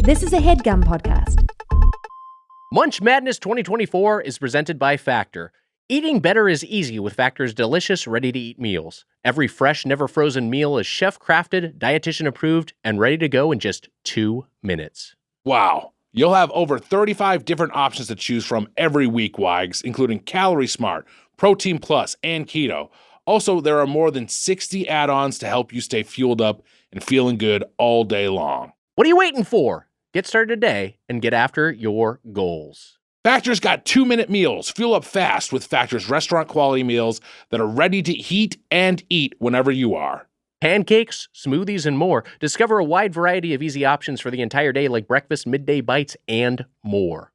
This is a Headgum podcast. Munch Madness 2024 is presented by Factor. Eating better is easy with Factor's delicious, ready-to-eat meals. Every fresh, never-frozen meal is chef-crafted, dietitian-approved, and ready to go in just 2 minutes. Wow. You'll have over 35 different options to choose from every week, Wags, including Calorie Smart, Protein Plus, and Keto. Also, there are more than 60 add-ons to help you stay fueled up and feeling good all day long. What are you waiting for? Get started today and get after your goals. Factor's got 2-minute meals. Fuel up fast with Factor's restaurant-quality meals that are ready to heat and eat whenever you are. Pancakes, smoothies, and more. Discover a wide variety of easy options for the entire day like breakfast, midday bites, and more.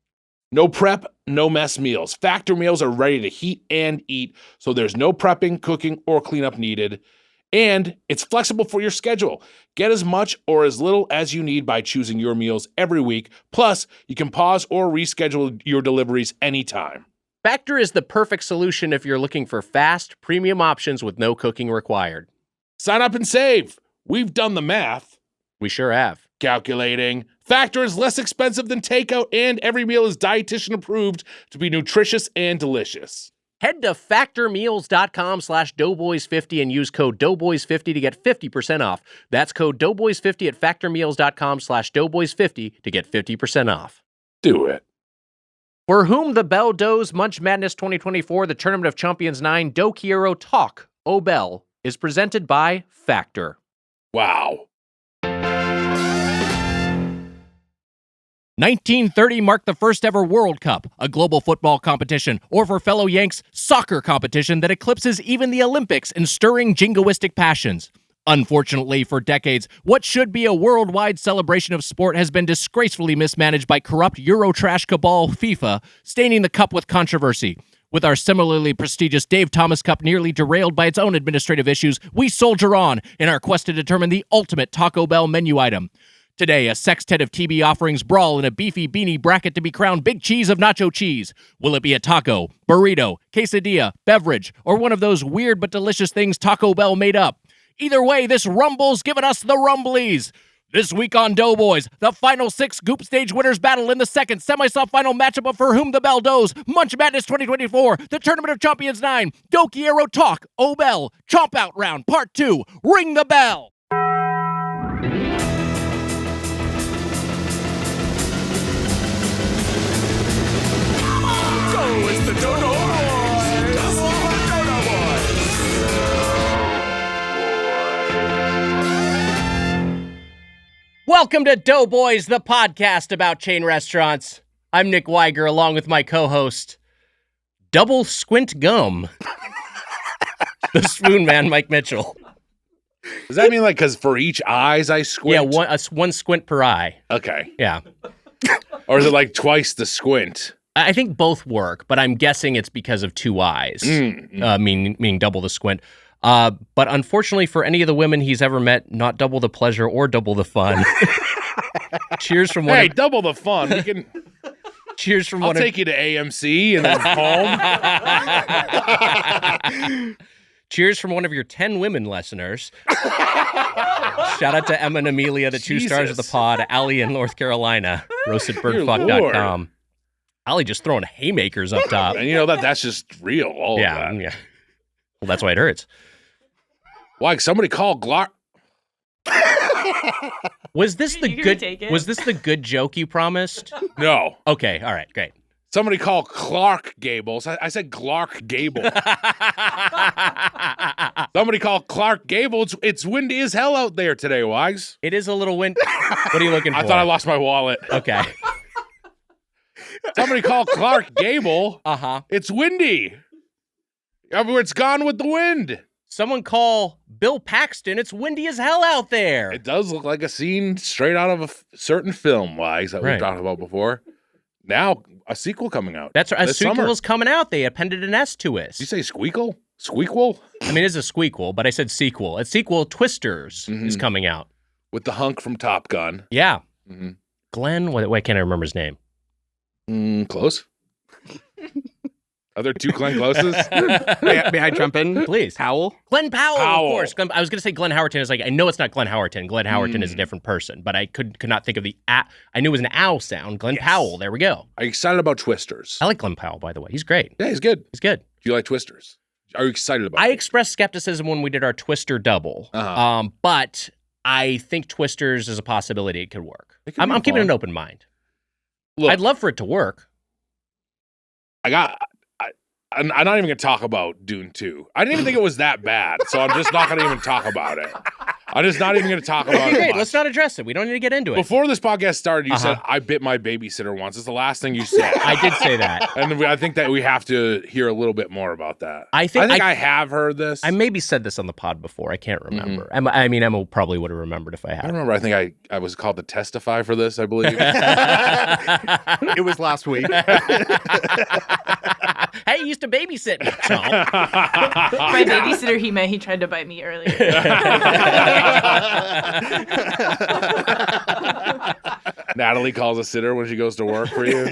No prep, no mess meals. Factor meals are ready to heat and eat, so there's no prepping, cooking, or cleanup needed. And it's flexible for your schedule. Get as much or as little as you need by choosing your meals every week. Plus, you can pause or reschedule your deliveries anytime. Factor is the perfect solution if you're looking for fast, premium options with no cooking required. Sign up and save. We've done the math. We sure have. Calculating. Factor is less expensive than takeout, and every meal is dietitian approved to be nutritious and delicious. Head to factormeals.com/doughboys50 and use code doughboys50 to get 50% off. That's code doughboys50 at factormeals.com/doughboys50 to get 50% off. Do it. For whom the bell does, Munch Madness 2024, the Tournament of Chompions IX, Quiero Talk-O Bell is presented by Factor. Wow. 1930 marked the first ever World Cup, a global football competition, or for fellow Yanks, soccer competition that eclipses even the Olympics in stirring jingoistic passions. Unfortunately, for decades, what should be a worldwide celebration of sport has been disgracefully mismanaged by corrupt Eurotrash cabal FIFA, staining the cup with controversy. With our similarly prestigious Dave Thomas Cup nearly derailed by its own administrative issues, we soldier on in our quest to determine the ultimate Taco Bell menu item. Today, a sextet of TB offerings brawl in a beefy beanie bracket to be crowned Big Cheese of Nacho Cheese. Will it be a taco, burrito, quesadilla, beverage, or one of those weird but delicious things Taco Bell made up? Either way, this rumble's given us the rumblies. This week on Doughboys, the final 6 Goop Stage winners battle in the second semi-final matchup of For Whom the Bell Does, Munch Madness 2024, the Tournament of Chompions IX, Quiero Talk-O Bell, Chomp-Out Round, Part 2, Ring the Bell! It's the Doughboys! Welcome to Doughboys, the podcast about chain restaurants. I'm Nick Weiger, along with my co-host, Double Squint Gum, the Spoon Man, Mike Mitchell. Does that mean like because for each eyes I squint? Yeah, one squint per eye. Okay. Yeah. Or is it like twice the squint? I think both work, but I'm guessing it's because of 2 eyes, meaning double the squint. But unfortunately for any of the women he's ever met, not double the pleasure or double the fun. Cheers from one. Hey, double the fun. We can. Cheers from I'll one. take you to AMC and then home. Cheers from one of your 10 women listeners. Shout out to Emma and Amelia, the 2 stars of the pod. Allie in North Carolina. RoastedBirdFuck.com. Allie just throwing haymakers up top. And you know that's just real. All of that. Yeah. Well, that's why it hurts. Like somebody call Glock. Was this the good joke you promised? No. Okay, all right, great. Somebody call Clark Gables. I said Clark Gable. Somebody call Clark Gable. It's windy as hell out there today, Wags. It is a little wind. What are you looking for? I thought I lost my wallet. Okay. Somebody call Clark Gable. Uh-huh. It's windy. It's gone with the wind. Someone call Bill Paxton. It's windy as hell out there. It does look like a scene straight out of a certain film, Wags, that we've talked about before. Now, a sequel coming out. That's right. A sequel summer. is coming out. They appended an S to it. Did you say squeakle? Squeakle? I mean, it's a squeakle, but I said sequel. A sequel, Twisters, is coming out. With the hunk from Top Gun. Yeah. Mm-hmm. Glenn, why can't I remember his name? Close. Are there two Glenn Closes? May I jump in? Please. Powell? Glenn Powell, of course. I was going to say Glenn Howerton. Is like, I know it's not Glenn Howerton. Glenn Howerton is a different person, but I could not think of the I knew it was an ow sound. Glenn Powell. There we go. Are you excited about Twisters? I like Glenn Powell, by the way. He's great. Yeah, he's good. He's good. Do you like Twisters? Are you excited about I it? expressed skepticism when we did our Twister double, but I think Twisters is a possibility. It could work. I'm keeping an open mind. Look, I'd love for it to work. I'm not even going to talk about Dune 2. I didn't even think it was that bad, so I'm just not going to even talk about it. I'm just not even going to talk about it. Great, let's not address it. We don't need to get into it. Before this podcast started, you said, I bit my babysitter once. It's the last thing you said. I did say that. And I think that we have to hear a little bit more about that. I think I have heard this. I maybe said this on the pod before. I can't remember. I mean, Emma probably would have remembered if I had. I remember. I think I was called to testify for this, I believe. It was last week. Hey, you used to babysit me, Chomp. My babysitter he tried to bite me earlier. Natalie calls a sitter when she goes to work for you.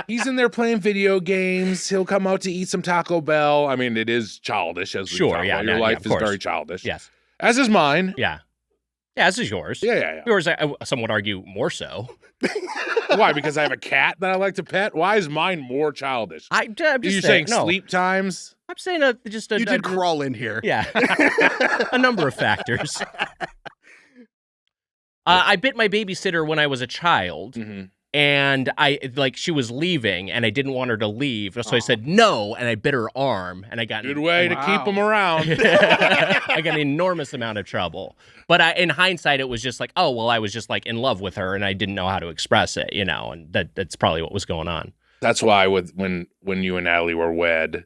He's in there playing video games. He'll come out to eat some Taco Bell. I mean, it is childish, as we talk about. Your life is very childish. Yes. As is mine. Yeah. Yeah, this is yours. Yeah. Yours, some would argue, more so. Why? Because I have a cat that I like to pet? Why is mine more childish? I'm just Are you saying sleep times? I'm saying just a... You did crawl in here. Yeah. A number of factors. I bit my babysitter when I was a child. And she was leaving, and I didn't want her to leave, so I said no, and I bit her arm, and I got good way to keep them around. I got an enormous amount of trouble. But in hindsight, it was just like, oh well, I was just like in love with her, and I didn't know how to express it, and that's probably what was going on. That's why when you and Natalie were wed,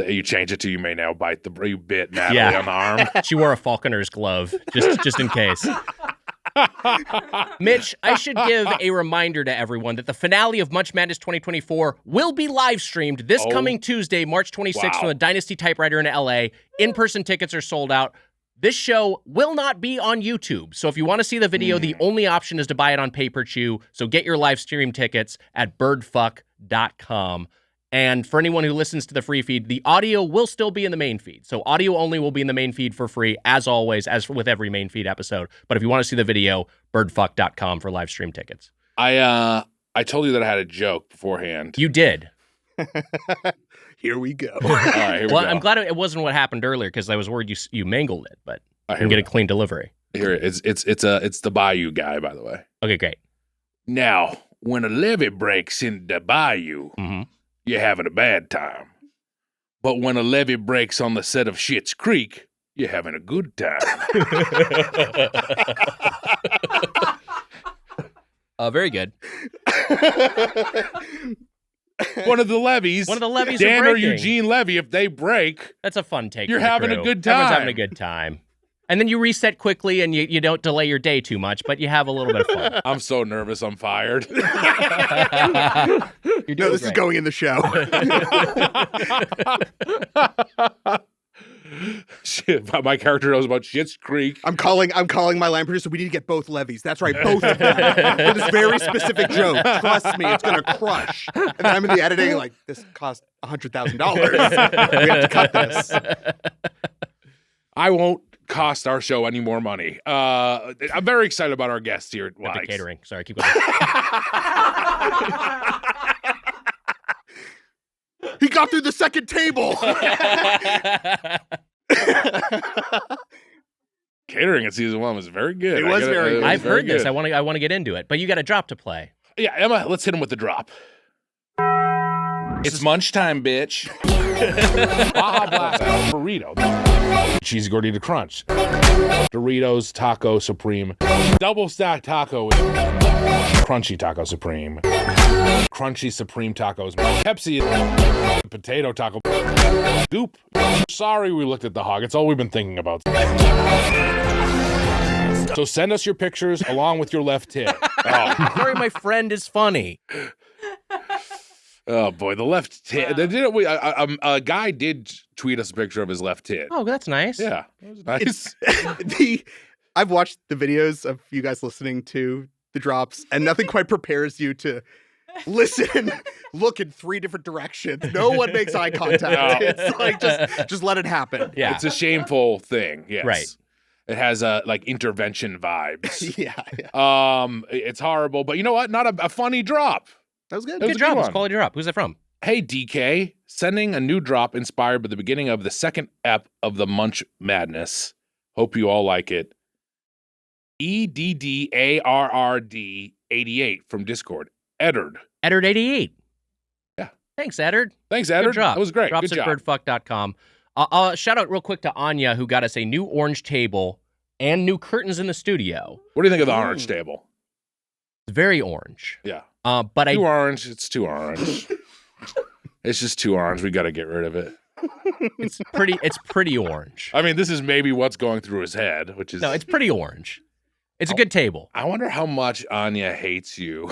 you changed it to you may now bite you bit Natalie on the arm. She wore a falconer's glove just in case. Mitch, I should give a reminder to everyone that the finale of Munch Madness 2024 will be live streamed this coming Tuesday, March 26th from the Dynasty Typewriter in LA. In-person tickets are sold out. This show will not be on YouTube. So if you want to see the video, the only option is to buy it on pay-per-chew. So get your live stream tickets at birdfuck.com. And for anyone who listens to the free feed, the audio will still be in the main feed. So audio only will be in the main feed for free, as always, as with every main feed episode. But if you want to see the video, birdfuck.com for live stream tickets. I told you that I had a joke beforehand. You did. Here we go. All right, here we go. I'm glad it wasn't what happened earlier because I was worried you mangled it, but you can we get a clean delivery. Here it's the Bayou guy, by the way. Okay, great. Now, when a levee breaks in the bayou, you're having a bad time. But when a levee breaks on the set of Schitt's Creek, you're having a good time. Very good. One of the levees. Dan or Eugene Levy, if they break. That's a fun take. You're having a good time. Everyone's having a good time. And then you reset quickly and you don't delay your day too much, but you have a little bit of fun. I'm so nervous I'm fired. This is going in the show. Shit, my character knows about Schitt's Creek. I'm calling my line producer. We need to get both levies. That's right, both of them. For this very specific joke. Trust me, it's gonna crush. And then I'm in the editing like, this cost $100,000. We have to cut this. I won't cost our show any more money. I'm very excited about our guests here at Epic Catering. Sorry, keep going. He got through the second table. Catering at season 1 was very good. It was very good. I've heard this. I want to get into it, but you got a drop to play. Yeah, Emma, let's hit him with the drop. It's munch time, bitch. Baja Blast burrito. Cheesy gordita crunch. Doritos Taco Supreme. Double stack taco. Crunchy Taco Supreme. Crunchy Supreme Tacos. Pepsi. Potato Taco. Goop. Sorry we looked at the hog. It's all we've been thinking about. So send us your pictures along with your left tit. Oh. Sorry, my friend is funny. Oh boy, the left tit. A guy did tweet us a picture of his left tit. Oh, that's nice. Yeah, that was nice. I've watched the videos of you guys listening to the drops, and nothing quite prepares you to listen, look in 3 different directions. No one makes eye contact. No. It's like just let it happen. Yeah. It's a shameful thing. Yes. Right. It has like intervention vibes. Yeah. It's horrible, but you know what? Not a funny drop. That was good. That was Good a job. good It's one. quality drop. Who's that from? Hey, DK, sending a new drop inspired by the beginning of the second ep of the Munch Madness. Hope you all like it. EDDARRD 88 from Discord. Eddard. Eddard 88. Yeah. Thanks, Eddard. Thanks, Eddard. Good job. That was great. Drops Good at job. birdfuck.com. Shout out real quick to Anya, who got us a new orange table and new curtains in the studio. What do you think of the orange table? It's very orange. Yeah. But Too orange. It's too orange. It's just too orange. We got to get rid of it. it's pretty orange. I mean, this is maybe what's going through his head, which is... No, it's pretty orange. It's a good table. I wonder how much Anya hates you.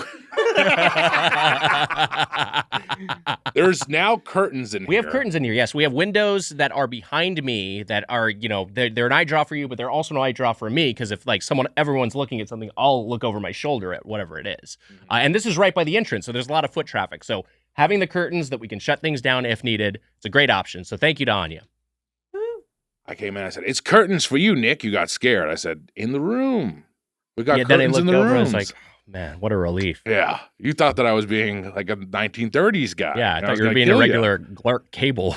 There's now curtains in here. We have curtains in here. Yes, we have windows that are behind me that are, they're an eye draw for you, but they're also an eye draw for me because if like everyone's looking at something, I'll look over my shoulder at whatever it is. And this is right by the entrance, so there's a lot of foot traffic. So having the curtains that we can shut things down if needed, it's a great option. So thank you to Anya. I came in, I said, it's curtains for you, Nick. You got scared. I said, in the room. We got Then I curtains in looked the over and I rooms. was like, oh, man, what a relief. Yeah. You thought that I was being like a 1930s guy. Yeah, I And thought was you were gonna being a kill you. regular Clark Cable.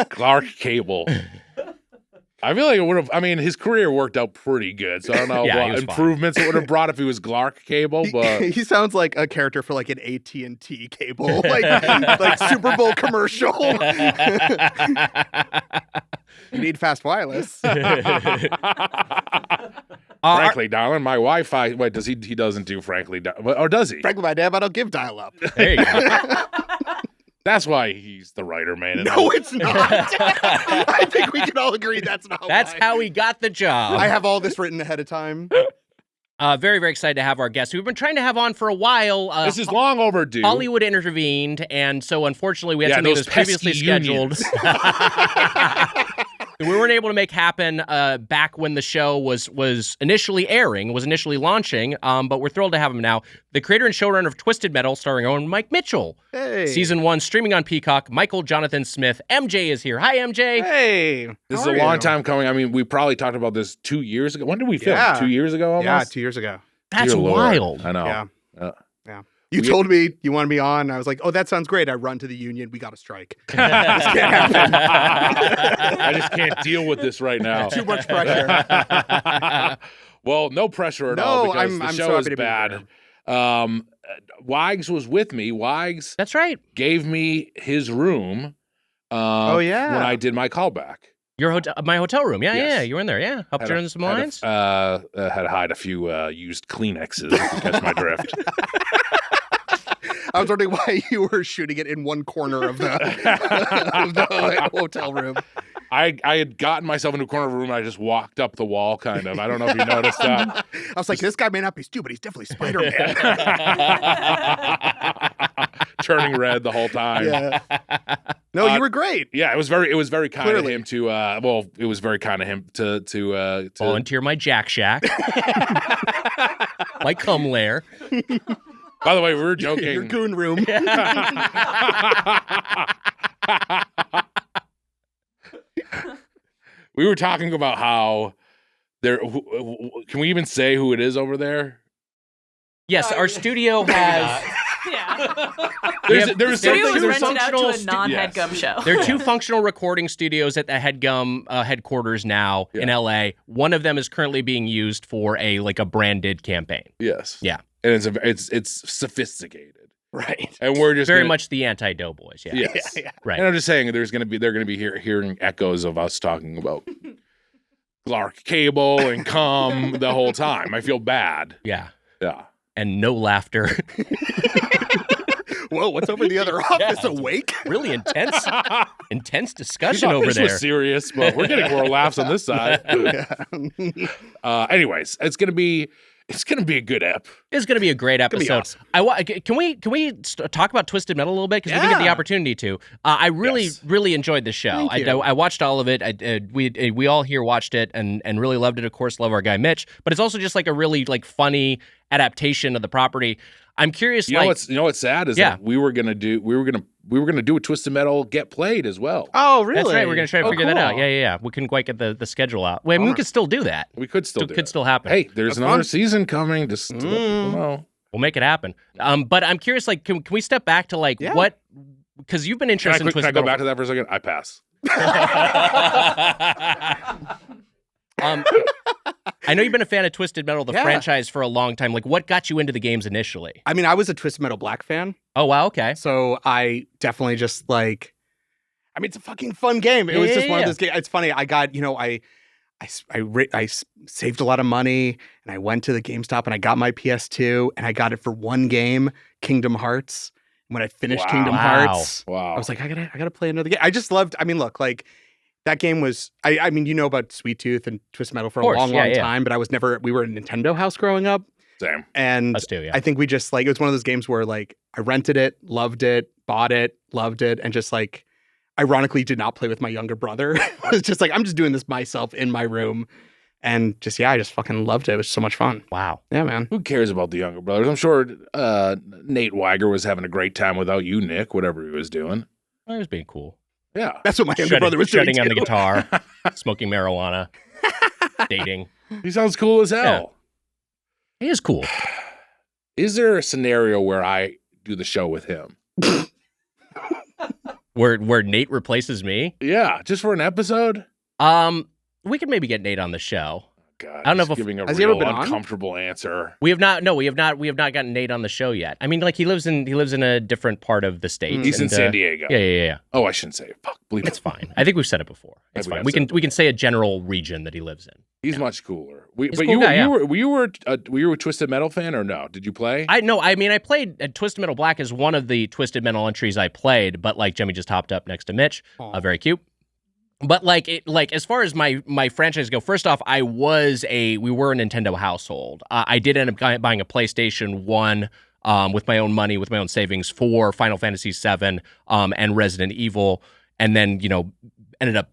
Clark Cable. I feel like it would have, his career worked out pretty good. So I don't know Yeah, he what was fine. improvements it would have brought if he was Clark Cable, but He sounds like a character for like an AT&T cable, like Super Bowl commercial. You need fast wireless. frankly, darling, my Wi-Fi. Wait, does he doesn't do frankly, or does he? Frankly, my dad, I don't give dial-up. There you go. That's why he's the writer, man. And No, it's not. I think we can all agree that's not That's why. how he got the job. I have all this written ahead of time. Very, very excited to have our guest, who we've been trying to have on for a while. this is long overdue. Hollywood intervened, and so unfortunately we had Yeah, something that those was previously pesky scheduled. We weren't able to make happen back when the show was initially airing, was initially launching, but we're thrilled to have him now. The creator and showrunner of Twisted Metal, starring our own Mike Mitchell. Hey. Season 1, streaming on Peacock. Michael Jonathan Smith. MJ is here. Hi, MJ. Hey. This is how a are long you? time coming. We probably talked about this 2 years ago. When did we film? Yeah. 2 years ago almost? Yeah, 2 years ago. That's Dear Lord. wild. I know. Yeah. Uh, Yeah. You told me you wanted me on. I was like, oh, that sounds great. I run to the union. We got a strike. This can't happen. I just can't deal with this right now. Too much pressure. Well, no pressure at No, all because I'm the so show happy is to be bad. Wags was with me. Wags That's right. gave me his room. Oh, yeah. When I did my callback. My hotel room. Yeah, Yes. yeah. You were in there. Yeah. Helped turn some lines. Had to hide a few used Kleenexes, if you catch my drift. I was wondering why you were shooting it in one corner of the hotel room. I had gotten myself into a corner of a room and I just walked up the wall, kind of. I don't know if you noticed that. I was like, this guy may not be stupid. He's definitely Spider-Man. Turning red the whole time. Yeah. No, you were great. Yeah, it was very kind Clearly. of him to it was very kind of him to Volunteer my Jack Shack. My cum lair. By the way, we were joking. Your goon room. We were talking about how there can we even say who it is over there? Yes, our studio has. Yeah. There's Studio was something there's rented out to a functional non-Headgum show. There are 2 functional recording studios at the Headgum headquarters now in LA. One of them is currently being used for a branded campaign. Yes. Yeah. And it's sophisticated. Right. And we're just Very much the anti-Doughboys. Yeah. Yes. Yeah. Right. And I'm just saying they're gonna be hearing echoes of us talking about Clark Cable and cum the whole time. I feel bad. Yeah. Yeah. And no laughter. Whoa, what's over in the other office? Awake? Really intense We discussion thought over this there. was serious, but we're getting more laughs on this side. Anyways, it's gonna be It's going to be a good ep. It's going to be a great gonna be episode. awesome. Can we talk about Twisted Metal a little bit because we didn't get the opportunity to. I really enjoyed the show. Thank you. I watched all of it. We all here watched it and really loved it. Of course, love our guy Mitch, but it's also just like a really like funny adaptation of the property. I'm curious. You know what's sad is that we were gonna do a Twisted Metal Get Played as well. Oh, really? That's right. We're gonna try to figure that out. cool. Yeah. We couldn't quite get the schedule out. Well, I mean, we could still do that. We could still do could it. still happen. Hey, there's That's another fun. season coming. Just to let people know. We'll make it happen. But I'm curious, like, can we step back to like what? Because you've been interested in Can I Twisted go Metal. back to that for a second? I pass. I know you've been a fan of Twisted Metal, the franchise, for a long time. Like, what got you into the games initially? I mean, I was a Twisted Metal Black fan, Oh, wow, okay. so I definitely just like. I mean, it's a fucking fun game. It was just one of those games. It's funny. I got, I saved a lot of money and I went to the GameStop and I got my PS2 and I got it for one game, Kingdom Hearts. And when I finished Kingdom Hearts, Wow. I was like, I gotta play another game. I just loved. I mean, look, like that game was. I mean, you know about Sweet Tooth and Twisted Metal for a long time, but I was never. We were a Nintendo house growing up, Same. and Us too, yeah. I think we just like it was one of those games where like I rented it, loved it, bought it, loved it, and just like ironically did not play with my younger brother. I was just like, I'm just doing this myself in my room. And just, I just fucking loved it. It was so much fun. Wow. Yeah, man. Who cares about the younger brothers? I'm sure Nate Weiger was having a great time without you, Nick, whatever he was doing. Well, it was being cool. Yeah. That's what my younger brother was doing shredding on the too. guitar, smoking marijuana, dating. He sounds cool as hell. He is cool. Is there a scenario where I do the show with him? Where Nate replaces me. Yeah, just for an episode? We could maybe get Nate on the show. God, I don't know he's if- giving a has he ever real been on? uncomfortable answer. We have not gotten Nate on the show yet. I mean, like he lives in a different part of the state. He's in and, San Diego. Yeah. Oh, I shouldn't say it. Fuck, bleep It's it. fine. I think we've said it before. It's we fine. have We said can say a general region that he lives in. He's much cooler. He's But a cool guy, were you a Twisted Metal fan or no? Did you play? I played Twisted Metal Black as one of the Twisted Metal entries I played, but like Jimmy just hopped up next to Mitch. Very cute. But like as far as my franchise go, first off, we were a Nintendo household. I did end up buying a PlayStation 1 with my own money, with my own savings for Final Fantasy VII and Resident Evil, and then ended up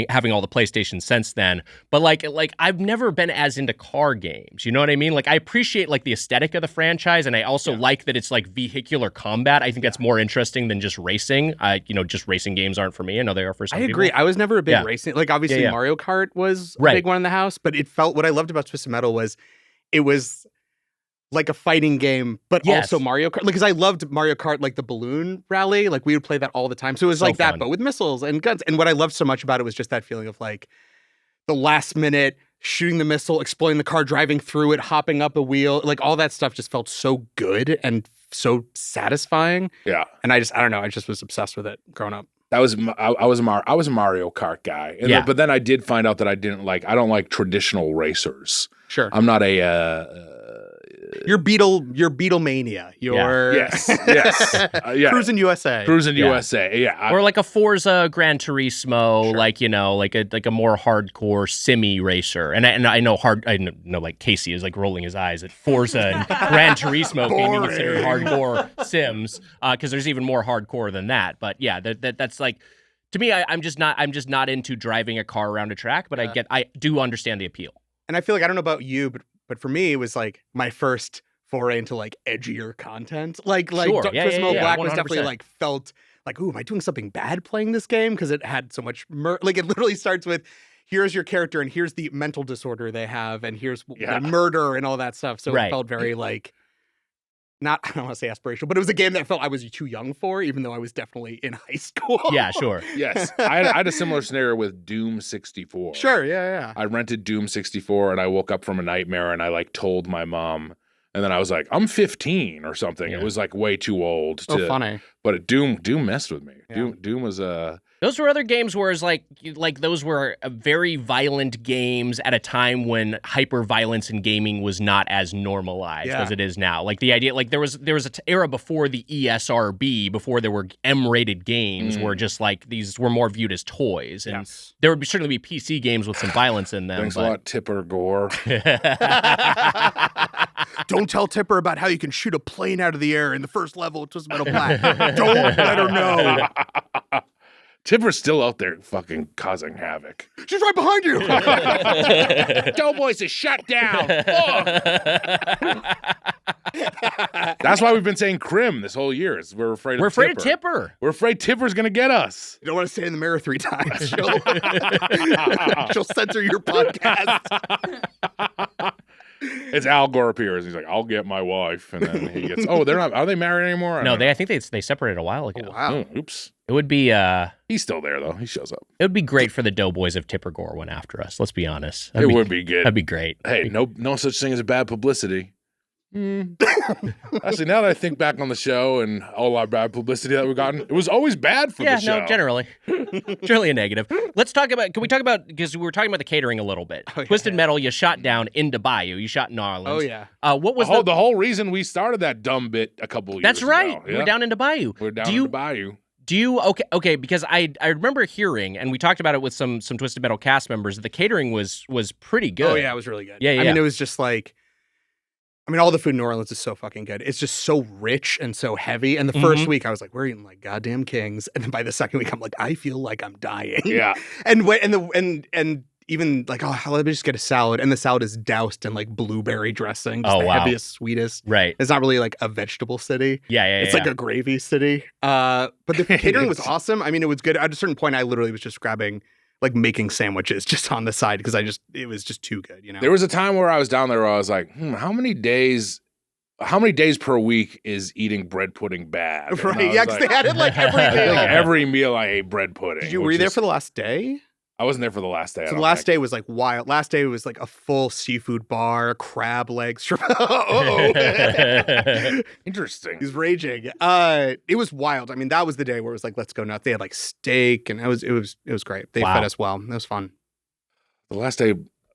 having all the PlayStations since then. But like I've never been as into car games. You know what I mean? Like I appreciate like the aesthetic of the franchise, and I also like that it's like vehicular combat. I think that's more interesting than just racing. Just racing games aren't for me. I know they are for some I agree. people. I was never a big racing. Like obviously Yeah. Mario Kart was a Right. big one in the house, but what I loved about Twisted Metal was it was like a fighting game, but Yes. also Mario Kart. Because I loved Mario Kart, like the balloon rally. Like we would play that all the time. So it was So like that, fun. but with missiles and guns. And what I loved so much about it was just that feeling of like the last minute shooting the missile, exploding the car, driving through it, hopping up a wheel. Like all that stuff just felt so good and so satisfying. Yeah. And I don't know. I just was obsessed with it growing up. I was a Mario Kart guy. Yeah. But then I did find out that I don't like traditional racers. Sure. I'm not a Your Beatlemania. Your yes. Yeah. Cruising USA. Cruising Yeah. USA. Yeah. Or like a Forza Gran Turismo, like a more hardcore simmy racer. And I know like Casey is like rolling his eyes at Forza and Gran Turismo being considered hardcore sims, because there's even more hardcore than that. But yeah, that's like, to me, I'm just not into driving a car around a track. But I do understand the appeal. And I feel like I don't know about you, but for me, it was like my first foray into like edgier content. Like Sure. Twisted Metal Black was 100%. definitely like felt like, ooh, am I doing something bad playing this game? Because it had so much like it literally starts with here's your character and here's the mental disorder they have and here's the murder and all that stuff. So it felt very like I don't want to say aspirational, but it was a game that felt I was too young for, even though I was definitely in high school. Yeah, sure. Yes. I had a similar scenario with Doom 64. Sure, yeah. I rented Doom 64 and I woke up from a nightmare and I like told my mom, and then I was like, I'm 15 or something. Yeah. It was like way too old to. Oh, funny. But Doom messed with me. Yeah. Doom was Those were other games where it's like those were very violent games at a time when hyper violence in gaming was not as normalized as it is now. Like the idea, like there was an era before the ESRB, before there were M-rated games, where just like these were more viewed as toys, and there would certainly be PC games with some violence in them. Thanks a lot, Tipper Gore. Don't tell Tipper about how you can shoot a plane out of the air in the first level of Twisted Metal Black. Don't let her know. Tipper's still out there fucking causing havoc. She's right behind you. Doughboys is shut down. That's why we've been saying Crim this whole year. Is we're afraid of Tipper. We're afraid Tipper's going to get us. You don't want to say it in the mirror 3 times. She'll censor your podcast. It's Al Gore appears. He's like, I'll get my wife. And then he gets, they're not, are they married anymore? No, I think they separated a while ago. Oh, wow. Oops. It would be, he's still there though. He shows up. It would be great for the Doughboys if Tipper Gore went after us. Let's be honest. It would be good. That'd be great. Hey, no such thing as bad publicity. Actually, now that I think back on the show and all our bad publicity that we've gotten, it was always bad for the show. Yeah, no, generally. Generally a negative. Can we talk about, because we were talking about the catering a little bit. Twisted Metal, you shot down into Bayou. You shot in New Orleans. Oh, yeah. What was the whole reason we started that dumb bit a couple years ago? That's right. Yeah. We're down into Bayou. We're down into Bayou. Do you, okay, because I remember hearing, and we talked about it with some Twisted Metal cast members, the catering was pretty good. Oh, yeah, it was really good. Yeah. I mean, it was just like, all the food in New Orleans is so fucking good. It's just so rich and so heavy. And the first week, I was like, we're eating like goddamn kings. And then by the second week, I'm like, I feel like I'm dying. Yeah. And even like, let me just get a salad. And the salad is doused in like blueberry dressing. Just the heaviest, sweetest. Right. It's not really like a vegetable city. Yeah. It's like a gravy city. But the catering was awesome. I mean, it was good. At a certain point, I literally was just making sandwiches just on the side because it was just too good, you know? There was a time where I was down there where I was like, how many days per week is eating bread pudding bad? Right, yeah, because they had it like every meal. Every meal I ate bread pudding. Were you there for the last day? I wasn't there for the last day. So the last day was like wild. Last day was like a full seafood bar, crab legs. Interesting. He's raging. It was wild. I mean, that was the day where it was like, let's go nuts. They had like steak, and it was great. They fed us well. It was fun. The last day,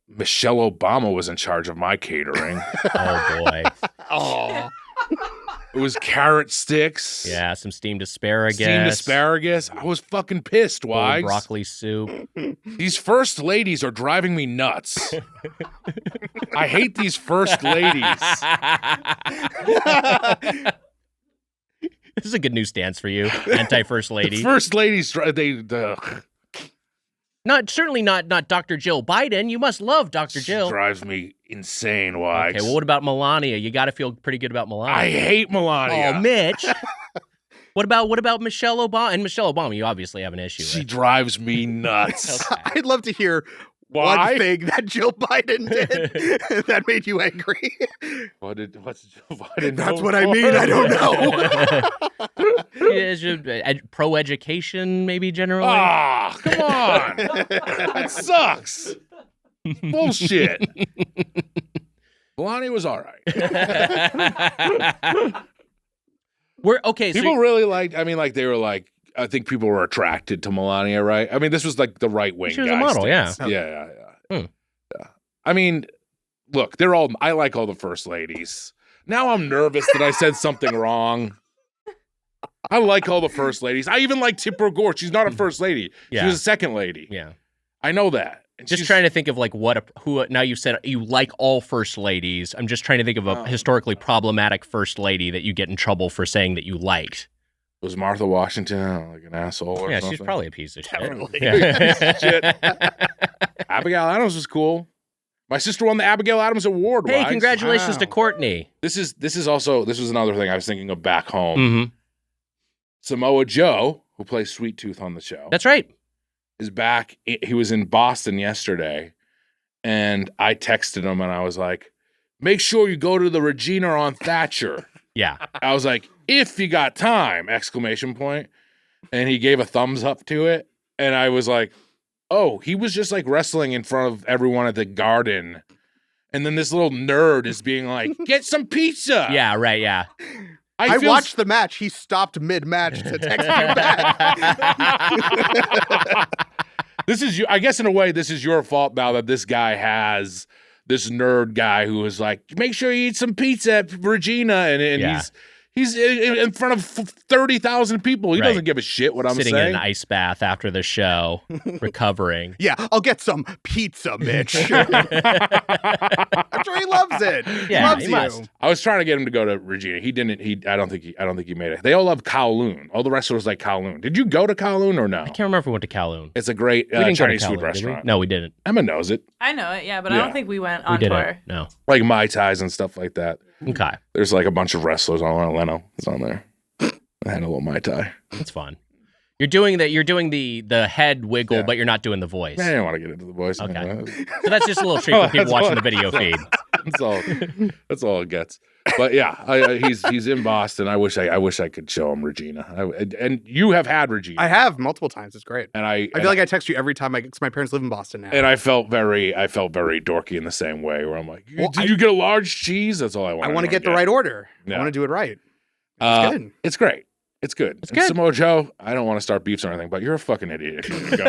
Michelle Obama was in charge of my catering. Oh boy. Oh. It was carrot sticks. Yeah, some steamed asparagus. I was fucking pissed, Wags. Broccoli soup. These first ladies are driving me nuts. I hate these first ladies. This is a good news stance for you, anti-first lady. First ladies, Certainly not Dr. Jill Biden. You must love Dr. Jill. Drives me insane, Wags. Okay, well, what about Melania? You got to feel pretty good about Melania. I hate Melania. Oh, Mitch. What about Michelle Obama? And Michelle Obama, you obviously have an issue with. She drives me nuts. Okay. I'd love to hear one thing that Jill Biden did that made you angry. What's Jill Biden? That's what I mean. I don't know. Pro-education, maybe generally. Ah, come on. That sucks. Bullshit. Melania was all right. People really liked. I mean, like they were like. I think people were attracted to Melania, right? I mean, this was like the right wing. She was a model, stance. yeah. Yeah. I mean, look, I like all the first ladies. Now I'm nervous that I said something wrong. I like all the first ladies. I even like Tipper Gore. She's not a first lady. Yeah. She was a second lady. Yeah. I know that. And just trying to think of like who. Now you said you like all first ladies. I'm just trying to think of a historically problematic first lady that you get in trouble for saying that you liked. Was Martha Washington like an asshole or something? She's probably a piece of shit. Definitely. Shit. Abigail Adams was cool. My sister won the Abigail Adams Award. Hey, Wags. congratulations Wow. to Courtney. This was another thing I was thinking of back home. Mm-hmm. Samoa Joe, who plays Sweet Tooth on the show, That's right. is back. He was in Boston yesterday, and I texted him and I was like, "Make sure you go to the Regina on Thatcher." Yeah. I was like, "If you got time!" ! And he gave a thumbs up to it, and I was like, "Oh, he was just like wrestling in front of everyone at the Garden." And then this little nerd is being like, "Get some pizza." Yeah, right, yeah. I watched the match. He stopped mid-match to text you back. I guess in a way, this is your fault now that this guy has this nerd guy who is like, "Make sure you eat some pizza at Regina," and He's in front of 30,000 people. He doesn't give a shit what I'm sitting saying. in an ice bath after the show, recovering. Yeah, I'll get some pizza, Mitch. I'm sure he loves it. Yeah, he loves he you. must. I was trying to get him to go to Regina. He didn't. I don't think he made it. They all love Kowloon. All the wrestlers like Kowloon. Did you go to Kowloon or no? I can't remember if we went to Kowloon. It's a great We didn't go to Chinese food Kowloon, did we? restaurant. No, we didn't. Emma knows it. I know it, yeah, but I Yeah. don't think we went We on didn't. tour. No. Like Mai Tais and stuff like that. Okay. There's like a bunch of wrestlers on Leno. It's on there. I had a little Mai Tai. That's fun. You're doing that. You're doing the head wiggle, Yeah. but you're not doing the voice. I didn't want to get into the voice. Okay. So that's just a little treat for people That's watching all- the video feed. That's all. That's all it gets. But yeah, he's in Boston. I wish I could show him Regina. And you have had Regina. I have multiple times. It's great. And I feel like I text you every time because my parents live in Boston now. And I felt very dorky in the same way where I'm like, Well, did you get a large cheese? That's all I want. I want to get the right order. Yeah. I want to do it right. It's good. It's great. It's good. It's And good. Samoa Joe, I don't want to start beefs or anything, but you're a fucking idiot if you go.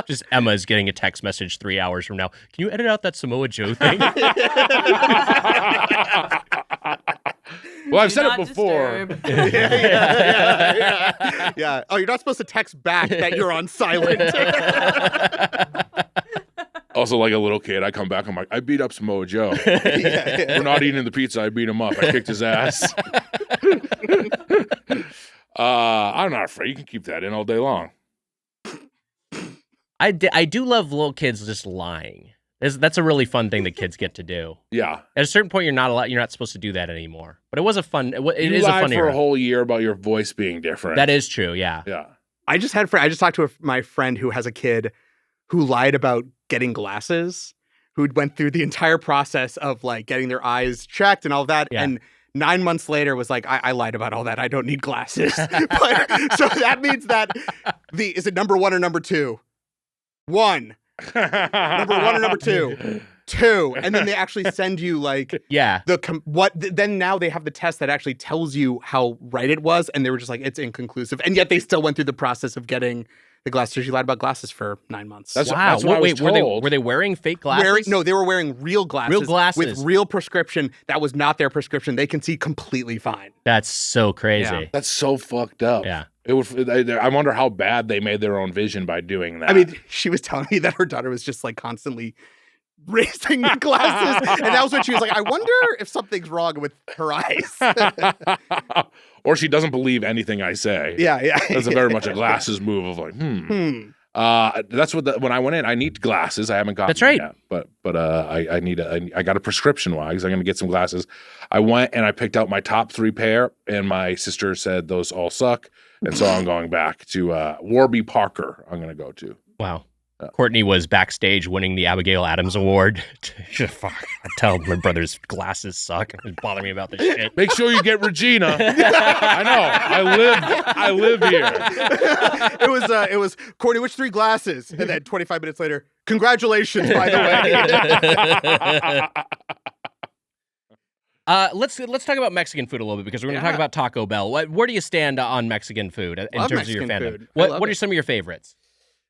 Just Emma's getting a text message 3 hours from now. Can you edit out that Samoa Joe thing? Well, I've said Do it not before. disturb. Yeah. Oh, you're not supposed to text back that you're on silent. Also, like a little kid, I come back, I'm like, I beat up Samoa Joe. We're not eating the pizza. I beat him up. I kicked his ass. I'm not afraid. You can keep that in all day long. I do love little kids just lying. That's a really fun thing that kids get to do. Yeah. At a certain point, you're not supposed to do that anymore. But it was a fun. It You is a lied fun for era. a whole year about your voice being different. That is true. Yeah. Yeah. I just talked to my friend who has a kid who lied about getting glasses, who went through the entire process of like getting their eyes checked and all that. Yeah. And 9 months later was like, I lied about all that. I don't need glasses. But, so that means that is it number one or number two? One. Number one or number two? Two. And then they actually send you like Yeah. then now they have the test that actually tells you how right it was. And they were just like, it's inconclusive. And yet they still went through the process of getting the glasses. You lied about glasses for 9 months. That's Wow. what I was told. Were they wearing fake glasses? No, they were wearing real glasses. Real glasses. with real prescription. That was not their prescription. They can see completely fine. That's so crazy. Yeah. That's so fucked up. Yeah. It would. I wonder how bad they made their own vision by doing that. I mean, she was telling me that her daughter was just like constantly raising the glasses. And that was when she was like, I wonder if something's wrong with her eyes. or she doesn't believe anything I say. Yeah. That's a very much a glasses move of like, That's what when I went in, I need glasses. I haven't gotten That's right. them yet, but I got a prescription wise. I'm going to get some glasses. I went and I picked out my top 3 pair, and my sister said those all suck, and so I'm going back to Warby Parker. I'm going to go to. Wow. Courtney was backstage winning the Abigail Adams Award. Fuck. I tell my brother's glasses suck. It bother me about this shit. Make sure you get Regina. I know. I live here. It was Courtney, which 3 glasses? And then 25 minutes later, congratulations, by the way. Let's talk about Mexican food a little bit because we're going to talk about Taco Bell. Where do you stand on Mexican food in Love terms of your Mexican fandom? food. I love What are it. some of your favorites?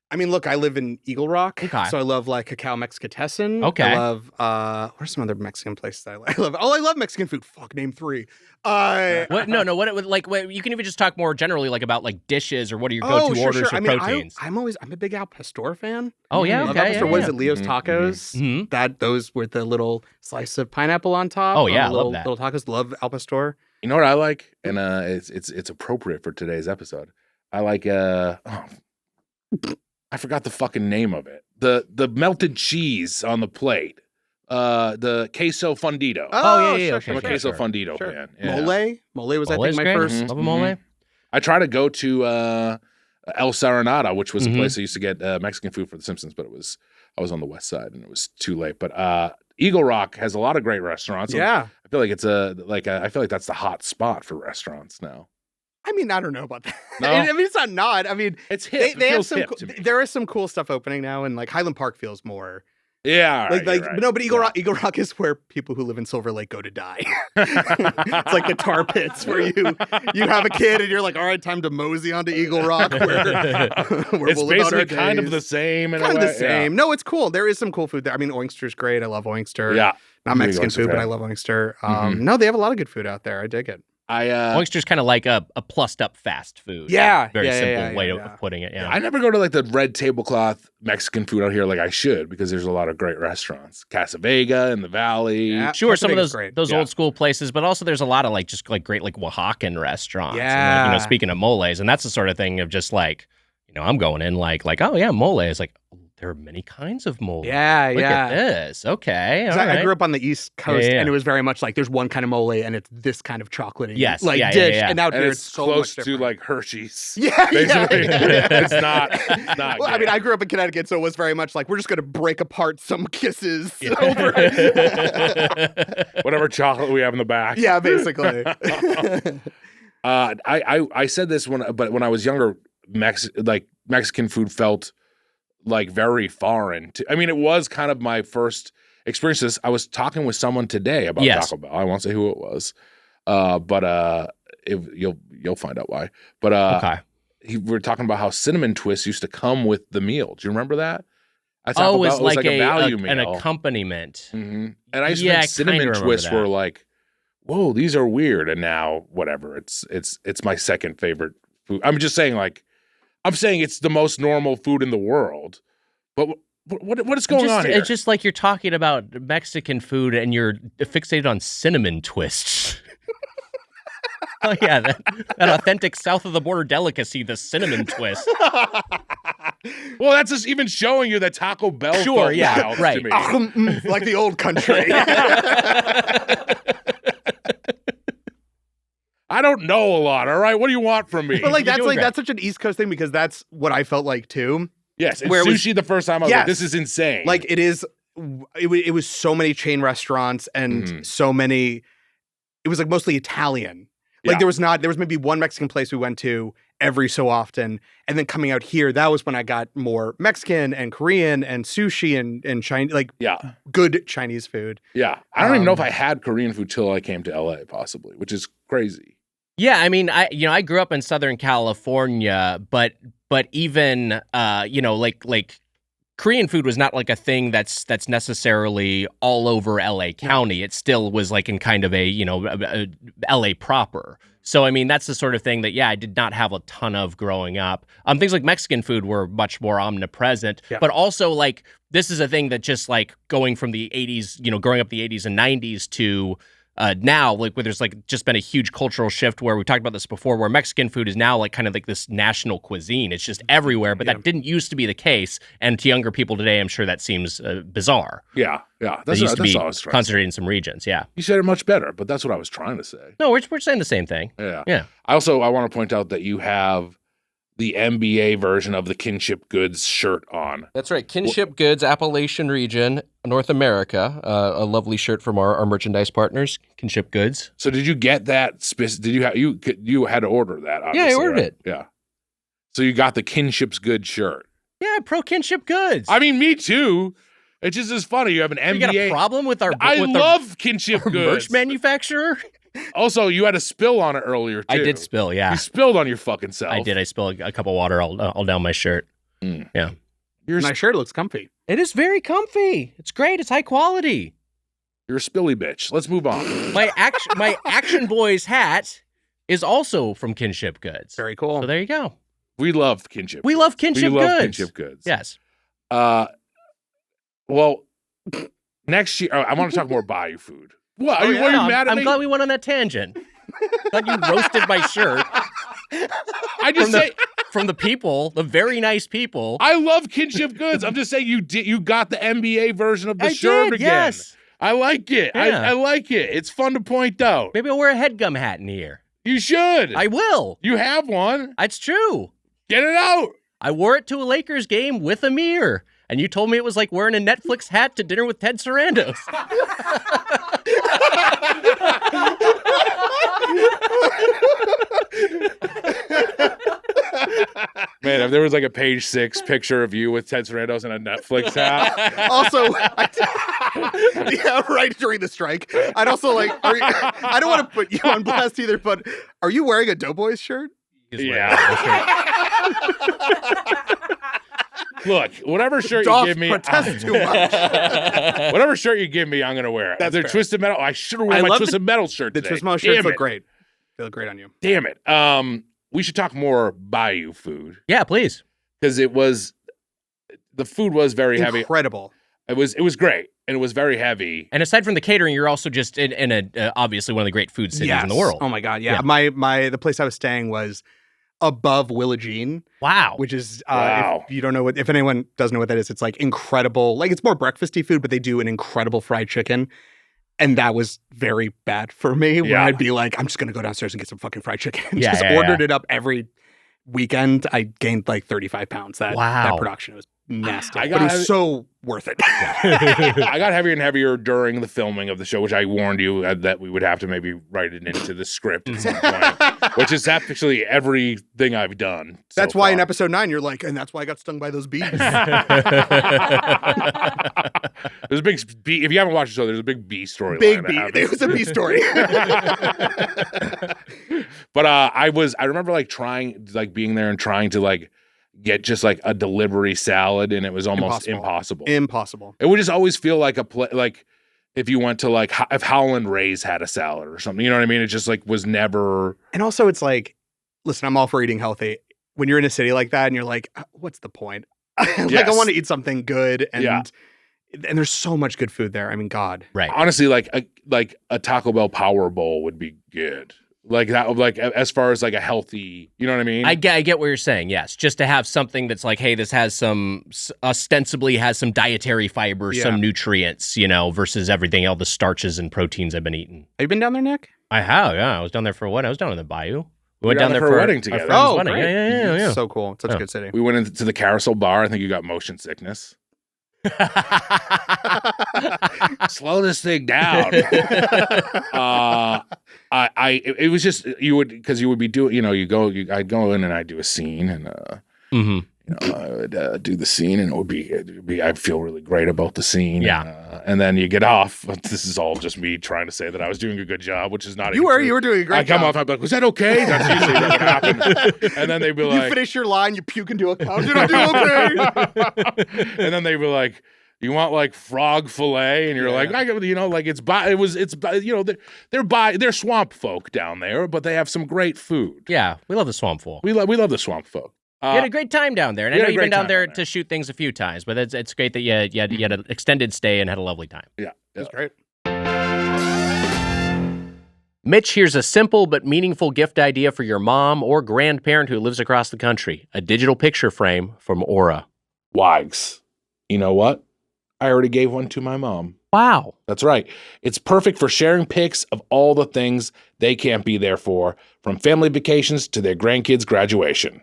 I mean, look, I live in Eagle Rock, Okay. so I love like Cacao Mexicatessen. Okay. I love what are some other Mexican places I love? I love Mexican food. Fuck, name 3. What? No. What you can even just talk more generally, like about like dishes or what are your go-to orders I or mean, proteins? I'm a big Al Pastor fan. Oh, yeah? I love Okay, Al Pastor. yeah, What is yeah. it? Leo's Mhm, Tacos. Mhm. Those with the little slice of pineapple on top. Oh, yeah, I little, love that. Little tacos. Love Al Pastor. You know what I like, and it's appropriate for today's episode. I like I forgot the fucking name of it. The melted cheese on the plate. The queso fundido. Oh, yeah, I'm a okay, queso sure. fundido Sure. fan. Yeah. Mole was I Mole's think my great. first. Mhm. Love a mole. I try to go to El Serenata, which was a Mhm. place I used to get Mexican food for The Simpsons, but I was on the west side and it was too late. But Eagle Rock has a lot of great restaurants. Yeah. I feel like I feel like that's the hot spot for restaurants now. I mean, I don't know about that. No? I mean, it's not. I mean, It's hip. they It have feels some. hip to me. There is some cool stuff opening now, and like Highland Park feels more Yeah. Like, right, right. no, but Eagle Rock is where people who live in Silver Lake go to die. It's like the tar pits where you have a kid and you're like, all right, time to mosey onto Eagle Rock where It's we'll live out our basically kind of days. the same. In Kind a of way. the same. No, it's cool. There is some cool food there. I mean, oyster's great. I love oyster. Yeah. Not Mexican oyster food, but fan. I love oyster. Mhm. No, they have a lot of good food out there. I dig it. Oyster's kind of like a plussed up fast food. Yeah, Very yeah, simple yeah, way yeah. of putting it. Yeah. I never go to like the red tablecloth Mexican food out here like I should because there's a lot of great restaurants. Casa Vega in the Valley. Yeah. Sure, some of Casavega's those great. those Yeah. old school places, but also there's a lot of like just like great like Oaxacan restaurants. And, like, Yeah. speaking of moles, and that's the sort of thing of just like, I'm going in like oh yeah, mole. It's like there are many kinds of mole. Yeah, Look at this. Okay, all 'Cause I right. grew up on the East Coast, yeah. and it was very much like there's one kind of mole, and it's this kind of chocolatey Yes, like yeah, dish. yeah. And out And here, it's it's so close much to different. like Hershey's. Yeah, Basically, yeah. it's not Well, I good. mean, I grew up in Connecticut, so it was very much like we're just going to break apart some kisses over. Whatever chocolate we have in the back. Yeah, basically. I said this when I was younger, Mexican food felt like very foreign. I mean, it was kind of my first experience. I was talking with someone today about Yes. Taco Bell. I won't say who it was, but you'll find out why. But Okay. we were talking about how cinnamon twists used to come with the meal. Do you remember that? At Oh, Taco it was Bell, like a value an meal. accompaniment. Mm-hmm. And I used to Yeah, I think kinda cinnamon remember twists that. were like, whoa, these are weird. And now, whatever, it's my second favorite food. I'm just saying, like, I'm saying it's the most normal food in the world. But what is going on here? It's just like you're talking about Mexican food and you're fixated on cinnamon twists. Oh yeah, that authentic south of the border delicacy, the cinnamon twist. Well, that's just even showing you that Taco Bell Sure, felt yeah, wild right. to me. Like the old country. I don't know a lot, all right? What do you want from me? But like You're doing great. that's such an East Coast thing because that's what I felt like too. yes, and where it was- sushi the first time I was Yes. like, this is insane. Like it is, it was so many chain restaurants and Mhm. so many. It was like mostly Italian. Like Yeah. there was maybe one Mexican place we went to every so often, and then coming out here, that was when I got more Mexican and Korean and sushi and Chinese, like yeah. good Chinese food. Yeah. I don't even know if Um, I had Korean food till I came to LA, possibly, which is crazy. Yeah, I mean, I grew up in Southern California, but even like Korean food was not like a thing that's necessarily all over LA County. It still was like in kind of a LA proper. So I mean, that's the sort of thing that I did not have a ton of growing up. Things like Mexican food were much more omnipresent, Yeah. but also like this is a thing that just like going from the 80s, growing up the 80s and 90s to now, like where there's like just been a huge cultural shift where we talked about this before, where Mexican food is now like kind of like this national cuisine. It's just everywhere, but that didn't used to be the case. And to younger people today, I'm sure that seems bizarre. Yeah. Yeah. They used to be all I was trying to say. concentrated in some regions. Yeah. You said it much better, but that's what I was trying to say. No, we're saying the same thing. Yeah. Yeah. I want to point out that you have the NBA version of the Kinship Goods shirt on. That's right. Kinship Goods, Appalachian region, North America. A lovely shirt from our merchandise partners, Kinship Goods. So did you get that? Did you had to order that? Yeah, I Obviously, ordered right? it. Yeah. So you got the Kinship's Goods shirt. Yeah, pro Kinship Goods. I mean, me too. It just is funny. You have an you got a NBA. problem with our I with love Kinship our Goods. merch manufacturer? Also, you had a spill on it earlier too. I did spill, yeah. You spilled on your fucking self. I did. I spilled a cup of water all down my shirt. Yeah. My shirt looks comfy. It is very comfy. It's great. It's high quality. You're a spilly bitch. Let's move on. My Action Boys hat is also from Kinship Goods. Very cool. So there you go. We love Kinship. We love Kinship we love Goods. Kinship Goods. Yes. Well, next year I want to talk more Bayou food. What? Oh, Were yeah. you I'm, mad at I'm me? glad we went on that tangent. Glad you roasted my shirt I just say from the people, the very nice people. I love Kinship Goods. I'm just saying you got the NBA version of the shirt did, again. yes. I like it. Yeah. I like it. It's fun to point out. Maybe I'll wear a Headgum hat in here. You should. I will. You have one. It's true. Get it out. I wore it to a Lakers game with a mirror. And you told me it was like wearing a Netflix hat to dinner with Ted Sarandos. Man, if there was like a page 6 picture of you with Ted Sarandos and a Netflix hat. Also, yeah, right during the strike. I'd also like, I don't want to put you on blast either, but are you wearing a Doughboys shirt? Yeah. Look, whatever shirt you give me, protest too much. Whatever shirt you give me, I'm gonna wear it. That's They're fair. Twisted Metal. I should have worn my Twisted Metal shirt The today. Twisted Metal shirts look great. They look great on you. Damn it. We should talk more Bayou food Yeah, please. because the food was very heavy. Incredible. It was great and it was very heavy. And aside from the catering, you're also just in a obviously one of the great food cities in the world. Oh my God, yeah. The place I was staying was above Willa Jean, Wow. which is Wow. if anyone doesn't know what that is, it's like incredible. Like it's more breakfasty food, but they do an incredible fried chicken. And that was very bad for me. Where I'd be like, I'm just gonna go downstairs and get some fucking fried chicken. Yeah, Just yeah, ordered it up every weekend. I gained like 35 pounds. That production was nasty. But it was so worth it. I got heavier and heavier during the filming of the show, which I warned you that we would have to maybe write it into the script at some point, which is actually everything I've done. That's why in episode 9 you're like, and that's why I got stung by those bees. There's a big bee. If you haven't watched the show, there's a big bee story. Big bee. It was a bee story. But I remember like trying, like being there and trying to like get just like a delivery salad, and it was almost impossible. Impossible. It would just always feel like like if you went to like if Howland Ray's had a salad or something, you know what I mean? It just like was never. And also, it's like, listen, I'm all for eating healthy. When you're in a city like that, and you're like, what's the point? Like, I want to eat something good, and there's so much good food there. I mean, God, Right. Honestly, like a Taco Bell Power Bowl would be good. Like that, like as far as like a healthy, you know what I mean? I get what you're saying. Yes, just to have something that's like, hey, this has ostensibly has some dietary fiber, some nutrients, versus everything else, the starches and proteins I've been eating. Have you been down there, Nick? I have. Yeah, I was down there for a wedding. I was down in the Bayou. We went down down there for a for wedding together. friend's Oh, wedding. great. Yeah. So cool. It's such a good city. We went into the Carousel Bar. I think you got motion sickness. Slow this thing down. It was just you would be doing I'd go in and I'd do a scene and I would do the scene and it would be I'd feel really great about the scene. And then you get off. This is all just me trying to say that I was doing a good job, which is not. You were doing a great job. I come off. I'm like, was that okay? That's usually what happens. And then they'd be like, you finish your line, you puke into a cup. You're not doing okay. And then they'd be like, you want like frog fillet, and you're like, they're swamp folk down there, but they have some great food. Yeah, we love the swamp folk. We love the swamp folk. You had a great time down there, and I we know had a you've been great down time there down there. to shoot things a few times, but it's great that you had an extended stay and had a lovely time. Yeah, That's great. Mitch, here's a simple but meaningful gift idea for your mom or grandparent who lives across the country. A digital picture frame from Aura. Wags. You know what? I already gave one to my mom. Wow. That's right. It's perfect for sharing pics of all the things they can't be there for, from family vacations to their grandkids' graduation.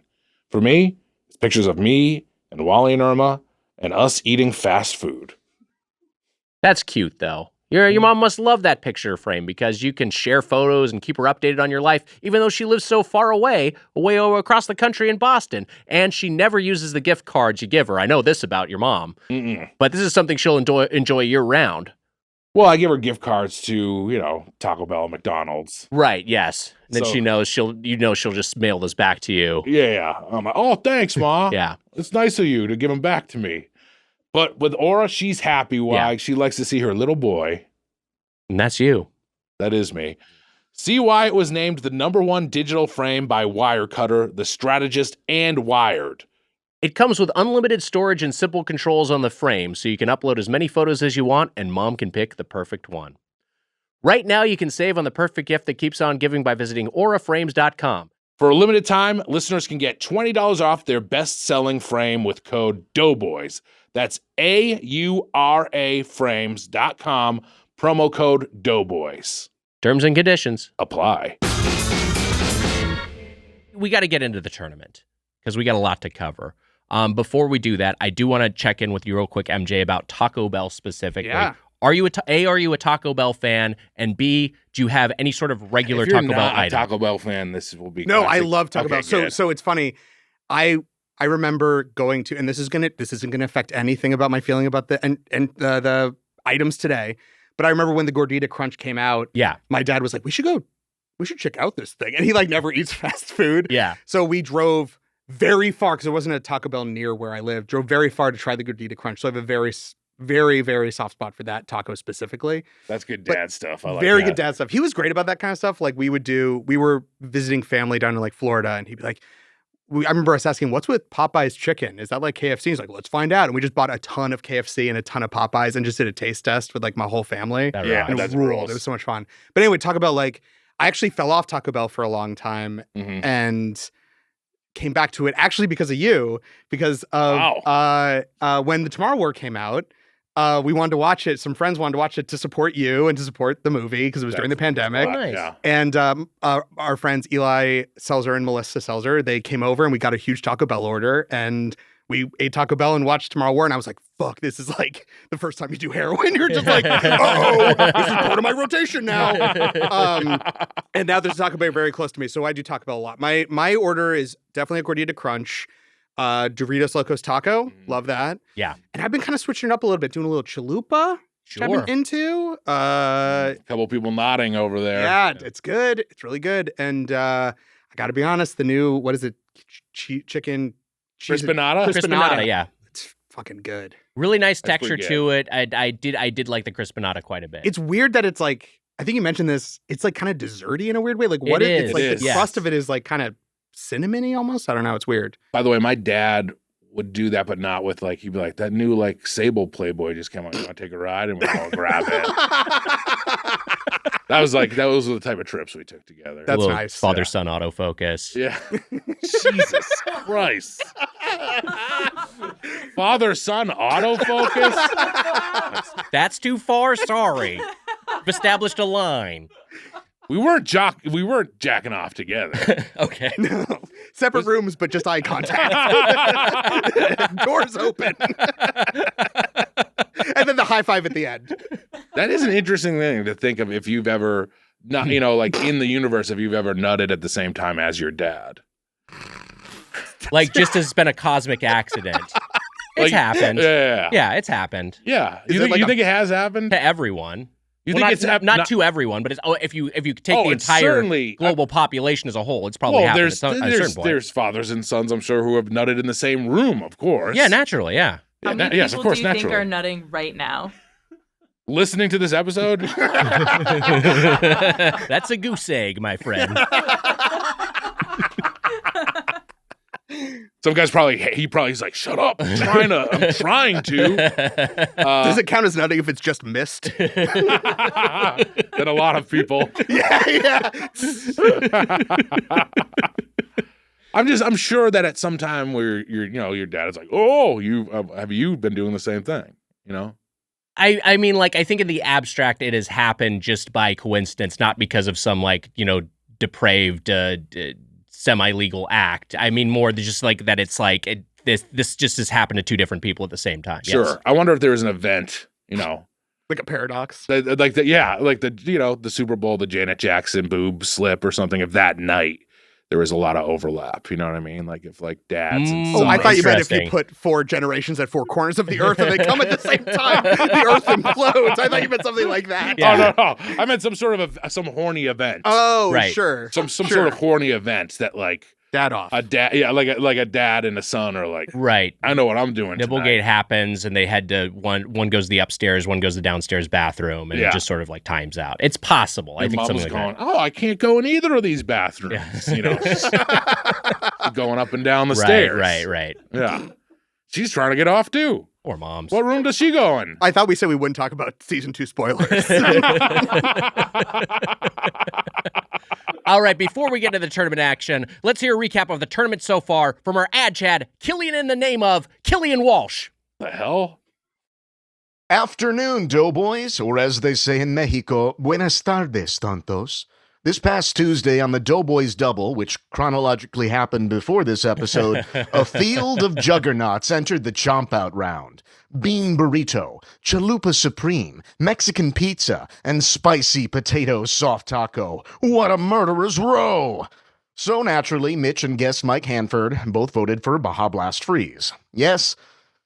For me, it's pictures of me and Wally and Irma and us eating fast food. That's cute, though. Your mom must love that picture frame because you can share photos and keep her updated on your life, even though she lives so far away over across the country in Boston. And she never uses the gift cards you give her. I know this about your mom. But this is something she'll enjoy year-round. Well, I give her gift cards to, Taco Bell, McDonald's. Right, yes. And then So- she knows she'll just mail this back to you. Yeah. I'm like, oh, thanks, Ma. Yeah. It's nice of you to give them back to me. But with Aura, she's happy. Why? Yeah. She likes to see her little boy. And that's you. That is me. See why it was named the #1 digital frame by Wirecutter, The Strategist, and Wired. It comes with unlimited storage and simple controls on the frame, so you can upload as many photos as you want, and Mom can pick the perfect one. Right now, you can save on the perfect gift that keeps on giving by visiting auraframes.com. For a limited time, listeners can get $20 off their best-selling frame with code Doughboys. That's AURA frames.com, promo code Doughboys. Terms and conditions Apply. We got to get into the tournament because we got a lot to cover. Before we do that, I do want to check in with you real quick, MJ, about Taco Bell specifically. Yeah. Are you a Taco Bell fan? And B, do you have any sort of regular If you're Taco Bell not a item? Taco Bell fan, this will be No, I classic. love Taco Okay, Bell. good. So it's funny. I I remember going to, and this isn't gonna affect anything about my feeling about the items today. But I remember when the Gordita Crunch came out. Yeah. My dad was like, "We should check out this thing," and he like never eats fast food. Yeah. So we drove very far because there wasn't a Taco Bell near where I lived. Drove very far to try the Gordita Crunch. So I have a very, very, very soft spot for that taco specifically. That's good dad stuff. I like Very that. good dad stuff. He was great about that kind of stuff. Like we were visiting family down in like Florida, and he'd be like, I remember us asking, "What's with Popeye's chicken? Is that like KFC?" He's like, "Let's find out." And we just bought a ton of KFC and a ton of Popeyes and just did a taste test with like my whole family. Yeah, and that's it ruled. rules. It was so much fun. But anyway, Taco Bell, like I actually fell off Taco Bell for a long time and came back to it actually because of you, because of when the Tomorrow War came out. We wanted to watch it. Some friends wanted to watch it to support you and to support the movie because it was during the pandemic. Nice. Yeah. And our friends Eli Selzer and Melissa Selzer, they came over and we got a huge Taco Bell order and we ate Taco Bell and watched Tomorrow War. And I was like, fuck, this is like the first time you do heroin. You're just like, oh, this is part of my rotation now. And now there's Taco Bell very close to me. So I do Taco Bell a lot. My order is definitely a Gordita Crunch. Doritos Locos Taco, love that. Yeah. And I've been kind of switching it up a little bit, doing a little chalupa, which I've been into. A couple people nodding over there. Yeah, it's good. It's really good. And I got to be honest, the new, what is it? Chicken. Crispinata? Crispinata, yeah. It's fucking good. Really nice That's texture pretty to it. I did like the Crispinata quite a bit. It's weird that it's like, I think you mentioned this, it's like kind of desserty in a weird way. Like what It it's is. like It the is. crust of it is like kind of cinnamony almost. I don't know. It's weird. By the way, my dad would do that, but not with like, he'd be like, that new like Sable Playboy just came out. You want to take a ride? And we'll all grab it. Those were the type of trips we took together. That's Little nice. Father-son autofocus. Yeah. Jesus Christ. Father-son autofocus? That's too far. Sorry. We've established a line. We weren't jacking off together. Okay. No. Separate rooms, but just eye contact. Doors open. And then the high five at the end. That is an interesting thing to think of if you've ever not, like in the universe, if you've ever nutted at the same time as your dad. Like just as it's been a cosmic accident. It's Like, happened. Yeah. Yeah, it's happened. Yeah. Is You it like think it has happened? To everyone. You Well, think not, it's not to everyone, but it's, if you take the it's entire certainly global population as a whole, it's probably happened at a certain point. there's fathers and sons, I'm sure, who have nutted in the same room, of course. Yeah, naturally, yeah. How many yes, of people course, do you think naturally. are nutting right now? Listening to this episode, That's a goose egg, my friend. some guy's he's like, shut up, I'm trying to. Does it count as nutting if it's just missed? Than a lot of people. Yeah. I'm sure that at some time where your dad is like, oh, have you been doing the same thing? I mean, like, I think in the abstract, it has happened just by coincidence, not because of some, like, depraved, semi-legal act. I mean, more than just like that it's like this just has happened to two different people at the same time. Sure. Yes. I wonder if there was an event, Like a paradox. the Super Bowl, the Janet Jackson boob slip or something of that night. There was a lot of overlap. You know what I mean? Like if like dads and sons. Oh, I thought you meant if you Interesting. put 4 generations at 4 corners of the earth and they come at the same time, the earth implodes. I thought you meant something like that. Yeah. Oh, no. I meant some sort of some horny event. Oh, Right. sure. Some Sure. sort of horny event that like Dad off. a dad, like a dad and a son are like, Right. I know what I'm doing. Nibblegate tonight. happens, and they had to one goes to the upstairs, one goes to the downstairs bathroom, and Yeah. it just sort of like times out. It's possible. Your I think mom something was like going, oh, I can't go in either of these bathrooms. Just going up and down the that. stairs. Right. Yeah. She's trying to get off too. Or moms. What room does she go in? I thought we said we wouldn't talk about season 2 spoilers. All right, before we get into the tournament action, let's hear a recap of the tournament so far from our ad chad, Killian in the name of Killian Walsh. The hell? Afternoon, Doughboys, or as they say in Mexico, buenas tardes, tontos. This past Tuesday on the Doughboys Double, which chronologically happened before this episode, a field of juggernauts entered the Chomp-Out Round. Bean burrito, chalupa supreme, Mexican pizza, and spicy potato soft taco. What a murderer's row! So naturally, Mitch and guest Mike Hanford both voted for Baja Blast Freeze. Yes,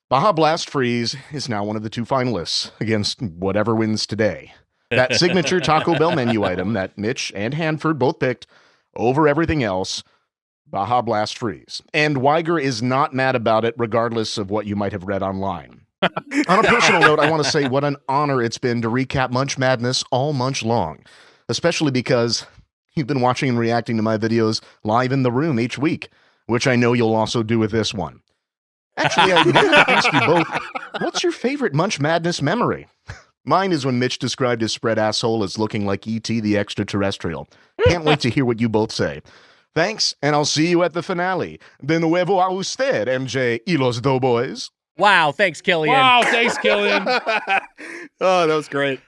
Baja Blast Freeze is now one of the 2 finalists against whatever wins today. That signature Taco Bell menu item that Mitch and Hanford both picked over everything else, Baja Blast Freeze. And Weiger is not mad about it, regardless of what you might have read online. On a personal note, I want to say what an honor it's been to recap Munch Madness all Munch long, especially because you've been watching and reacting to my videos live in the room each week, which I know you'll also do with this one. Actually, I wanted to ask you both, what's your favorite Munch Madness memory? Mine is when Mitch described his spread asshole as looking like E.T. the Extraterrestrial. Can't wait to hear what you both say. Thanks, and I'll see you at the finale. De nuevo a usted, MJ y los Doughboys. Wow, thanks, Killian. Wow, thanks, Killian. Oh, that was great.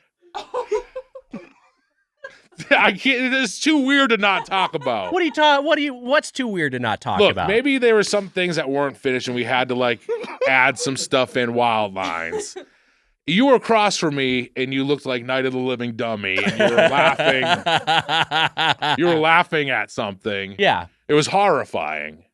I can't. It's too weird to not talk about. What's too weird to not talk Look, about? maybe there were some things that weren't finished, and we had to like add some stuff in wild lines. You were across from me, and you looked like Night of the Living Dummy, and you were laughing. You were laughing at something. Yeah. It was horrifying.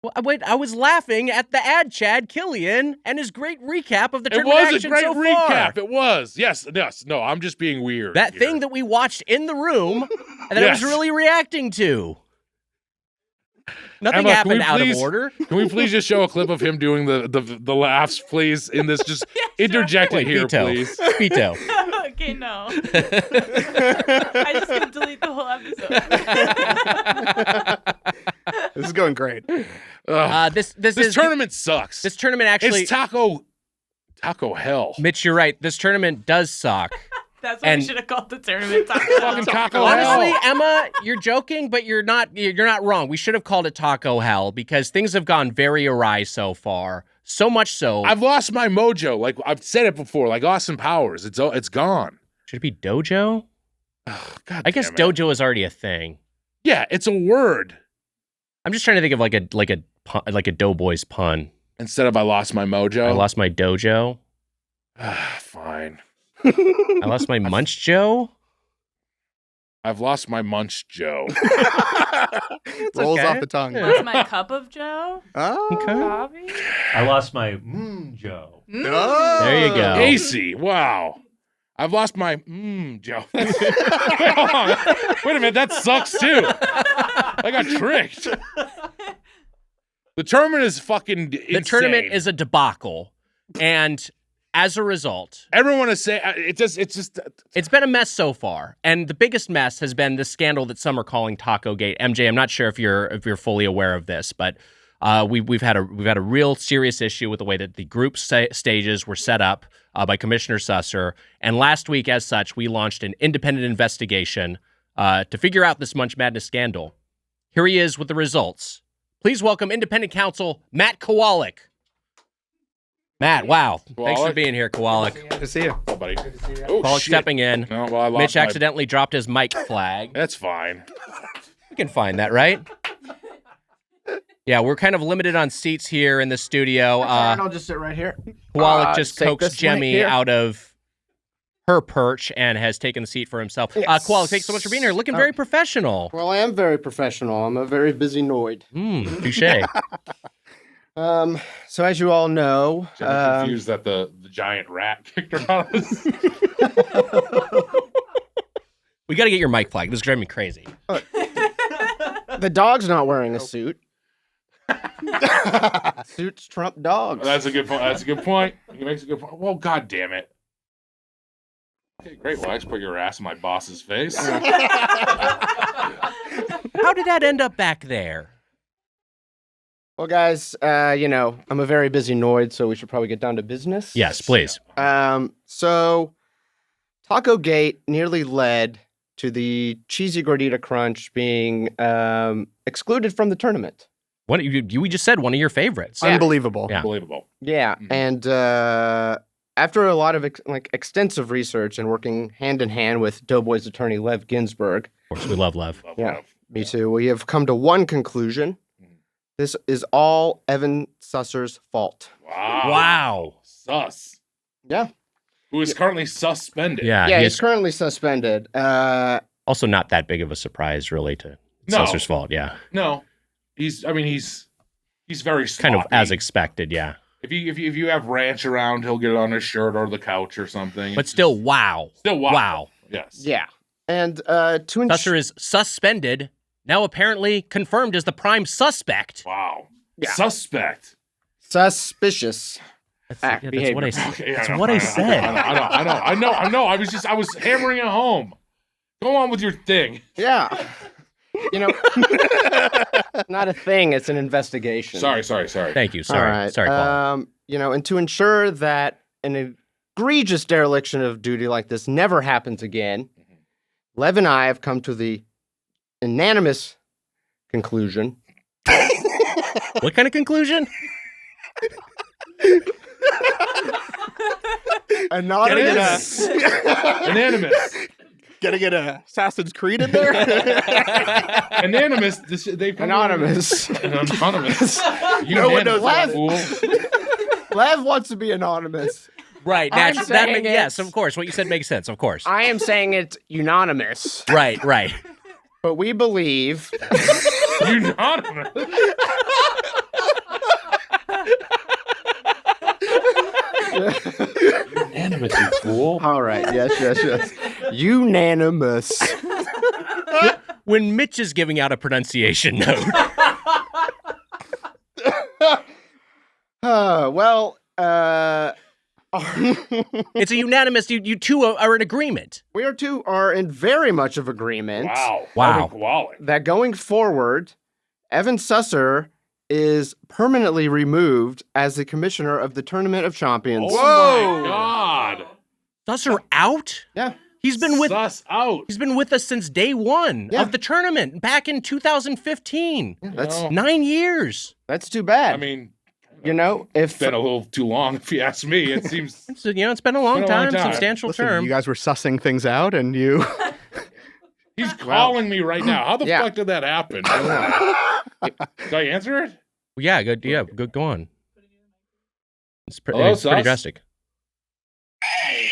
Well, wait, I was laughing at the ad Chad Killian and his great recap of the It tournament was a action great so recap. far. It was. Yes. No, I'm just being weird. That here. thing that we watched in the room and that I was Yes. really reacting to. Nothing Emma, can happened we out of please- order. Can we please just show a clip of him doing the laughs, please? In this, just interject it here, Vito. please. Vito. Okay, no. I just gonna delete the whole episode. This is going great. This Tournament sucks. This tournament actually. It's taco hell. Mitch, you're right. This tournament does suck. That's what And- we should have called the tournament. Fucking taco Honestly, hell. Emma, you're joking, but you're not wrong. We should have called it Taco Hell because things have gone very awry so far. So much so. I've lost my mojo. Like I've said it before. Like Austin Powers, it's gone. Should it be Dojo? God I guess damn it. Dojo is already a thing. Yeah, it's a word I'm just trying to think of like a Doughboys pun. instead of I lost my mojo. I lost my dojo. Fine. I lost my Munch Joe. I've lost my Munch Joe. Rolls okay. off the tongue. Yeah. That's my cup of Joe. Oh. Okay. Bobby. I lost my Joe. Oh. There you go. AC. Wow. I've lost my Joe. Wait, hold on. Wait a minute. That sucks too. I got tricked. The tournament is fucking insane. The tournament is a debacle, and as a result, Everyone is saying it's just. it's been a mess so far. And the biggest mess has been the scandal that some are calling Taco Gate. MJ, I'm not sure if you're fully aware of this, but we've had a real serious issue with the way that the group stages were set up by Commissioner Susser. And last week, as such, we launched an independent investigation to figure out this Munch Madness scandal. Here he is with the results. Please welcome independent counsel Matt Kowalik. Matt, wow. Thanks for Kowalik? being here, Kowalik. Good to see you. Oh, buddy. Oh, Kowalik shit. stepping in. No, well, I lost Mitch my- accidentally dropped his mic flag. That's fine. We can find that, right? Yeah, we're kind of limited on seats here in the studio. I'll just sit right here. Kowalik just take coaxed this mic Jemmy here. out of her perch and has taken the seat for himself. Yes. Kowalik, thanks so much for being here. Looking very professional. Well, I am very professional. I'm a very busy Noid. Touche. So as you all know, I'm confused that the giant rat kicked her out of us. We got to get your mic flag. This is driving me crazy. the dog's not wearing a suit. Suits trump dogs. That's a good point. That's a good point. He makes a good point. Well, god damn it. Okay, great. Well, I just put your ass in my boss's face. How did that end up back there? Well, guys, I'm a very busy Noid, so we should probably get down to business. Yes, please. So Taco Gate nearly led to the Cheesy Gordita Crunch being excluded from the tournament. We just said one of your favorites. Unbelievable. Yeah. Unbelievable. Yeah, and after a lot of extensive research and working hand in hand with Doughboys attorney Lev Ginsburg, Of course, we love Lev. Yeah. me too, we have come to one conclusion. This is all Evan Susser's fault. Wow. Sus. Yeah. Who is currently suspended. Yeah, Yeah, he's he's currently suspended. also not that big of a surprise, really, to No. Susser's fault, yeah. No, he's very sloppy. Kind of as expected, yeah. If you have ranch around, he'll get it on his shirt or the couch or something. But still, wow. Still wow. Wow. Yes. Yeah. And to Susser is suspended, now apparently confirmed as the prime suspect. Wow. Yeah. Suspect. Suspicious. That's what I said. Okay, That's what I said. I know. I was hammering it home. Go on with your thing. Yeah. Not a thing. It's an investigation. Sorry. Thank you. Sorry. All right. Sorry, Paul. And to ensure that an egregious dereliction of duty like this never happens again, Lev and I have come to the unanimous conclusion. What kind of conclusion? Unanimous. Gotta get a Assassin's Creed in there. Anonymous. Anonymous. Anonymous. No one knows Lev. Fool. Lev wants to be anonymous. Right. I'm saying Yes, it's- of course. What you said makes sense. Of course. I am saying it's unanimous, Right. but we believe Unanimous. Unanimous, you fool. All right. Yes. Unanimous. When Mitch is giving out a pronunciation note. It's a unanimous. You two are in agreement. We are in very much of agreement Wow. that going forward, Evan Susser is permanently removed as the commissioner of the Tournament of Champions. Oh my God. Susser out? Yeah. He's been with Sus out. He's been with us since day one Yeah. of the tournament back in 2015. That's 9 years. that's too bad. I mean, if it's been a little too long, if you ask me. It seems. So, it's been a long time, substantial Listen, term. you guys were sussing things out, and you. He's calling me right now. How the Yeah. fuck did that happen? Did I answer it? Yeah, good. Yeah, good. Go on. It's, Hello, it's pretty Sus? drastic. Hey.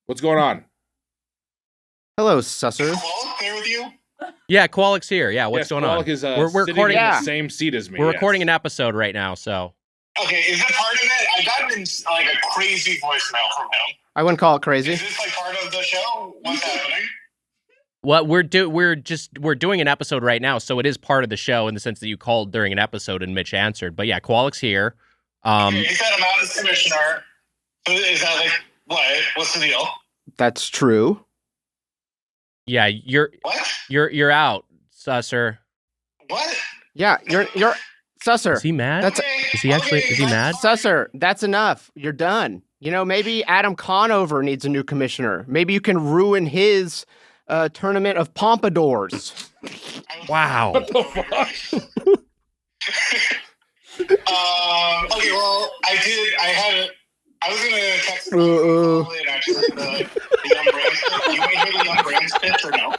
What's going on? Hello, Susser. There with you? Yeah, Koalik's here. Yeah, what's Yes, going on? Koalik is we're sitting recording. in Yeah. the same seat as me. We're yes. recording an episode right now, so Okay, is it part of it? I got like a crazy voicemail from him. I wouldn't call it crazy. Is this like part of the show? What's happening? what we're doing an episode right now, so it is part of the show in the sense that you called during an episode and Mitch answered. But yeah, Koalik's here. Okay, he said I'm out as commissioner. Is that like what? What's the deal? That's true. Yeah, What? you're out, Susser. What? Yeah, you're Susser. Is he mad? That's Is he mad? Susser, that's enough. You're done. Maybe Adam Conover needs a new commissioner. Maybe you can ruin his tournament of pompadours. Wow. What the fuck? Okay, well, I was gonna text you and actually the Young Brands pitch. You want to hear the Young Brands pitch or no?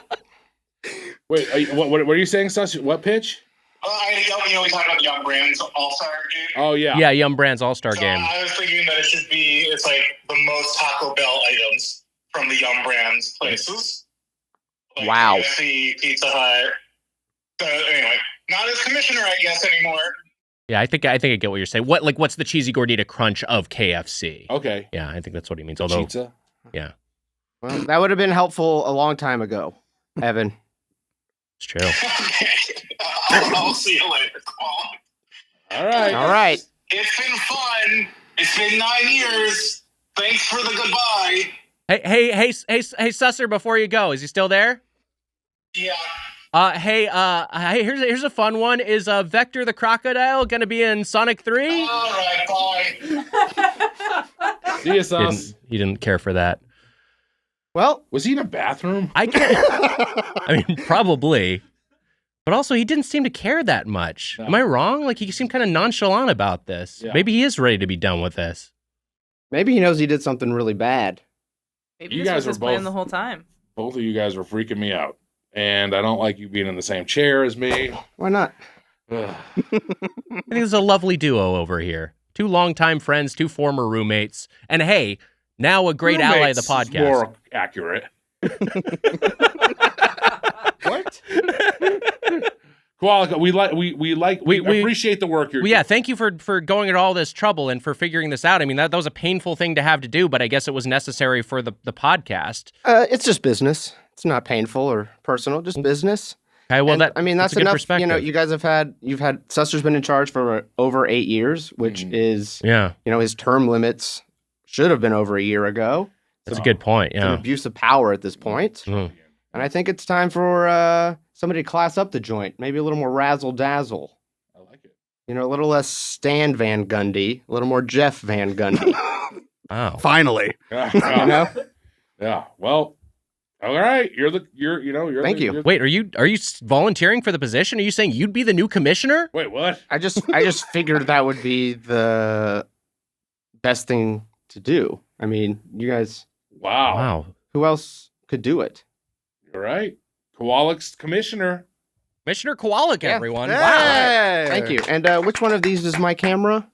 Wait, what are you saying, Sus? What pitch? We talked about the Young Brands All-Star game. Oh, yeah. Yeah, Young Brands All-Star So game. I was thinking that it's like the most Taco Bell items from the Young Brands places. Like Wow. KFC, Pizza Hut. So anyway, not as commissioner, I guess, anymore. Yeah, I think I get what you're saying. What's the cheesy gordita crunch of KFC? Okay. Yeah, I think that's what he means. Although, Pizza. yeah, Well, that would have been helpful a long time ago, Evan. it's true. Okay. I'll see you later. All right. All right. It's been fun. It's been 9 years. Thanks for the goodbye. Hey, Susser, before you go, is he still there? Yeah. Hey, here's a fun one. Is Vector the Crocodile gonna be in Sonic 3? All right. Bye. See you, Sus. He didn't care for that. Well, Was he in a bathroom? I mean, probably. But also, he didn't seem to care that much. No. Am I wrong? Like, he seemed kind of nonchalant about this. Yeah. Maybe he is ready to be done with this. maybe he knows he did something really bad. Maybe You this guys was were his plan both- the whole time. Both of you guys were freaking me out. And I don't like you being in the same chair as me. Why not? Ugh. I think it's a lovely duo over here. Two longtime friends, two former roommates, and hey, now a great ally of the Roommates is podcast. More accurate. What? Koala, we appreciate the work you're doing. Yeah, thank you for going at all this trouble and for figuring this out. I mean, that was a painful thing to have to do, but I guess it was necessary for the podcast. It's just business. It's not painful or personal, just business. Okay, well, And, I mean, that's a good enough. perspective. You know, you guys you've had Susser's been in charge for over 8 years, which is, his term limits should have been over a year ago. That's a good point. It's an abuse of power at this point. Mm. And I think it's time for somebody to class up the joint. Maybe a little more razzle dazzle. I like it. You know, a little less Stan Van Gundy, a little more Jeff Van Gundy. Oh, Finally. You know? Yeah. Well, all right. Thank you. Wait, are you volunteering for the position? Are you saying you'd be the new commissioner? Wait, what? I just figured that would be the best thing to do. I mean, you guys. Wow. Who else could do it? You're right. Koalik's commissioner. Commissioner Kowalik, everyone. Hey! Wow. Thank you. And which one of these is my camera?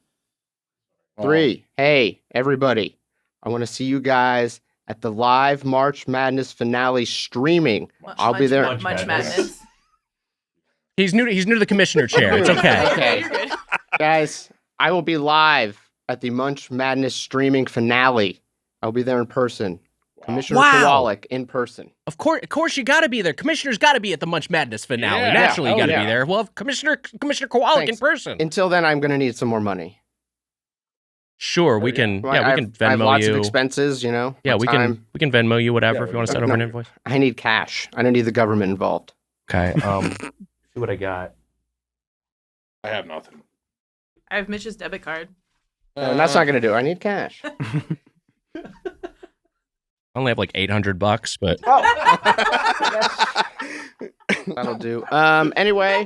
3. Hey, everybody. I want to see you guys at the live March Madness finale streaming. I'll be there. Munch Madness. He's new to the commissioner chair. It's okay. Okay. You're good. Guys, I will be live at the Munch Madness streaming finale. I'll be there in person. Commissioner Kowalik in person. Of course, you got to be there. Commissioner's got to be at the Munch Madness finale. Yeah. Naturally, you got to yeah. be there. Well, Commissioner Kowalik in person. Until then, I'm going to need some more money. Sure, we can. Well, Yeah, we can Venmo I have lots you. of expenses, you know. Yeah, my we time. can Venmo you whatever if you want to send over an No. invoice. I need cash. I don't need the government involved. Okay. See what I got. I have nothing. I have Mitch's debit card. And that's not going to do it. I need cash. I only have like $800, but That'll do. Anyway,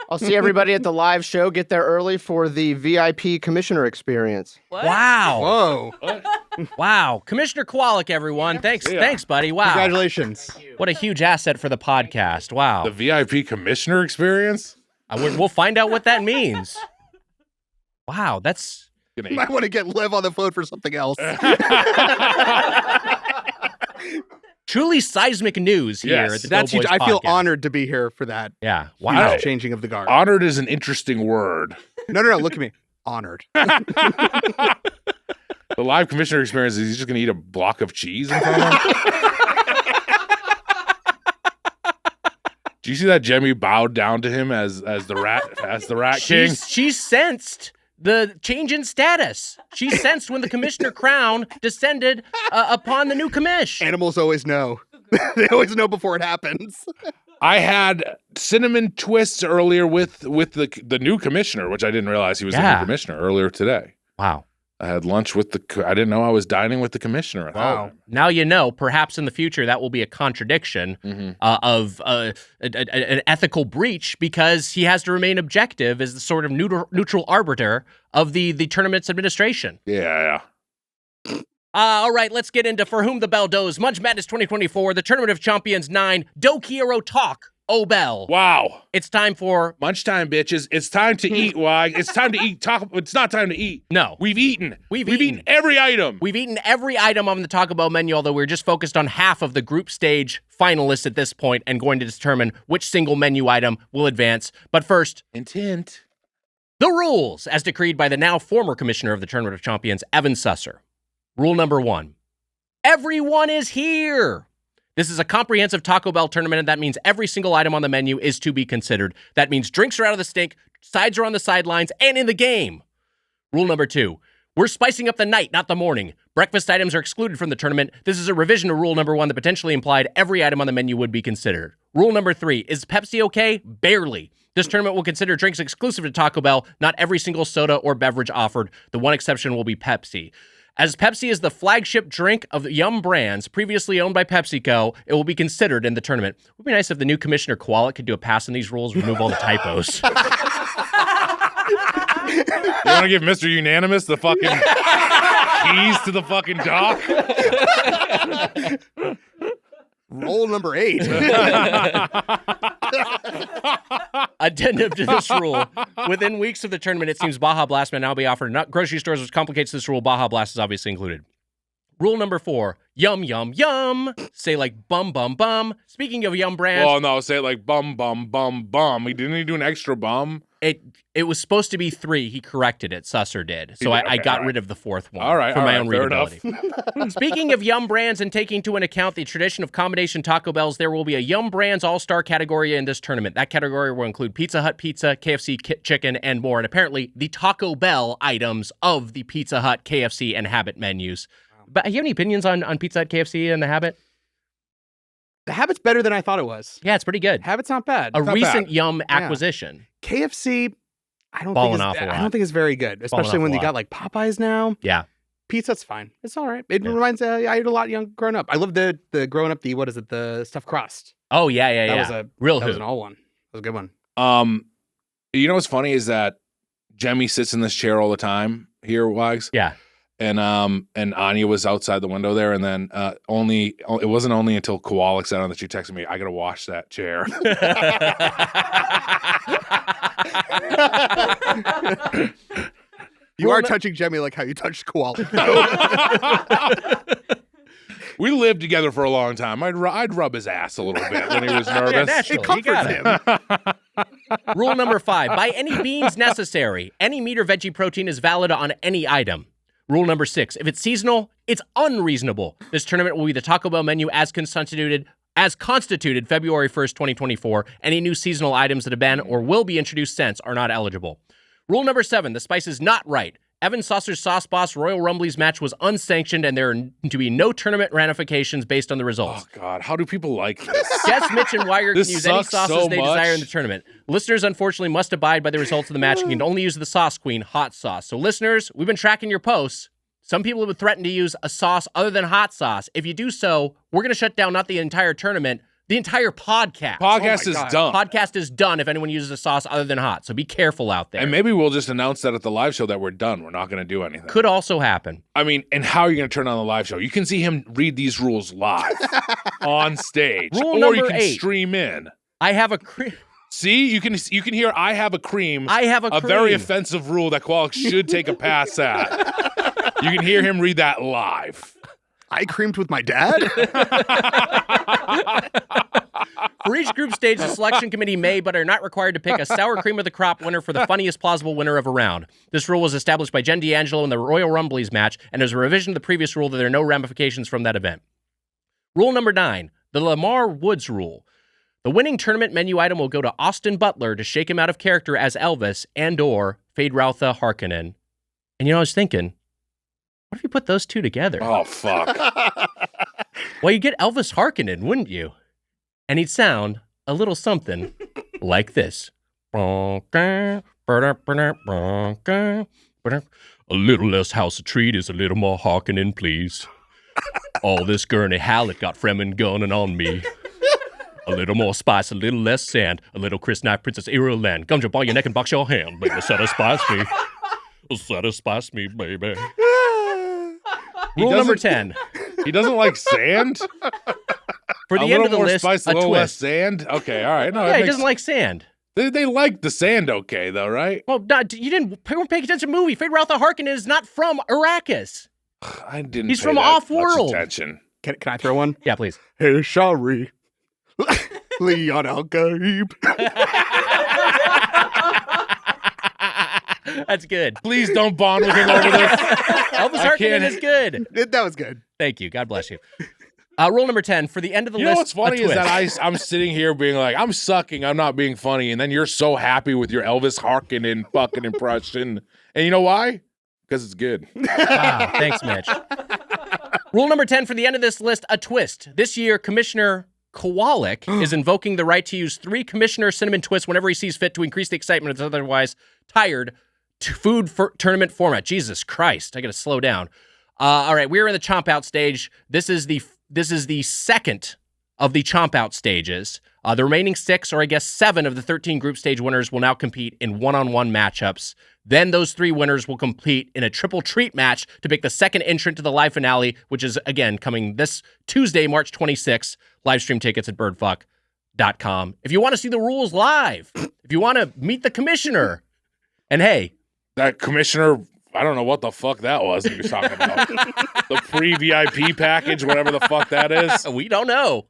I'll see everybody at the live show. Get there early for the VIP commissioner experience. What? wow, Whoa. wow, Commissioner Kowalik, everyone. Thanks, buddy. Wow, Congratulations. what a huge asset for the podcast. Wow, The VIP commissioner experience? we'll find out what that means. Wow, that's You might want to get Liv on the phone for something else. truly seismic news here. Yes. At the That's huge. Doughboys I feel podcast. honored to be here for that. Yeah, Huge wow. changing of the guard. Honored is an interesting word. No. Look at me. Honored. The live commissioner experience is he's just going to eat a block of cheese in front of him? Do you see that Jemmy bowed down to him as the rat king? She sensed the change in status. She sensed when the commissioner crown descended upon the new commish. Animals always know. They always know before it happens. I had cinnamon twists earlier with the new commissioner, which I didn't realize he was the new commissioner earlier today. Wow. I had lunch with I didn't know I was dining with the commissioner. Wow. Now you know. Perhaps in the future that will be a contradiction of an ethical breach because he has to remain objective as the sort of neutral arbiter of the tournament's administration. Yeah. All right, let's get into For Whom the Bell Does. Munch Madness 2024, the Tournament of Chompions IX, Quiero Talk-O Bell. Wow. It's time for... Lunch time, bitches. It's time to eat, Wag. It's time to eat. It's not time to eat. No. We've eaten. We've eaten every item. We've eaten every item on the Taco Bell menu, although we're just focused on half of the group stage finalists at this point and going to determine which single menu item will advance. But first... Intent. The rules, as decreed by the now former commissioner of the Tournament of Champions, Evan Susser. Rule number 1. Everyone is here. This is a comprehensive Taco Bell tournament, and that means every single item on the menu is to be considered. That means drinks are out of the stink, sides are on the sidelines, and in the game. Rule number 2. We're spicing up the night, not the morning. Breakfast items are excluded from the tournament. This is a revision to rule number 1 that potentially implied every item on the menu would be considered. Rule number 3. Is Pepsi okay? Barely. This tournament will consider drinks exclusive to Taco Bell, not every single soda or beverage offered. The one exception will be Pepsi. As Pepsi is the flagship drink of the Yum brands previously owned by PepsiCo, it will be considered in the tournament. It would be nice if the new Commissioner Kowalik could do a pass on these rules, remove all the typos. You want to give Mr. Unanimous the fucking keys to the fucking dock? Roll number 8. Addendum to this rule. Within weeks of the tournament, it seems Baja Blast may now be offered in grocery stores, which complicates this rule. Baja Blast is obviously included. Rule number 4, yum, yum, yum. Say like bum, bum, bum. Speaking of yum brands. Well, no, say it like bum, bum, bum, bum. Didn't he do an extra bum? It was supposed to be 3. He corrected it. Susser did. So I got rid of the 4th one for my own readability. Speaking of Yum Brands and taking into account the tradition of combination Taco Bells, there will be a Yum Brands All-Star category in this tournament. That category will include Pizza Hut pizza, KFC chicken, and more. And apparently, the Taco Bell items of the Pizza Hut, KFC, and Habit menus. But you have any opinions on Pizza Hut, KFC, and the Habit? The Habit's better than I thought it was. Yeah, it's pretty good. Habit's not bad. A It's not recent bad. Yum acquisition. KFC, I don't Falling think off a lot. I don't think it's very good, especially off when a you lot. got like Popeyes now. Yeah. Pizza's fine. It's all right. It reminds I ate a lot young growing up. I love the growing up the stuffed crust. Oh, yeah. That was a real that was hoot. an all one. That was a good one. You know what's funny is that Jemmy sits in this chair all the time here, Wags. Yeah. And Anya was outside the window there, and then it wasn't only until Kowalik said on that she texted me, I gotta wash that chair. You are touching Jemmy like how you touched Koala. We lived together for a long time. I'd rub his ass a little bit when he was nervous. Yeah, naturally. It comforts him. Rule number 5, buy any beans necessary. Any meat or veggie protein is valid on any item. Rule number 6, if it's seasonal, it's unreasonable. This tournament will be the Taco Bell menu as constituted February 1st, 2024. Any new seasonal items that have been or will be introduced since are not eligible. Rule number 7, the spice is not right. Evan Saucer's Sauce Boss Royal Rumbly's match was unsanctioned, and there are to be no tournament ramifications based on the results. Oh, God. How do people like this? Guess Mitch and Weiger can This use any sucks sauces so they desire in much. the tournament. Listeners, unfortunately, must abide by the results of the match and can only use the Sauce Queen hot sauce. So, listeners, we've been tracking your posts. Some people have threatened to use a sauce other than hot sauce. If you do so, we're going to shut down not the entire tournament, the entire podcast. Podcast is done. Podcast is done if anyone uses a sauce other than hot. So be careful out there. And maybe we'll just announce that at the live show that we're done. We're not going to do anything. Could also happen. I mean, and how are you going to turn on the live show? You can see him read these rules live on stage. Rule or number you can 8. stream in. I have a... See, you can hear I have a cream. I have a very cream. offensive rule that Qualix should take a pass at. You can hear him read that live. I creamed with my dad? For each group stage, the selection committee may but are not required to pick a sour cream of the crop winner for the funniest plausible winner of a round. This rule was established by Jen D'Angelo in the Royal Rumblies match and is a revision of the previous rule that there are no ramifications from that event. Rule number 9, the Lamar Woods rule. The winning tournament menu item will go to Austin Butler to shake him out of character as Elvis and or Feyd-Rautha Harkonnen. And I was thinking, what if you put those two together? Oh, fuck. Well, you get Elvis Harkonnen, wouldn't you? And he'd sound a little something like this. A little less House of Treat is a little more Harkonnen, please. All this Gurney Hallett got Fremen gunning on me. A little more spice, a little less sand. A little Chris Knight, Princess Ariel Land. Come jump on your neck and box your hand, baby. Satisfies me. Satisfies me, baby. Rule number 10. He doesn't like sand? For the a end little of the more list, spice, a a little less twist. sand? Okay, all right. No, Yeah, he doesn't like sand. They like the sand okay, though, right? Well, you weren't paying attention to the movie. Feyd-Rautha Harkonnen is not from Arrakis. I didn't He's pay from that Off-World. much attention. Can I throw one? Yeah, please. Hey, Shari. Leon Al-Gaib. That's good. Please don't bond with him over this. Elvis I Harkonnen can't- is good. That was good. Thank you. God bless you. Rule number 10. For the end of the You list, know what's funny a is that twist. I'm sitting here being like, I'm sucking, I'm not being funny, and then you're so happy with your Elvis Harkonnen fucking impression. And you know why? Because it's good. Wow, thanks, Mitch. Rule number 10 for the end of this list, a twist. This year, Commissioner Kowalik is invoking the right to use 3 Commissioner Cinnamon Twists whenever he sees fit to increase the excitement of this otherwise tired food tournament format. Jesus Christ, I gotta slow down. All right, we're in the Chomp-Out stage. This is the second of the Chomp-Out stages. The remaining 6, or I guess 7 of the 13 group stage winners will now compete in one-on-one matchups. Then those 3 winners will compete in a triple treat match to pick the second entrant to the live finale, which is, again, coming this Tuesday, March 26th. Live stream tickets at birdfuck.com. If you want to see the rules live, if you want to meet the commissioner, and hey, That commissioner I don't know what the fuck that was he was talking about. The pre-VIP package, whatever the fuck that is. We don't know.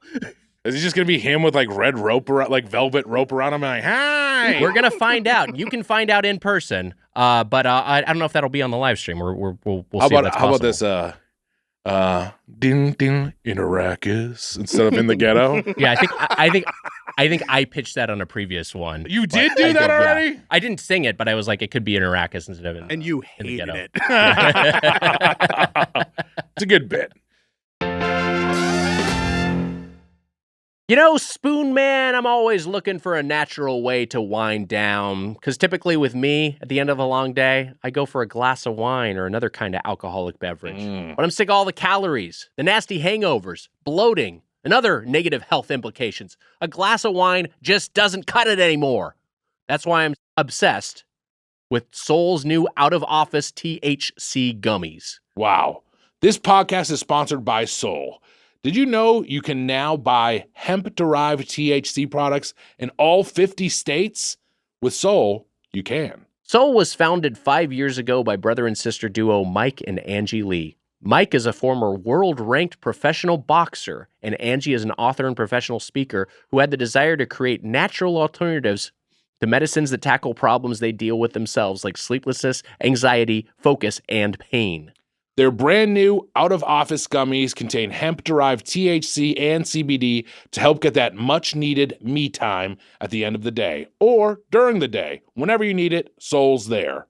Is it just going to be him with like red rope, like velvet rope around him? Like, hi! We're going to find out. You can find out in person, but I don't know if that'll be on the live stream. We'll see if that's How about possible. this, ding, ding, in Arrakis instead of in the ghetto? Yeah, I think I pitched that on a previous one. You did do that already? Yeah. I didn't sing it, but I was like, it could be in Arrakis instead of in And you in the hated ghetto. it. It's a good bit. You know, Spoon Man, I'm always looking for a natural way to wind down. Because typically with me, at the end of a long day, I go for a glass of wine or another kind of alcoholic beverage. But I'm sick of all the calories, the nasty hangovers, bloating, and other negative health implications. A glass of wine just doesn't cut it anymore. That's why I'm obsessed with Soul's new out-of-office THC gummies. Wow. This podcast is sponsored by Soul. Did you know you can now buy hemp-derived THC products in all 50 states? With Soul, you can. Soul was founded 5 years ago by brother and sister duo Mike and Angie Lee. Mike is a former world-ranked professional boxer, and Angie is an author and professional speaker who had the desire to create natural alternatives to medicines that tackle problems they deal with themselves, like sleeplessness, anxiety, focus, and pain. Their brand new out-of-office gummies contain hemp-derived THC and CBD to help get that much-needed me time at the end of the day or during the day. Whenever you need it, Soul's there.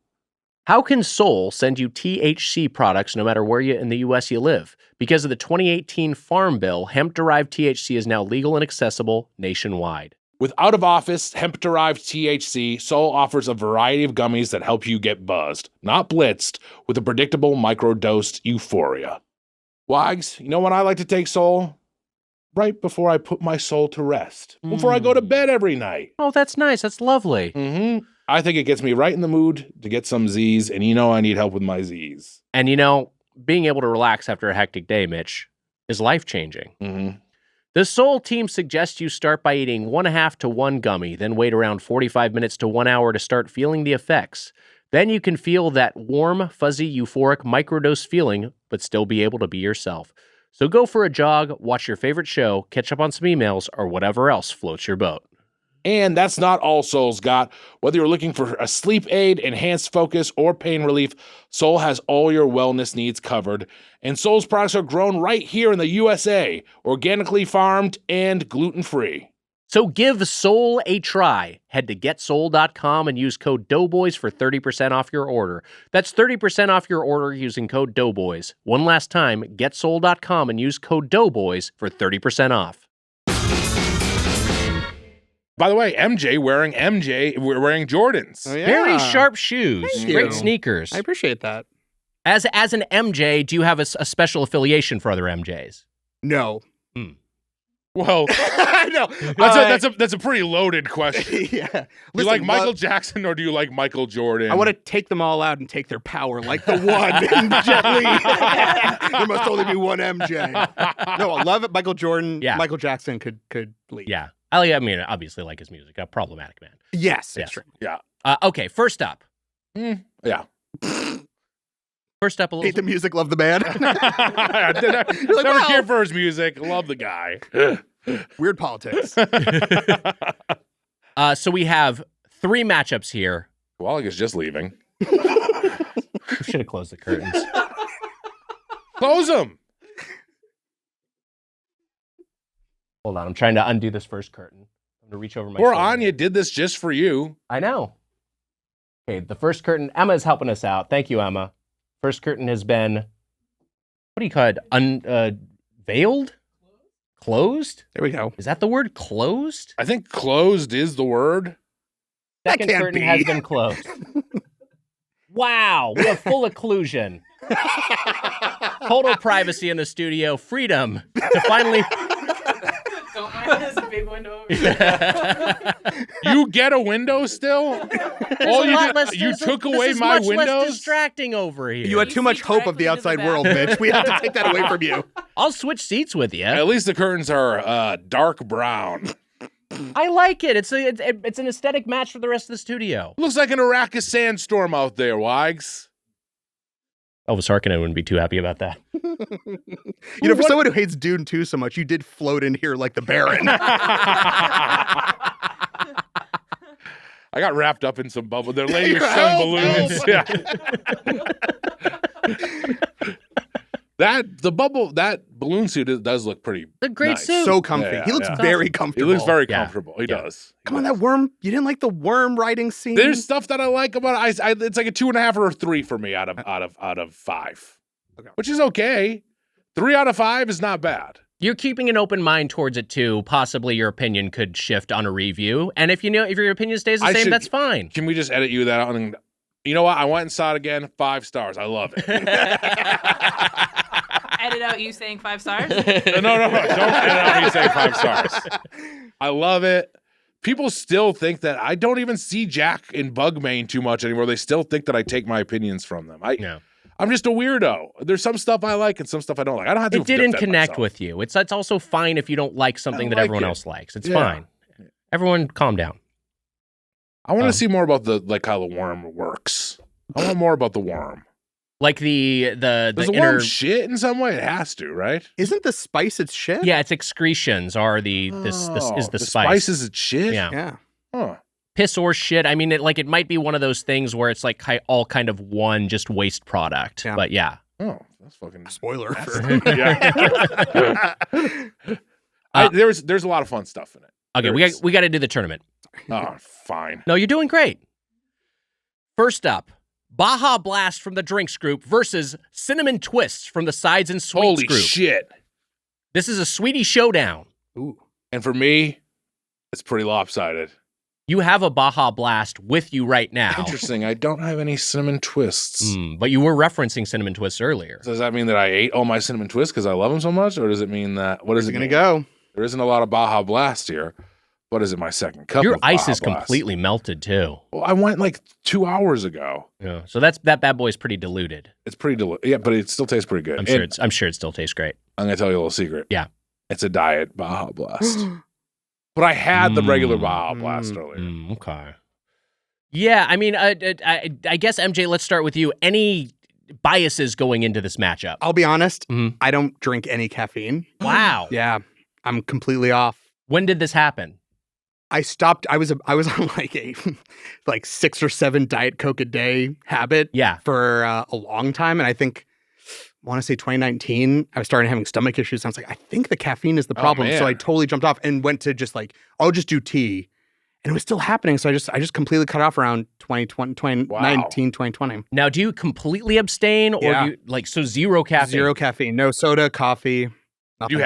How can Soul send you THC products no matter where in the U.S. you live? Because of the 2018 Farm Bill, hemp-derived THC is now legal and accessible nationwide. With out-of-office hemp-derived THC, Soul offers a variety of gummies that help you get buzzed, not blitzed, with a predictable microdosed euphoria. Wags, you know when I like to take Soul? Right before I put my soul to rest. Before I go to bed every night. Oh, that's nice. That's lovely. I think it gets me right in the mood to get some Z's, and you know I need help with my Z's. And you know, being able to relax after a hectic day, Mitch, is life-changing. The Soul team suggests you start by eating 1/2 to 1 gummy, then wait around 45 minutes to 1 hour to start feeling the effects. Then you can feel that warm, fuzzy, euphoric microdose feeling, but still be able to be yourself. So go for a jog, watch your favorite show, catch up on some emails, or whatever else floats your boat. And that's not all Soul's got. Whether you're looking for a sleep aid, enhanced focus, or pain relief, Soul has all your wellness needs covered. And Soul's products are grown right here in the USA, organically farmed and gluten-free. So give Soul a try. Head to getsoul.com and use code Doughboys for 30% off your order. That's 30% off your order using code Doughboys. One last time, getsoul.com and use code Doughboys for 30% off. By the way, MJ wearing Jordans. Oh, yeah. Very sharp shoes. Thank Great you. sneakers. I appreciate that. As an MJ, do you have a special affiliation for other MJs? No. Well, I know. that's a pretty loaded question. Yeah. Do you Listen, like Michael Jackson or do you like Michael Jordan? I want to take them all out and take their power, like the one in Jet Li. There must only be one MJ. No, I love it. Michael Jordan. Yeah. Michael Jackson could lead. Yeah. I mean, obviously like his music. A problematic man. Yes, Yes. it's true. Yeah. Okay, first up. Yeah. First up, a Hate the little. music, love the band. Never "Wow." cared for his music. Love the guy. Weird politics. So we have 3 matchups here. Wallach is just leaving. We should have closed the curtains. Close them. Hold on, I'm trying to undo this first curtain. I'm gonna reach over my Poor shoulder. Anya did this just for you. I know. Okay, the first curtain. Emma's helping us out. Thank you, Emma. First curtain has been, what do you call it? Veiled? Closed? There we go. Is that the word? Closed? I think closed is the word. That Second can't curtain be. has been closed. Wow, we have full occlusion. Total privacy in the studio. Freedom to finally... Don't mind this big window over here. You get a window still? All you did, you took away my This is much less windows? distracting over here. You had too much hope of the outside world, Mitch. We have to take that away from you. I'll switch seats with you. At least the curtains are dark brown. I like it. It's an aesthetic match for the rest of the studio. Looks like an Arrakis sandstorm out there, Wags. Elvis Harkonnen wouldn't be too happy about that. For someone who hates Dune 2 so much, you did float in here like the Baron. I got wrapped up in some bubble. The lady was selling balloons. Yeah. That balloon suit does look pretty A great nice. suit. So comfy. He looks very He comfortable. looks very comfortable. He does. Come on, that worm. You didn't like the worm riding scene? There's stuff that I like about it. It's like a 2.5 or a 3 for me out of 5, which is okay. 3 out of 5 is not bad. You're keeping an open mind towards it too. Possibly your opinion could shift on a review, and if your opinion stays the same, that's fine. Can we just edit you that out? And you know what? I went and saw it again. 5 stars. I love it. Edit out you saying 5 stars? No. Don't edit out me saying 5 stars. I love it. People still think that I don't even see Jack in Bugmane too much anymore. They still think that I take my opinions from them. I'm just a weirdo. There's some stuff I like and some stuff I don't like. I don't have to. It didn't defend connect myself. with you. It's also fine if you don't like something that everyone else likes. It's Yeah. fine. Everyone, calm down. I want to see more about how the worm works. I want more about the worm. Like the Does the worm shit in some way? It has to, right? Isn't the spice its shit? Yeah, its excretions are the spice. The spice is its shit? Yeah. Huh. Piss or shit. I mean, it might be one of those things where it's like all kind of one just waste product. Yeah. But yeah. Oh, that's fucking spoiler. There's a lot of fun stuff in it. Okay, we got to do the tournament. Oh, fine. No, you're doing great. First up, Baja Blast from the Drinks Group versus Cinnamon Twists from the Sides and Sweets Holy Group. shit. This is a sweetie showdown. Ooh. And for me, it's pretty lopsided. You have a Baja Blast with you right now. Interesting. I don't have any cinnamon twists. But you were referencing Cinnamon Twists earlier. Does that mean that I ate all my cinnamon twists because I love them so much? Or does it mean that, what is it going to go? There isn't a lot of Baja Blast here. What is it, my second cup Your of ice Baja is Blast? completely melted too. Well, I went like 2 hours ago. Yeah. So that bad boy's pretty diluted. It's pretty diluted. Yeah, but it still tastes pretty good. I'm sure it still tastes great. I'm going to tell you a little secret. Yeah. It's a diet Baja Blast. But I had the regular Baja Blast earlier. Okay. Yeah, I mean, I guess, MJ, let's start with you. Any biases going into this matchup? I'll be honest. I don't drink any caffeine. Wow. Yeah, I'm completely off. When did this happen? I stopped. I was on like a 6 or 7 Diet Coke a day habit. Yeah. For a long time, and I want to say 2019. I was starting having stomach issues. And I was like, I think the caffeine is the problem. So I totally jumped off and went to just I'll just do tea. And it was still happening, so I just completely cut off around 2019, 2020. Now, do you completely abstain, or do you, so zero caffeine? Zero caffeine, no soda, coffee. Nothing.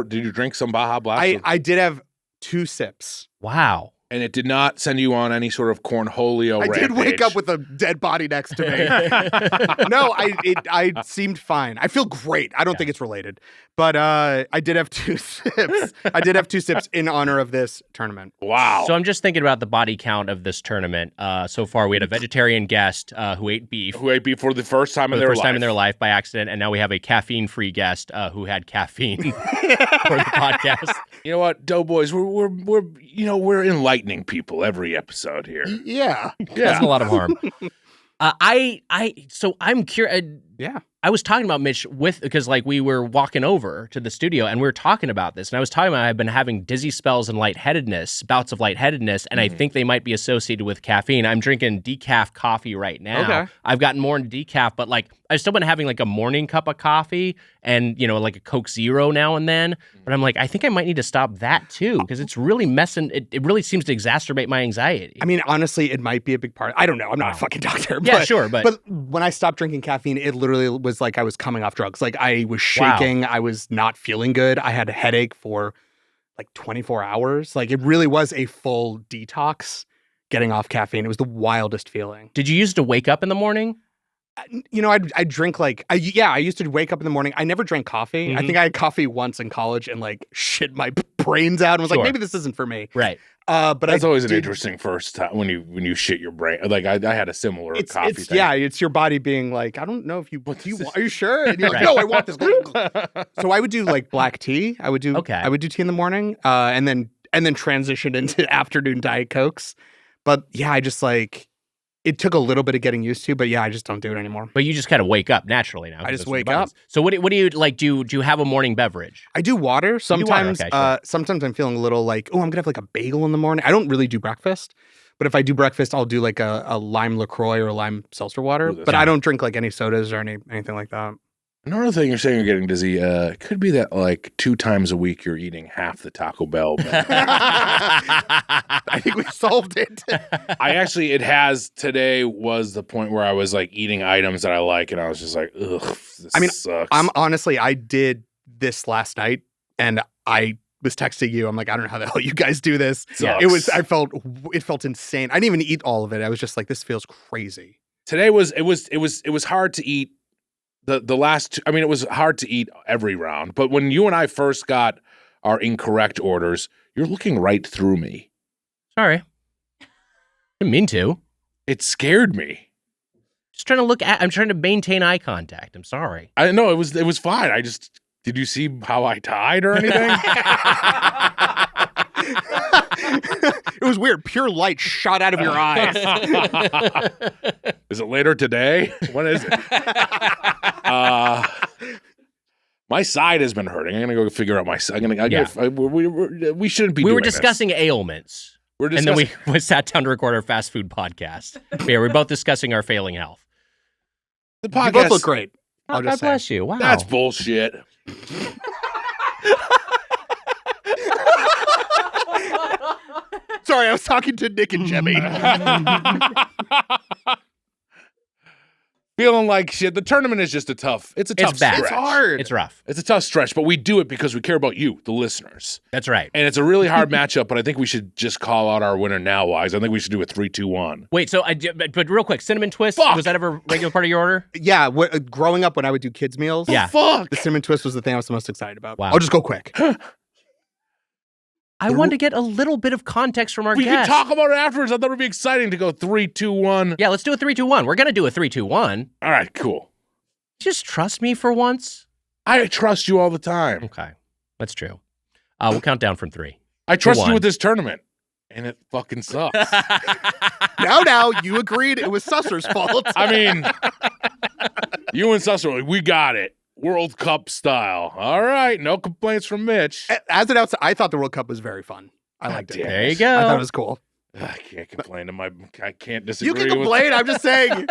Did you drink some Baja Blast? I did have 2 sips. Wow. And it did not send you on any sort of cornholio rampage. I did wake up with a dead body next to me. No, I seemed fine. I feel great. I don't think it's related. But I did have 2 sips. I did have 2 sips in honor of this tournament. Wow. So I'm just thinking about the body count of this tournament. So far, we had a vegetarian guest who ate beef. Who ate beef for the first time in their life by accident. And now we have a caffeine-free guest who had caffeine for the podcast. You know what, Doughboys, we're enlightening people every episode here. Yeah. That's a lot of harm. So I'm curious. Yeah. I was talking about Mitch because we were walking over to the studio and we were talking about this. And I was talking about I've been having dizzy spells and bouts of lightheadedness. And I think they might be associated with caffeine. I'm drinking decaf coffee right now. Okay. I've gotten more into decaf, but I've still been having a morning cup of coffee and, a Coke Zero now and then. But I'm I think I might need to stop that too because it's really messing. It really seems to exacerbate my anxiety. I mean, honestly, it might be a big part. I don't know. I'm not a fucking doctor. Yeah, sure. But when I stopped drinking caffeine, it literally was like I was coming off drugs. I was shaking. Wow. I was not feeling good. I had a headache for 24 hours. It really was a full detox getting off caffeine. It was the wildest feeling. Did you used to wake up in the morning? I'd drink I used to wake up in the morning. I never drank coffee. Mm-hmm. I think I had coffee once in college and shit my brains out and was maybe this isn't for me. Right. But that's always an interesting first time when you shit your brain. I had a similar coffee thing. Yeah, it's your body being I don't know if are you sure? And you're no, I want this. So I would do black tea. I would do tea in the morning, and then transition into afternoon Diet Cokes. But yeah, I just It took a little bit of getting used to, but yeah, I just don't do it anymore. But you just kind of wake up naturally now. I just those are wake the buttons. So what do you like? Do you have a morning beverage? I do water. Sometimes, okay, sure. sometimes I'm feeling a little like, oh, I'm gonna have like a bagel in the morning. I don't really do breakfast, but if I do breakfast, I'll do like a lime LaCroix or a lime seltzer water. But I don't drink like any sodas or anything like that. Another thing you're saying you're getting dizzy, could be that like 2 times a week you're eating half the Taco Bell. I think we solved it. Today was the point where I was like eating items that I like, and I was just like, ugh, this sucks. I did this last night, and I was texting you. I'm like, I don't know how the hell you guys do this. Sucks. It felt insane. I didn't even eat all of it. I was just like, this feels crazy. Today was hard to eat. The last two, I mean, it was hard to eat every round, but when you and I first got our incorrect orders, you're looking right through me. Sorry. I didn't mean to. It scared me. Just trying to I'm trying to maintain eye contact. I'm sorry. I know it was fine. Did you see how I tied or anything? It was weird. Pure light shot out of your eyes. Is it later today? When is it? My side has been hurting. I'm gonna go figure out my side. We shouldn't be. We doing were discussing this. ailments, and then we sat down to record our fast food podcast. Yeah, we're both discussing our failing health. The podcast. You both look great. God bless you. Wow, that's bullshit. Sorry, I was talking to Nick and Jemmy. Feeling like shit. The tournament is just a tough. It's bad. stretch. It's hard. It's rough. It's a tough stretch, but we do it because we care about you, the listeners. That's right. And it's a really hard matchup, but I think we should just call out our winner now, Wise. I think we should do a 3-2-1. Wait, so but real quick, cinnamon twist, was that ever a regular part of your order? Yeah, growing up when I would do kids' meals, Fuck. the cinnamon twist was the thing I was the most excited about. Wow. I'll just go quick. I wanted to get a little bit of context from our We guests. can talk about it afterwards. I thought it would be exciting to go 3-2-1. Yeah, let's do a 3-2-1. We're going to do a 3-2-1. All right, cool. Just trust me for once. I trust you all the time. Okay, that's true. We'll count down from 3. I trust 1. you with this tournament, and it fucking sucks. Now, you agreed it was Susser's fault. I mean, you and Susser, we got it. World Cup style. All right, no complaints from Mitch. As an outsider, I thought the World Cup was very fun. I liked it. There you go. I thought it was cool. I can't complain. I can't disagree. You can complain. I'm just saying.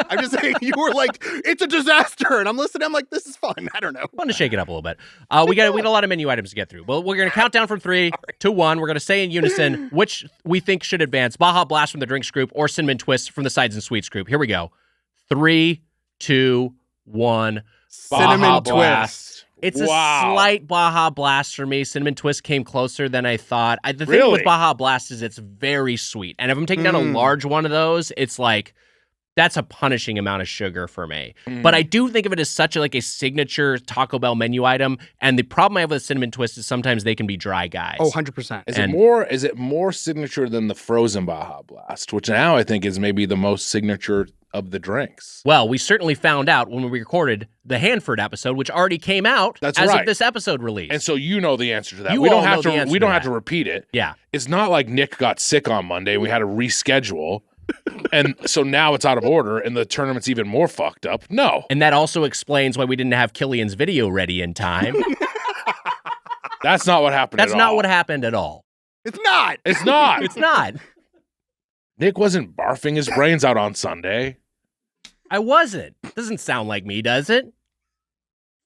You were like, it's a disaster, and I'm listening. I'm like, this is fun. I don't know. Fun to shake it up a little bit. We got a lot of menu items to get through. Well, we're going to count down from 3 to 1. We're going to say in unison which we think should advance: Baja Blast from the drinks group or Cinnamon Twist from the sides and sweets group. Here we go. 3, 2, 1. Cinnamon Twist. It's a slight Baja Blast for me. Cinnamon Twist came closer than I thought. The thing Really? with Baja Blast is it's very sweet. And if I'm taking down a large one of those, it's like, that's a punishing amount of sugar for me. But I do think of it as such a signature Taco Bell menu item. And the problem I have with Cinnamon Twist is sometimes they can be dry guys. Oh, 100%. Is it more signature than the frozen Baja Blast, which now I think is maybe the most signature of the drinks? Well, we certainly found out when we recorded the Hanford episode, which already came out of this episode release. And so you know the answer to that. You We don't all have know to. the answer We to don't have that. to repeat it. Yeah. It's not like Nick got sick on Monday. We had to reschedule, and so now it's out of order, and the tournament's even more fucked up. No, And that also explains why we didn't have Killian's video ready in time. that's not what happened. That's at not all. what happened at all. It's not. It's not. It's not. Nick wasn't barfing his brains out on Sunday. I wasn't. Doesn't sound like me, does it?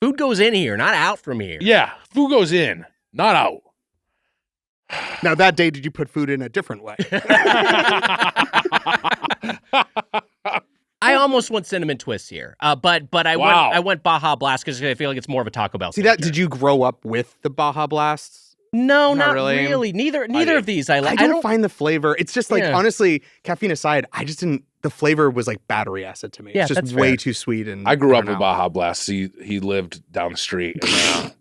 Food goes in here, not out from here. Yeah, food goes in, not out. Now, that day, did you put food in a different way? I almost went cinnamon twists here, but I went Baja Blast because I feel like it's more of a Taco Bell. See that? Did you grow up with the Baja Blasts? No, not really. really. Neither of these I like. I don't find the flavor. It's just like, Yeah. honestly, caffeine aside, I just didn't. The flavor was like battery acid to me. Yeah, It's just that's way fair. too sweet. And I grew up don't with know. Baja Blast. He lived down the street. And,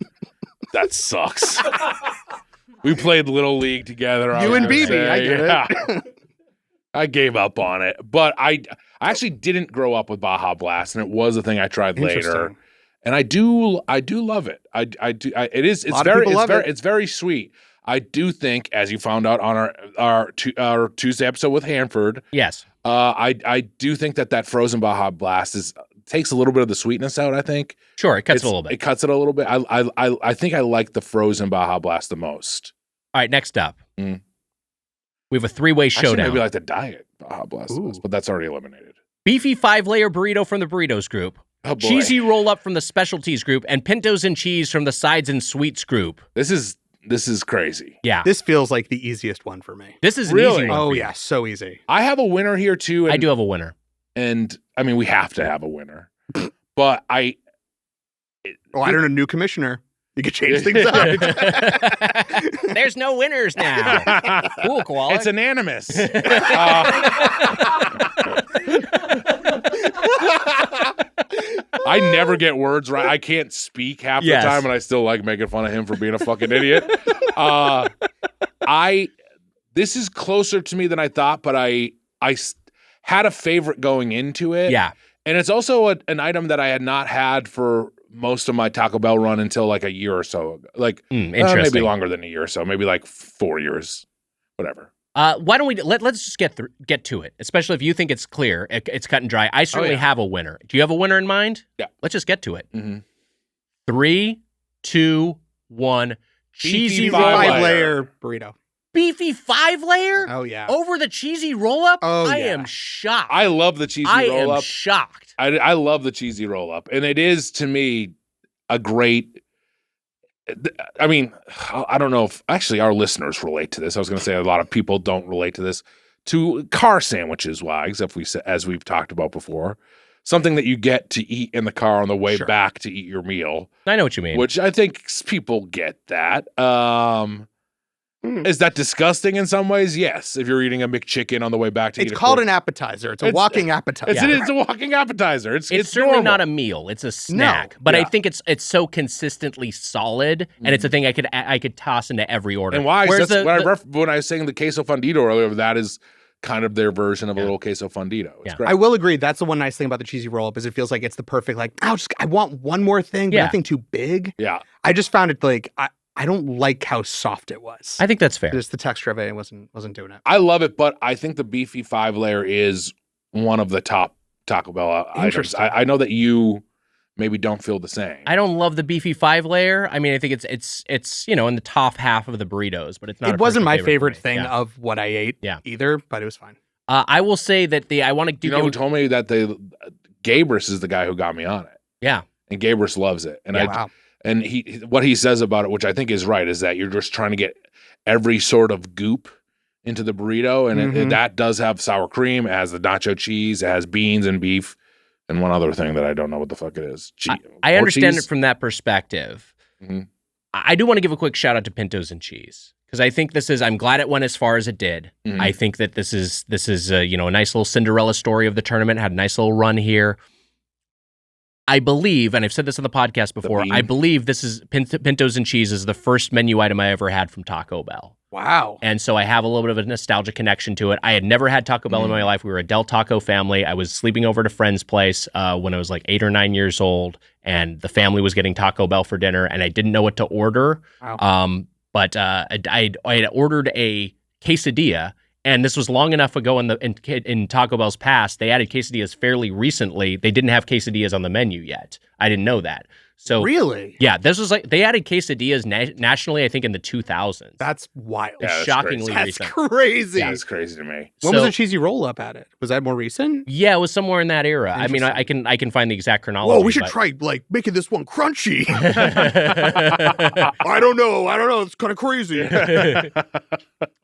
that sucks. We played Little League together. You and BB, say. I get it. I gave up on it, but I actually didn't grow up with Baja Blast, and it was a thing I tried later. Interesting. And I do love it. It's very sweet. I do think, as you found out on our Tuesday episode with Hanford, Yes, I do think that frozen Baja Blast takes a little bit of the sweetness out. I think. Sure, it cuts it a little bit. It cuts it a little bit. I think I like the frozen Baja Blast the most. All right, next up, we have a three-way showdown. Maybe like the diet Baja Blast, but that's already eliminated. Beefy 5-layer burrito from the burritos group. Oh, boy. Cheesy roll-up from the specialties group, and pintos and cheese from the sides and sweets group. This is crazy. Yeah. This feels like the easiest one for me. This is an Really? easy one. Oh, for you. yeah, so easy. I have a winner here too. I do have a winner. And I mean, we have to have a winner. But I don't know, new commissioner. You could change things up. There's no winners now. Cool, Koala. It's anonymous. I never get words right. I can't speak half the time, and I still like making fun of him for being a fucking idiot. This is closer to me than I thought, but I had a favorite going into it. Yeah. And it's also an item that I had not had for most of my Taco Bell run until like a year or so. Like interesting. maybe longer than a year or so. Maybe like 4 years. Whatever. Why don't we let's just get to it, especially if you think it's clear, it's cut and dry. I certainly have a winner. Do you have a winner in mind? Yeah. Let's just get to it. Mm-hmm. 3, 2, 1. Cheesy roll-up. 5-layer burrito. Beefy 5-layer? Oh, yeah. Over the cheesy roll-up? Oh, I yeah. am shocked. I love the cheesy I roll-up. am shocked. I love the cheesy roll-up. And it is, to me, a great... I mean, I don't know if... Actually, our listeners relate to this. I was going to say a lot of people don't relate to this. To car sandwiches, Wags, as we've talked about before. Something that you get to eat in the car on the way back to eat your meal. I know what you mean. Which I think people get that. Is that disgusting in some ways? Yes. If you're eating a McChicken on the way back to eat It's called an appetizer. It's a walking appetizer. It's a walking appetizer. It's certainly normal. not a meal. It's a snack. But I think it's so consistently solid, and it's a thing I could toss into every order. And why? When I was saying the queso fundido earlier, that is kind of their version of a little queso fundido. It's great. I will agree. That's the one nice thing about the cheesy roll-up is it feels like it's the perfect, like, I want one more thing, but nothing too big. Yeah. I just found it like, I don't like how soft it was. I think that's fair. Just the texture of it wasn't doing it. I love it, but I think the beefy 5-layer is one of the top Taco Bell items. I know that you maybe don't feel the same. I don't love the beefy 5-layer. I mean, I think it's in the top half of the burritos, but it's not. It wasn't my favorite thing of what I ate either, but it was fine. I will say that I want to do. You know who told me that Gabrus is the guy who got me on it. Yeah, and Gabrus loves it, and And what he says about it, which I think is right, is that you're just trying to get every sort of goop into the burrito, and that does have sour cream. It has the nacho cheese. It has beans and beef, and one other thing that I don't know what the fuck it is. I understand it from that perspective. Mm-hmm. I do want to give a quick shout out to Pintos and Cheese because I think I'm glad it went as far as it did. Mm-hmm. I think that this is a nice little Cinderella story of the tournament. Had a nice little run here. I believe, and I've said this on the podcast before, I believe this is Pintos and Cheese is the first menu item I ever had from Taco Bell. Wow. And so I have a little bit of a nostalgia connection to it. I had never had Taco Bell in my life. We were a Del Taco family. I was sleeping over at a friend's place when I was like 8 or 9 years old, and the family was getting Taco Bell for dinner, and I didn't know what to order. Wow. But I had ordered a quesadilla. And this was long enough ago in Taco Bell's past. They added quesadillas fairly recently. They didn't have quesadillas on the menu yet. I didn't know that. So really? Yeah, this was like they added quesadillas nationally, I think, in the 2000s. That's wild. It's shockingly recent. That's crazy. Yeah, it's crazy to me. When was the cheesy roll-up at it? Was that more recent? Yeah, it was somewhere in that era. I mean, I can find the exact chronology. Whoa, we should try like making this one crunchy. I don't know. It's kind of crazy.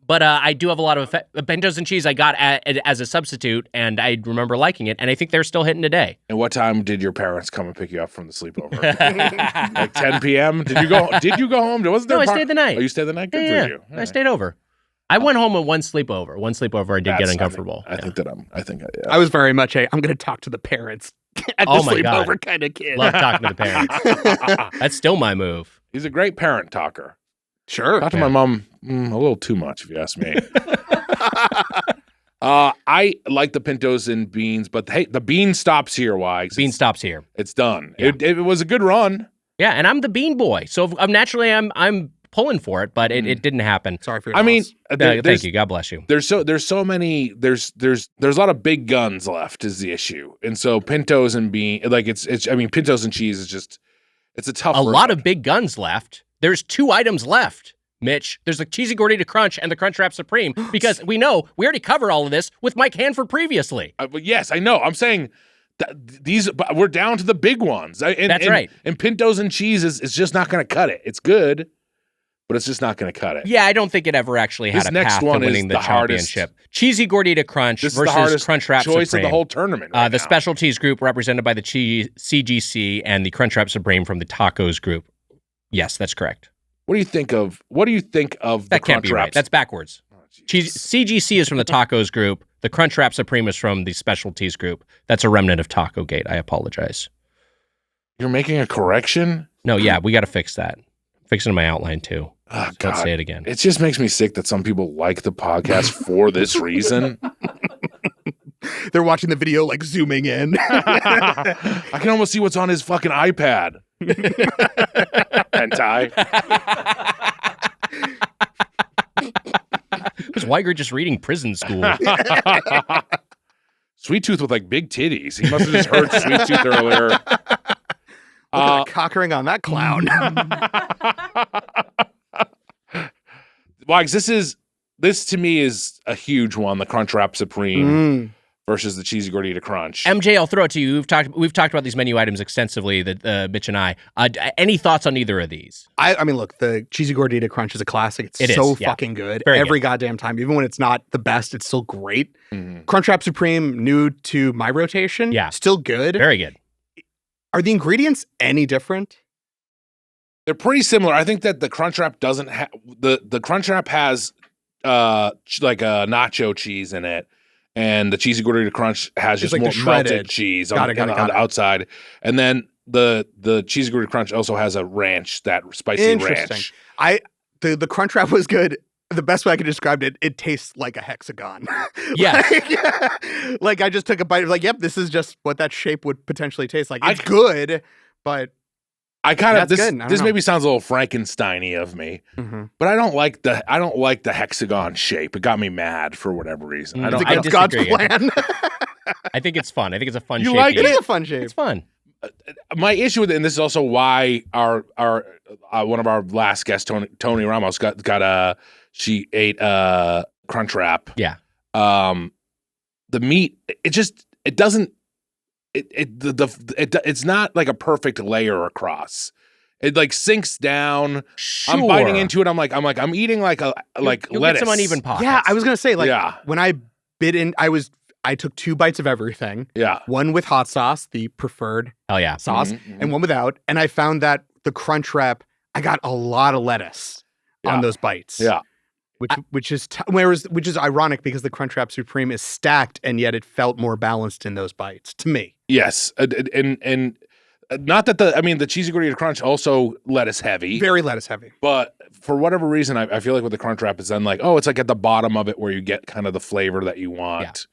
But I do have a lot of Pintos and Cheese I got as a substitute, and I remember liking it, and I think they're still hitting today. And what time did your parents come and pick you up from the sleepover? Like 10 p.m.? Did you go home? I stayed the night. Oh, you stayed the night? Good for you. I stayed over. I went home with one sleepover. I did get uncomfortable. I I was very much I'm going to talk to the parents at the sleepover kind of kid. Love talking to the parents. That's still my move. He's a great parent talker. Sure. Talk to my mom a little too much, if you ask me. I like the pintos and beans, but hey, the bean stops here, Wags. Bean stops here. It's done. Yeah. It was a good run. Yeah, and I'm the bean boy, so naturally I'm pulling for it, but it didn't happen. Sorry for your I mean, loss. Thank you. God bless you. There's so many. There's a lot of big guns left is the issue, and so Pintos and bean like it's. I mean, Pintos and cheese is just it's a tough. A lot of big guns left. There's 2 items left, Mitch. There's the Cheesy Gordita Crunch and the Crunchwrap Supreme because we already covered all of this with Mike Hanford previously. But yes, I know. I'm saying that but we're down to the big ones. That's right. And Pintos and cheese is just not going to cut it. It's good, but it's just not going to cut it. Yeah, I don't think it ever actually had This a next path to one is winning the the hardest. championship. Cheesy Gordita Crunch This is the versus hardest Crunchwrap choice Supreme. of the whole tournament. Right The now. specialties group represented by the CGC and the Crunchwrap Supreme from the Tacos group. Yes, that's correct. What do you think of the That can't be right. Crunchwraps? That's backwards. Oh, jeez. CGC is from the Tacos group. The Crunchwrap Supreme is from the specialties group. That's a remnant of Taco Gate. I apologize. You're making a correction? No, yeah, we got to fix that. Fixing my outline too. Oh, Don't God. say it again. It just makes me sick that some people like the podcast for this reason. They're watching the video like zooming in. I can almost see what's on his fucking iPad. Hentai. Was Weiger just reading Prison School? Sweet Tooth with like big titties. He must have just heard Sweet Tooth earlier. Look at the cockering on that clown. Wags, this to me is a huge one. The Crunchwrap Supreme versus the Cheesy Gordita Crunch. MJ, I'll throw it to you. We've talked about these menu items extensively, Mitch and I. Any thoughts on either of these? I mean, look, the Cheesy Gordita Crunch is a classic. It's It so is, yeah. fucking good. Very Every good. goddamn time. Even when it's not the best, it's still great. Mhm. Crunchwrap Supreme, new to my rotation. Yeah. Still good. Very good. Are the ingredients any different? They're pretty similar. I think that the Crunchwrap doesn't have the Crunchwrap has like a nacho cheese in it, and the Cheesy Gordita Crunch has It's just like more the shredded. melted cheese Got on it, got it, on got the it. outside, and then the Cheesy Gordita Crunch also has a ranch, that spicy Interesting. ranch. The Crunchwrap was good. The best way I could describe it, it tastes like a hexagon. Yes. Like I just took a bite of like, yep, this is just what that shape would potentially taste like. It's I- good, but I kind of That's this good. I don't this know. maybe sounds a little Frankenstein-y of me, but I don't like the hexagon shape. It got me mad for whatever reason. I Mm. don't. it's I against don't God's disagree. plan. I think it's fun. I think it's a fun You shape. like to It eat. is a fun shape. It's fun. my issue with it, and this is also why our one of our last guests, Tony Ramos, she ate Crunchwrap. Yeah. The meat, it doesn't. It's not like a perfect layer across. It like sinks down. Sure. I'm biting into it. I'm eating like You'll lettuce. get some uneven pockets. Yeah, I was gonna say like Yeah. when I bit in, I took 2 bites of everything. Yeah. One with hot sauce, the preferred Hell yeah. sauce, Mhm, and one without. And I found that the Crunchwrap, I got a lot of lettuce Yeah. on those bites. Yeah. Which is ironic because the Crunchwrap Supreme is stacked and yet it felt more balanced in those bites to me. Yes. And not that the Cheesy Gordita Crunch also lettuce heavy. Very lettuce heavy. But for whatever reason, I feel like with the Crunchwrap, it's then like, oh, it's like at the bottom of it where you get kind of the flavor that you want.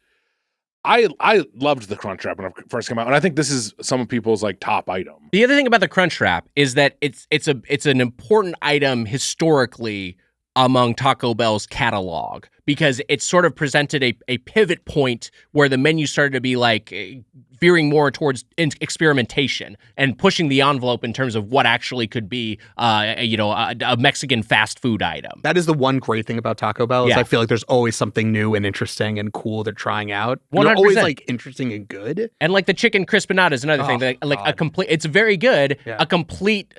I loved the Crunchwrap when it first came out, and I think this is some people's like top item. The other thing about the Crunchwrap is that it's an important item historically among Taco Bell's catalog because it sort of presented a pivot point where the menu started to be like veering more towards experimentation and pushing the envelope in terms of what actually could be, a Mexican fast food item. That is the one great thing about Taco Bell is Yeah. I feel like there's always something new and interesting and cool they're trying out. And they're 100%. always like interesting and good. And like the chicken crispinata is another thing. Like a God. complete, it's very good. Yeah. A complete,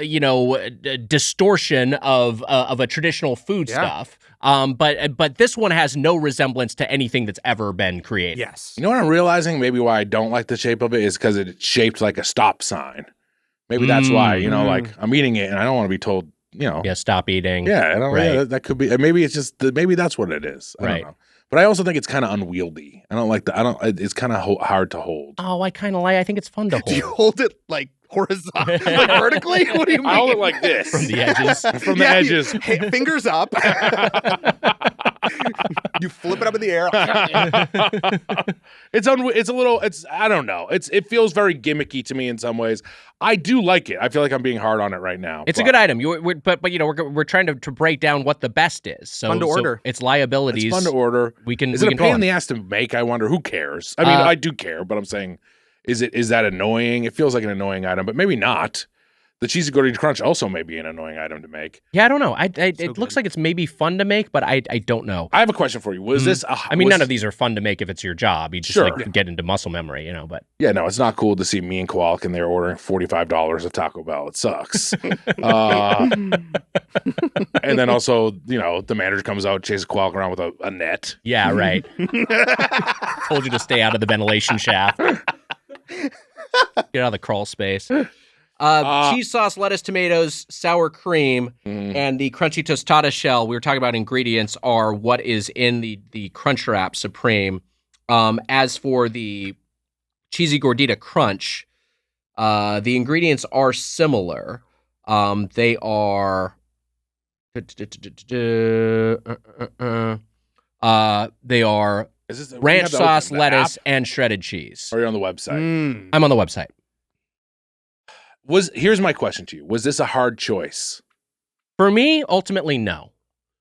distortion of a traditional food Yeah. stuff. But this one has no resemblance to anything that's ever been created. Yes. You know what I'm realizing? Maybe why I don't like the shape of it is because it's shaped like a stop sign. Maybe that's why, like I'm eating it and I don't want to be told, Yeah, stop eating. Yeah, I don't, Right. yeah, that could be. Maybe it's just maybe that's what it is. I Right. don't know. But I also think it's kind of unwieldy. I don't like the. It's kind of hard to hold. Oh, I kind of like. I think it's fun to Do you hold. hold it like horizontally, like vertically? What do you mean? I hold it like this From the edges. From the Yeah, edges. Fingers up. You flip it up in the air. I don't know. It feels very gimmicky to me in some ways. I do like it. I feel like I'm being hard on it right now. It's a good item. But we're trying to break down what the best is. So fun to order. It's liabilities. It's fun to order. Is it a pain in the ass to make? I wonder. Who cares? I mean, I do care, but I'm saying, is that annoying? It feels like an annoying item, but maybe not. The cheesy gordita crunch also may be an annoying item to make. Yeah, I don't know. It looks like it's maybe fun to make, but I don't know. I have a question for you. Was this? None of these are fun to make if it's your job. You just get into muscle memory, But yeah, no, it's not cool to see me and Koalik and they're ordering $45 of Taco Bell. It sucks. And then also, the manager comes out, chases Koalik around with a net. Yeah, right. Told you to stay out of the ventilation shaft. Get out of the crawl space. Cheese sauce, lettuce, tomatoes, sour cream, and the crunchy tostada shell. We were talking about ingredients are what is in the Crunch Wrap Supreme. As for the cheesy gordita crunch, the ingredients are similar. They are ranch sauce, lettuce, and shredded cheese. Are you on the website? I'm on the website. Here's my question to you. Was this a hard choice? For me, ultimately, no.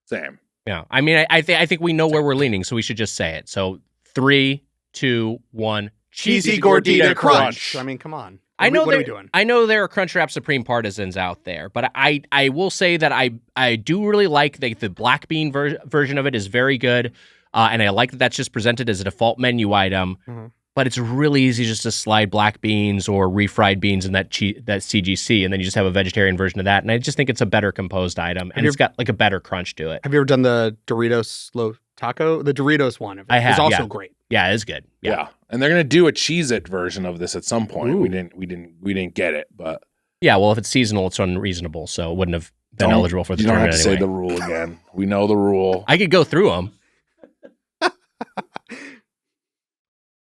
Same. Yeah. I mean, I think we know where we're leaning, so we should just say it. So 3, 2, 1. Cheesy gordita crunch. I mean, come on. What are we doing? I know there are Crunch Wrap Supreme partisans out there, but I will say that I do really like the black bean version of it is very good, and I like that that's just presented as a default menu item. Mm-hmm. But it's really easy just to slide black beans or refried beans in that CGC, and then you just have a vegetarian version of that. And I just think it's a better composed item, and it's got like a better crunch to it. Have you ever done the Doritos slow taco? The Doritos one. I have. It's also great. Yeah, it's good. Yeah. And they're gonna do a Cheez-It version of this at some point. Ooh. We didn't get it, but yeah. Well, if it's seasonal, it's unreasonable, so it wouldn't have been eligible for the tournament. You don't have to say the rule again. We know the rule. I could go through them.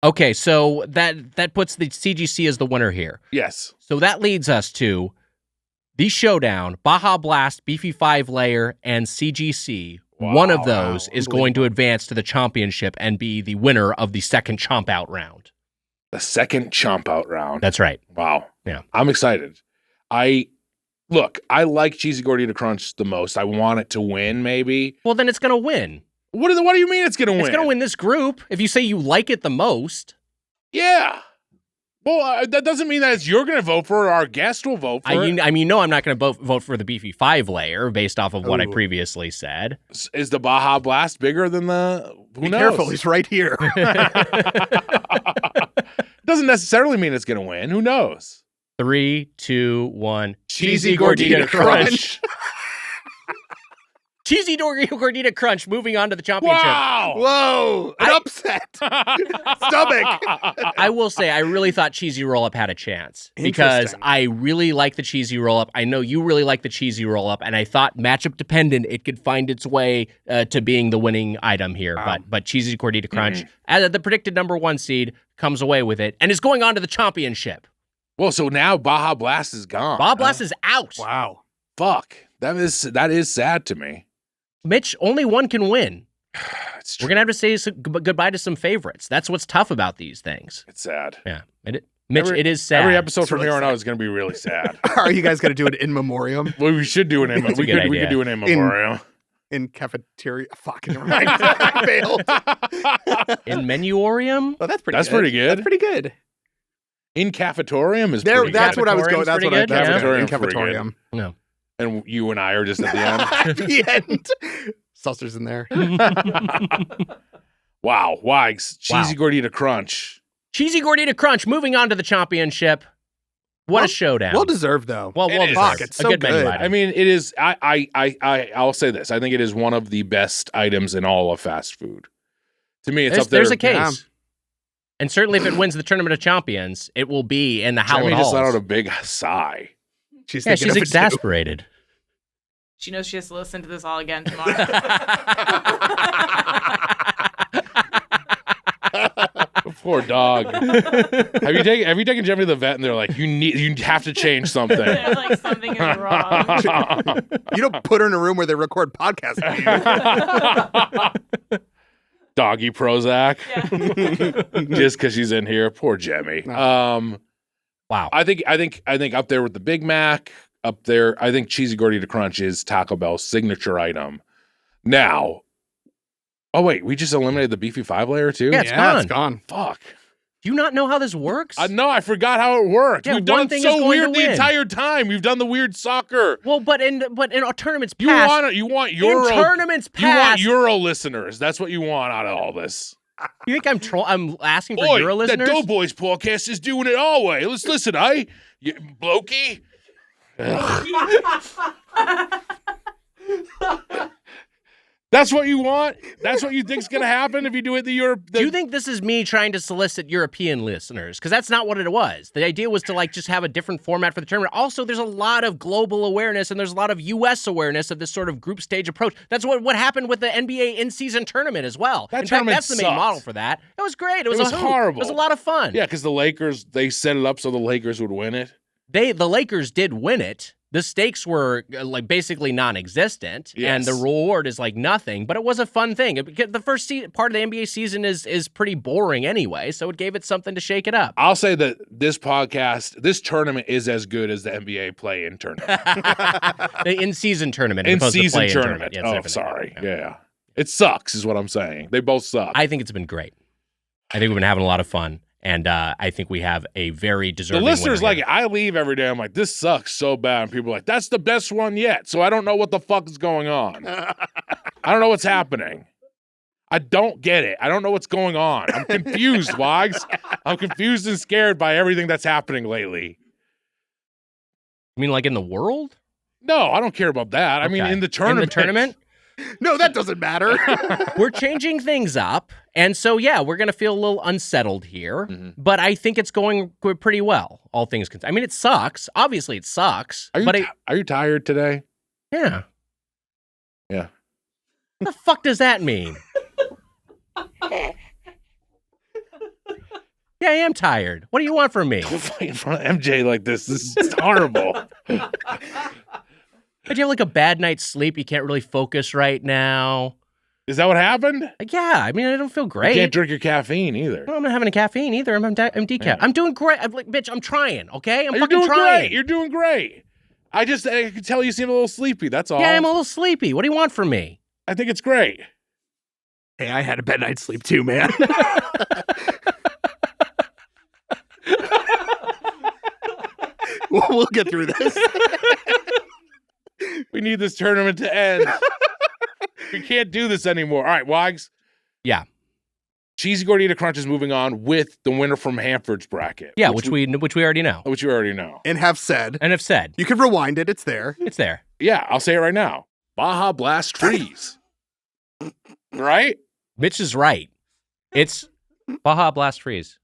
Okay, so that puts the CGC as the winner here. Yes. So that leads us to the showdown, Baja Blast, Beefy 5-Layer, and CGC. Wow, one of those is going to advance to the championship and be the winner of the second Chomp-Out Round. The second Chomp-Out Round. That's right. Wow. Yeah. I'm excited. I like Cheesy Gordita Crunch the most. I want it to win, maybe. Well, then it's going to win. What do you mean it's going to win? It's going to win this group if you say you like it the most. Yeah. Well, that doesn't mean that you're going to vote for it. Our guest will vote for it. I mean, no, I'm not going to vote for the Beefy 5-Layer based off of what I previously said. Is the Baja Blast bigger than the... Who knows? Careful, he's right here. Doesn't necessarily mean it's going to win. Who knows? 3, 2, 1. Cheesy Gordita Crunch. Cheesy Gordita Crunch moving on to the championship. Wow! Whoa! An upset! Stomach! I will say, I really thought Cheesy Roll-Up had a chance because I really like the Cheesy Roll-Up. I know you really like the Cheesy Roll-Up, and I thought matchup dependent, it could find its way to being the winning item here. But Cheesy Gordita Crunch, as the predicted number 1 seed, comes away with it and is going on to the championship. Well, so now Baja Blast is gone. Baja Blast is out. Wow. Fuck. That is sad to me. Mitch, only one can win. We're going to have to say goodbye to some favorites. That's what's tough about these things. It's sad. Yeah. Mitch, it is sad. Every episode from here on out is going to be really sad. Are you guys going to do it in memoriam? Well, we should do an in memoriam. We could do an in memoriam. In cafeteria. Fuck, never mind. I failed. In menuorium? Oh, that's pretty good. That's pretty good. In cafetorium is pretty That's good. what I was going. That's what I Cafetorium. in cafetorium. No. And you and I are just at the end. At the end. Seltzer's in there. Wow. Wags. Cheesy Gordita Crunch. Cheesy Gordita Crunch moving on to the championship. What a showdown. Well deserved, though. Well deserved. It's so good. I mean, it is. I'll say this. I think it is one of the best items in all of fast food. To me, it's up there. There's a case. Yeah. And certainly if it wins the Tournament of Champions, it will be in the Howlin' Halls. Just let out a big sigh. She's exasperated. She knows she has to listen to this all again tomorrow. Poor dog. Have you taken Jemmy to the vet and they're like, you have to change something. They're like, something is wrong. You don't put her in a room where they record podcasts. Doggy Prozac. Yeah. Just because she's in here. Poor Jemmy. Wow. I think up there with the Big Mac, up there, I think Cheesy Gordita Crunch is Taco Bell's signature item. Now, oh wait, we just eliminated the beefy 5-layer too? Yeah, it's gone. Fuck. Do you not know how this works? No, I forgot how it worked. Yeah, We've done one it thing is so going weird to the win. entire time. We've done the weird soccer. Well, but in our tournaments You past, want Euro. in tournaments You want past, Euro listeners. That's what you want out of all this. you think I'm asking for Oi, Euro that listeners? Doughboys podcast is doing it all way. Let's listen, you blokey. That's what you want? That's what you think's going to happen if you do it the Europe? Do you think this is me trying to solicit European listeners? Because that's not what it was. The idea was to like just have a different format for the tournament. Also, there's a lot of global awareness and there's a lot of U.S. awareness of this sort of group stage approach. That's what happened with the NBA in-season tournament as well. That in fact, tournament that's the main sucked. model for that. It was great. It was a hoot. horrible. It was a lot of fun. Yeah, because the Lakers, they set it up so the Lakers would win it. The Lakers did win it. The stakes were like basically non-existent, Yes. and the reward is like nothing. But it was a fun thing. The first part of the NBA season is pretty boring anyway, so it gave it something to shake it up. I'll say that this tournament is as good as the NBA play-in tournament. The in-season tournament, as opposed to In-season play-in tournament. Yeah, it's Oh, different. sorry. Yeah. It sucks is what I'm saying. They both suck. I think it's been great. I think we've been having a lot of fun, and I think we have a very The deserving listeners winner like here. it. I leave every day. I'm like, this sucks so bad. And people are like, that's the best one yet. So I don't know what the fuck is going on. I don't know what's happening. I don't get it. I don't know what's going on. I'm confused, Wags. I'm confused and scared by everything that's happening lately. You mean like in the world? No, I don't care about that. I mean, Okay. in the tournament. In the tournament? No, that doesn't matter. We're changing things up. And so, yeah, we're going to feel a little unsettled here. Mhm. But I think it's going pretty well, all things considered. I mean, it sucks. Obviously, it sucks. Are you tired today? Yeah. Yeah. What the fuck does that mean? Yeah, I am tired. What do you want from me? Don't fight in front of MJ like this. This is horrible. Did you have like a bad night's sleep? You can't really focus right now. Is that what happened? Like, yeah, I mean, I don't feel great. You can't drink your caffeine either. No, I'm not having a caffeine either. I'm decaf. Yeah. I'm doing great. I'm like, bitch, I'm trying, okay? I'm You're fucking doing trying. great. You're doing great. I can tell you seem a little sleepy. That's all. Yeah, I'm a little sleepy. What do you want from me? I think it's great. Hey, I had a bad night's sleep too, man. We'll get through this. We need this tournament to end. We can't do this anymore. All right, Wags. Yeah. Cheesy Gordita Crunch is moving on with the winner from Hanford's bracket. Yeah, which we already know. Which you already know. And have said. And have said. You can rewind it. It's there. It's there. Yeah, I'll say it right now. Baja Blast Freeze. Right? Mitch is right. It's Baja Blast Freeze.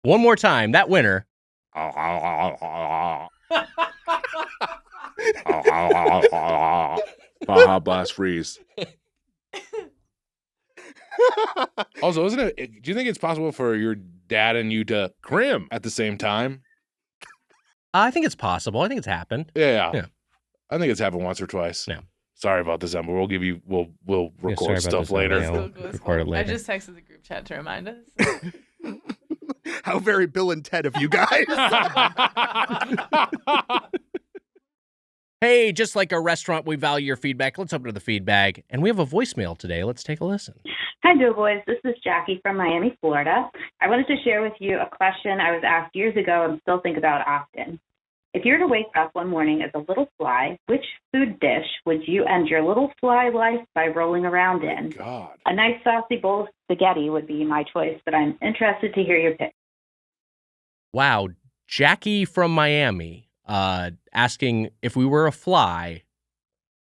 One more time, that winner. Baja Blast Freeze. Also, do you think it's possible for your dad and you to crim at the same time? I think it's possible. I think it's happened. Yeah. Yeah. I think it's happened once or twice. Yeah. Sorry about this, Emma. We'll record sorry about stuff this, later. Emma. Still goes record it home. I later. just texted the group chat to remind us. How very Bill and Ted of you guys. Hey, just like a restaurant, we value your feedback. Let's open to the feedback. And we have a voicemail today. Let's take a listen. Hi, Doughboys. This is Jackie from Miami, Florida. I wanted to share with you a question I was asked years ago and still think about often. If you were to wake up one morning as a little fly, which food dish would you end your little fly life by rolling around in? God. A nice saucy bowl of spaghetti would be my choice, but I'm interested to hear your pick. Wow. Jackie from Miami asking if we were a fly,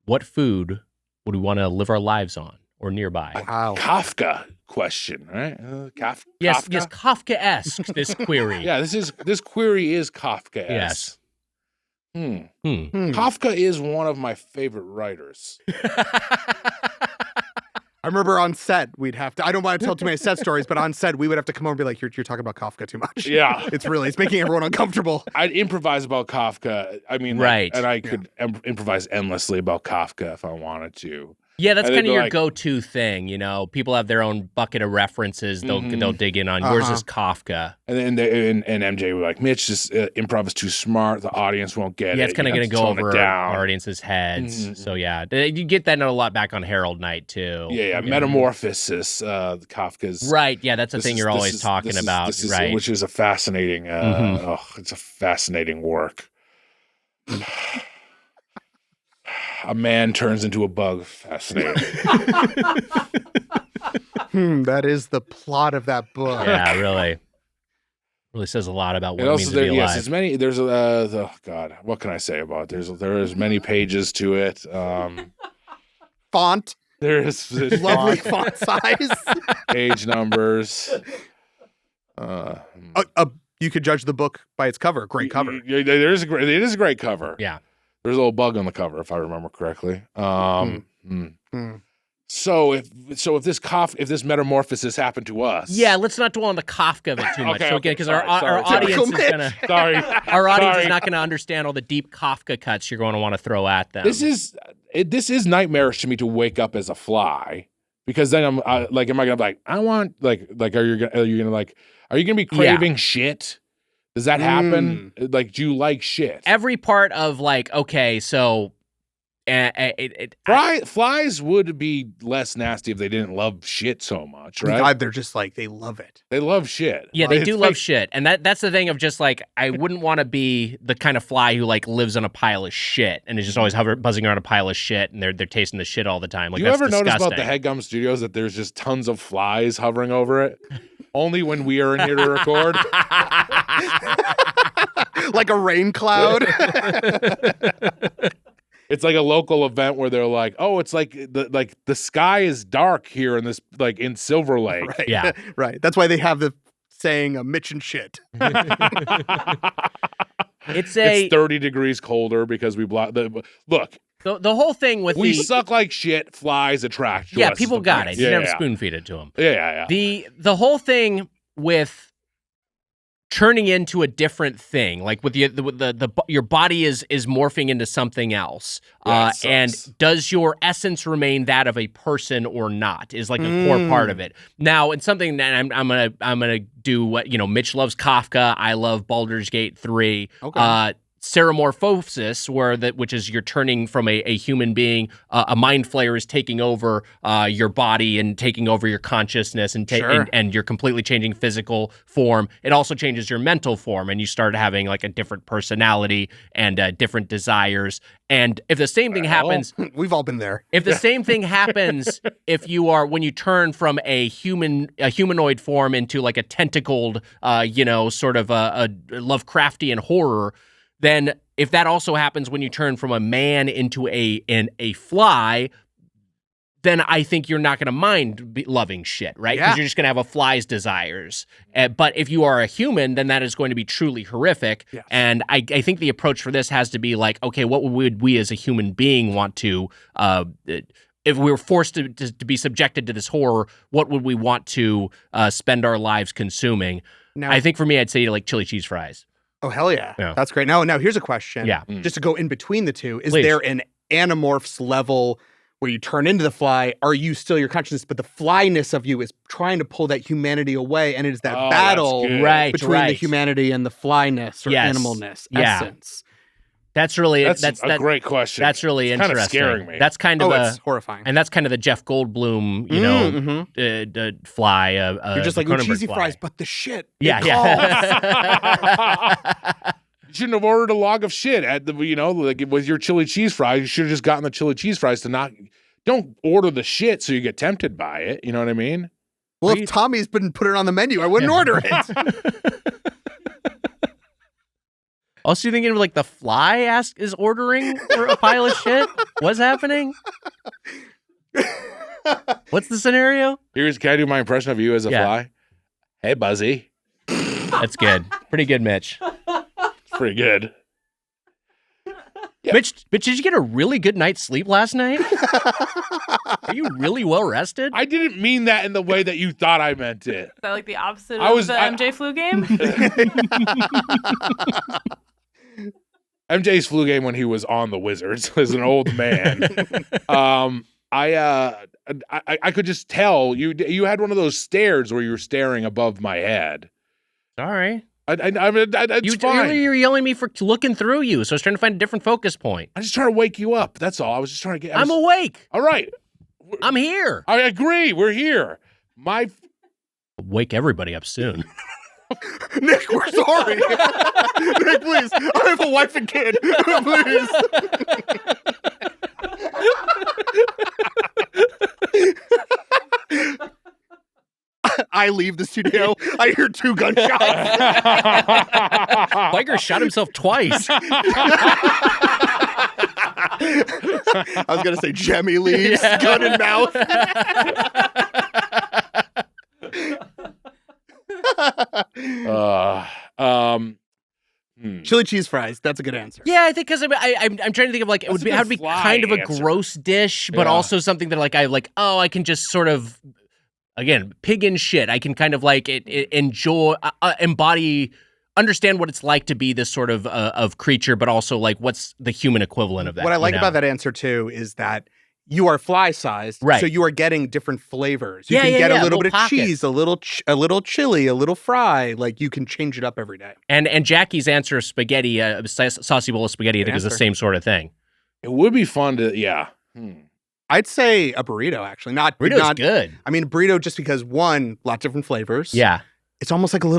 what food would we want to live our lives on or nearby? Wow. Kafka question, right? Kafka. Yes, Kafka-esque, this query. Yeah, this query is Kafka-esque. Yes. Kafka is one of my favorite writers. remember on set, we'd have to, I don't want to tell too many set stories, but on set, we would have to come over and be like, you're talking about Kafka too much. Yeah. It's making everyone uncomfortable. I'd improvise about Kafka. I mean, Right. and I could improvise endlessly about Kafka if I wanted to. Yeah, that's And kind they'd of be your like- go-to thing, you know. People have their own bucket of references they'll dig in on. Yours is Kafka. And then and MJ were like, Mitch, this improv is too smart. The audience won't get it. Yeah, it's kind of You going have to go tone it over down. audiences' heads. So yeah, you get that a lot back on Herald Night too. Yeah. Metamorphosis, Kafka's. Right. Yeah, that's the This thing is- you're this always is- talking this is- about. this is- Right. Which is a fascinating. It's a fascinating work. A man turns into a bug. Fascinating. That is the plot of that book. Yeah, really says a lot about what And it also, means to be alive. it's many. There's oh God, what can I say about it? There's many pages to it. Font. There's Lovely font size. page numbers. You could judge the book by its cover. Great cover. It is a great cover. Yeah. There's a little bug on the cover, if I remember correctly. So if this metamorphosis happened to us, Yeah, let's not dwell on the Kafka of it too much. Okay, So again, because our sorry. audience is gonna sorry, is not gonna understand all the deep Kafka cuts you're going to want to throw at them. This is nightmarish to me to wake up as a fly, because then am I gonna be like, I want like are you gonna be craving shit? Does that happen? Like, do you like shit? Every part of like, okay, so Flies would be less nasty if they didn't love shit so much, right? God, they're just like, they love it. They love shit. yeah, they It's do like- love shit, and that's the thing of just like I wouldn't want to be the kind of fly who like lives on a pile of shit and is just always buzzing around a pile of shit, and they're tasting the shit all the time. Like, Do you that's ever notice about the disgusting. Headgum Studios that there's just tons of flies hovering over it? Only when we are in here to record. Like a rain cloud. It's like a local event where they're like, "Oh, it's like the sky is dark here in this in Silver Lake." Right. Yeah. Right. That's why they have the saying Mitch and shit. It's 30 degrees colder because we block look. The whole thing with We suck like shit. Flies attract to us. people got it. You never Yeah. spoon feed it to them. Yeah. The whole thing with turning into a different thing, like with your body is morphing into something else, and does your essence remain that of a person or not? Is like a core part of it. Now, it's something that I'm gonna do. What Mitch loves Kafka. I love Baldur's Gate 3. Okay. Ceramorphosis, which is you're turning from a human being, a mind flayer is taking over your body and taking over your consciousness, and you're completely changing physical form. It also changes your mental form, and you start having like a different personality and different desires. And if the same thing happens, we've all been there. If the same thing happens, when you turn from a humanoid form into like a tentacled, sort of a Lovecraftian horror. Then if that also happens when you turn from a man into a fly, then I think you're not going to mind loving shit, right? Because you're just going to have a fly's desires. But if you are a human, then that is going to be truly horrific. Yes. And I think the approach for this has to be like, okay, what would we as a human being want to if we were forced to be subjected to this horror, what would we want to spend our lives consuming? Now, I think for me, I'd say like chili cheese fries. Oh, hell yeah. Yeah. That's great. Now here's a question. Yeah. Just to go in between the two. Is Please. there an Animorphs level where you turn into the fly? Are you still your consciousness, but the flyness of you is trying to pull that humanity away, and it is that battle between the humanity and the flyness or animalness essence? That's really that's a great question. That's really it's interesting. Kind of scaring me. That's kind of it's horrifying. And that's kind of the Jeff Goldblum, fly. You're just like Cronenberg cheesy fly. fries, but the shit. Yeah. You shouldn't have ordered a log of shit at the like with your chili cheese fries. You should have just gotten the chili cheese fries don't order the shit so you get tempted by it. You know what I mean? Well, if Tommy's been put it on the menu, I wouldn't order it. Also, you thinking like the fly is ordering for a pile of shit? What's happening? What's the scenario? Can I do my impression of you as a fly? Hey, Buzzy. That's good. Pretty good, Mitch. Pretty good. Mitch, did you get a really good night's sleep last night? Are you really well rested? I didn't mean that in the way that you thought I meant it. Is that like the opposite of the MJ flu game? MJ's flu game when he was on the Wizards as an old man. I could just tell you had one of those stares where you were staring above my head. Sorry. It's fine. You're yelling at me for looking through you, so I was trying to find a different focus point. I'm just trying to wake you up. That's all. I was just trying to get. I'm awake. All right. I'm here. I agree. We're here. Wake everybody up soon. Nick, we're sorry. Nick, please. I have a wife and kid. Please. I leave the studio. I hear 2 gunshots. Biker shot himself twice. I was going to say Jemmy leaves, gun in mouth. Chili cheese fries. That's a good answer. Yeah, I think because I'm trying to think of like it would be kind of a gross dish, but also something that I can just sort of, again, pig in shit. I can kind of like enjoy, embody, understand what it's like to be this sort of creature, but also like what's the human equivalent of that. What I like about that answer too is that you are fly sized, right? So you are getting different flavors. You can get a little bit of cheese, a little chili, a little fry. Like you can change it up every day. And Jackie's answer of spaghetti, saucy bowl of spaghetti, I think is the same sort of thing. It would be fun to, I'd say a burrito, actually. Burrito's good. I mean, burrito just because, one, lots of different flavors. Yeah. It's almost like I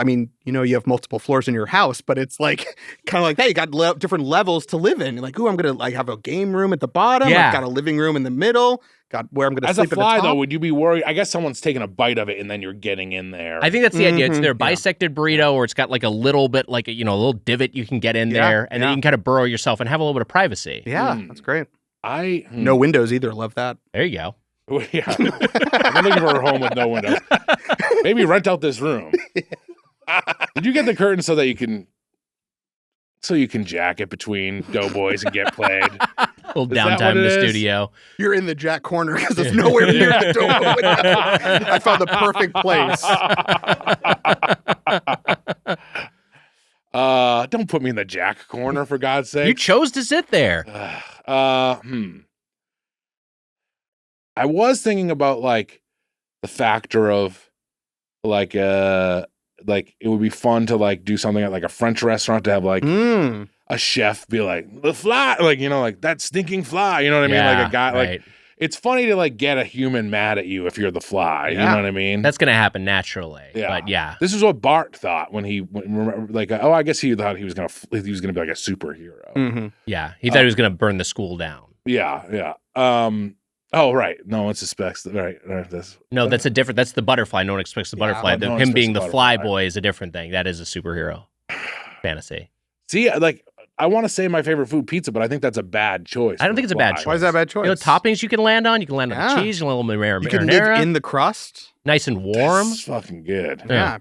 mean, you have multiple floors in your house, but it's like, kind of like, hey, you got different levels to live in. You're like, ooh, I'm going to have a game room at the bottom. Yeah. I've got a living room in the middle. Got where I'm going to sleep at the top. As a fly, though, would you be worried? I guess someone's taking a bite of it and then you're getting in there. I think that's the idea. It's either a bisected burrito or it's got like a little bit, like a little divot you can get in there, and then you can kind of burrow yourself and have a little bit of privacy. Yeah, that's great. No windows either. Love that. There you go. Yeah. I'm looking for a home with no windows. Maybe rent out this room. Did you get the curtain so that you can jack it between Doughboys and get played? A little downtime in the studio. You're in the jack corner because it's nowhere near the Doughboy window. I found the perfect place. Don't put me in the jack corner, for God's sake. You chose to sit there. I was thinking about like the factor of like it would be fun to like do something at like a French restaurant to have like a chef be like the fly, like like that stinking fly, you know what I mean? Like a guy like it's funny to like get a human mad at you if you're the fly, you know what I mean? That's gonna happen naturally. Yeah. But this is what Bart thought when he I guess he thought he was gonna be like a superhero. Mm-hmm. Yeah, he thought he was gonna burn the school down. Yeah. Oh, right. No one expects that. Right. No, that's the butterfly. No one expects the butterfly. Him being the fly boy is a different thing. That is a superhero fantasy. See, like, I want to say my favorite food, pizza, but I think that's a bad choice. I don't think it's a bad choice. Why is that a bad choice? Toppings you can land on. You can land on the cheese. You can land on the marinara. You can live in the crust. Nice and warm. It's fucking good. Yeah.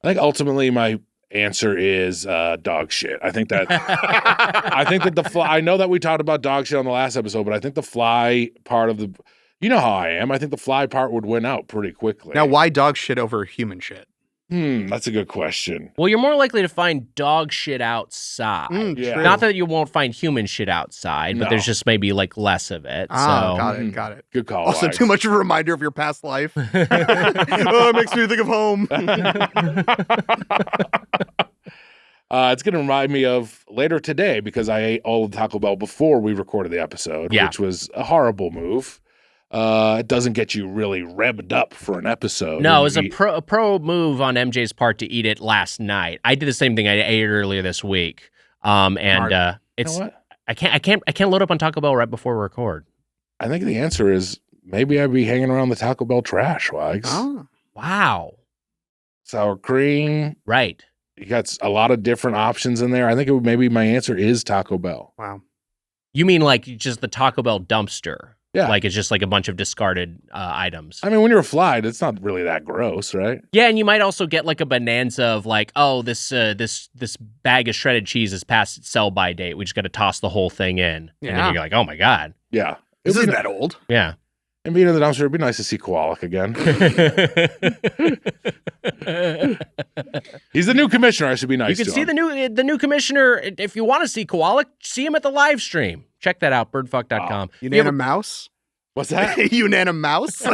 I think ultimately my answer is dog shit. I think that the fly. I know that we talked about dog shit on the last episode, but I think the fly part of the, how I am. I think the fly part would win out pretty quickly. Now, why dog shit over human shit? That's a good question. Well, you're more likely to find dog shit outside. Not that you won't find human shit outside, but there's just maybe like less of it. Got it. Good call. Also, too much of a reminder of your past life. It makes me think of home. It's going to remind me of later today because I ate all of Taco Bell before we recorded the episode, which was a horrible move. It doesn't get you really revved up for an episode. No, it was a pro move on MJ's part to eat it last night. I did the same thing. I ate it earlier this week. It's I can't load up on Taco Bell right before we record. I think the answer is maybe I'd be hanging around the Taco Bell trash, Wags. Oh. Wow. Sour cream. Right. You got a lot of different options in there. I think maybe my answer is Taco Bell. Wow. You mean like just the Taco Bell dumpster? Yeah. Like it's just like a bunch of discarded items. I mean, when you're a fly, it's not really that gross, right? Yeah, and you might also get like a bonanza of like, oh, this bag of shredded cheese is past its sell-by date. We just got to toss the whole thing in. Yeah. And then you're like, oh my God. Yeah. This isn't that old. Yeah. And being in the dumpster, it'd be nice to see Kowalik again. He's the new commissioner. I should be nice You to can see him. the new commissioner. If you want to see Kowalik, see him at the live stream. Check that out, birdfuck.com. Unana Mouse? What's that? Unana Mouse?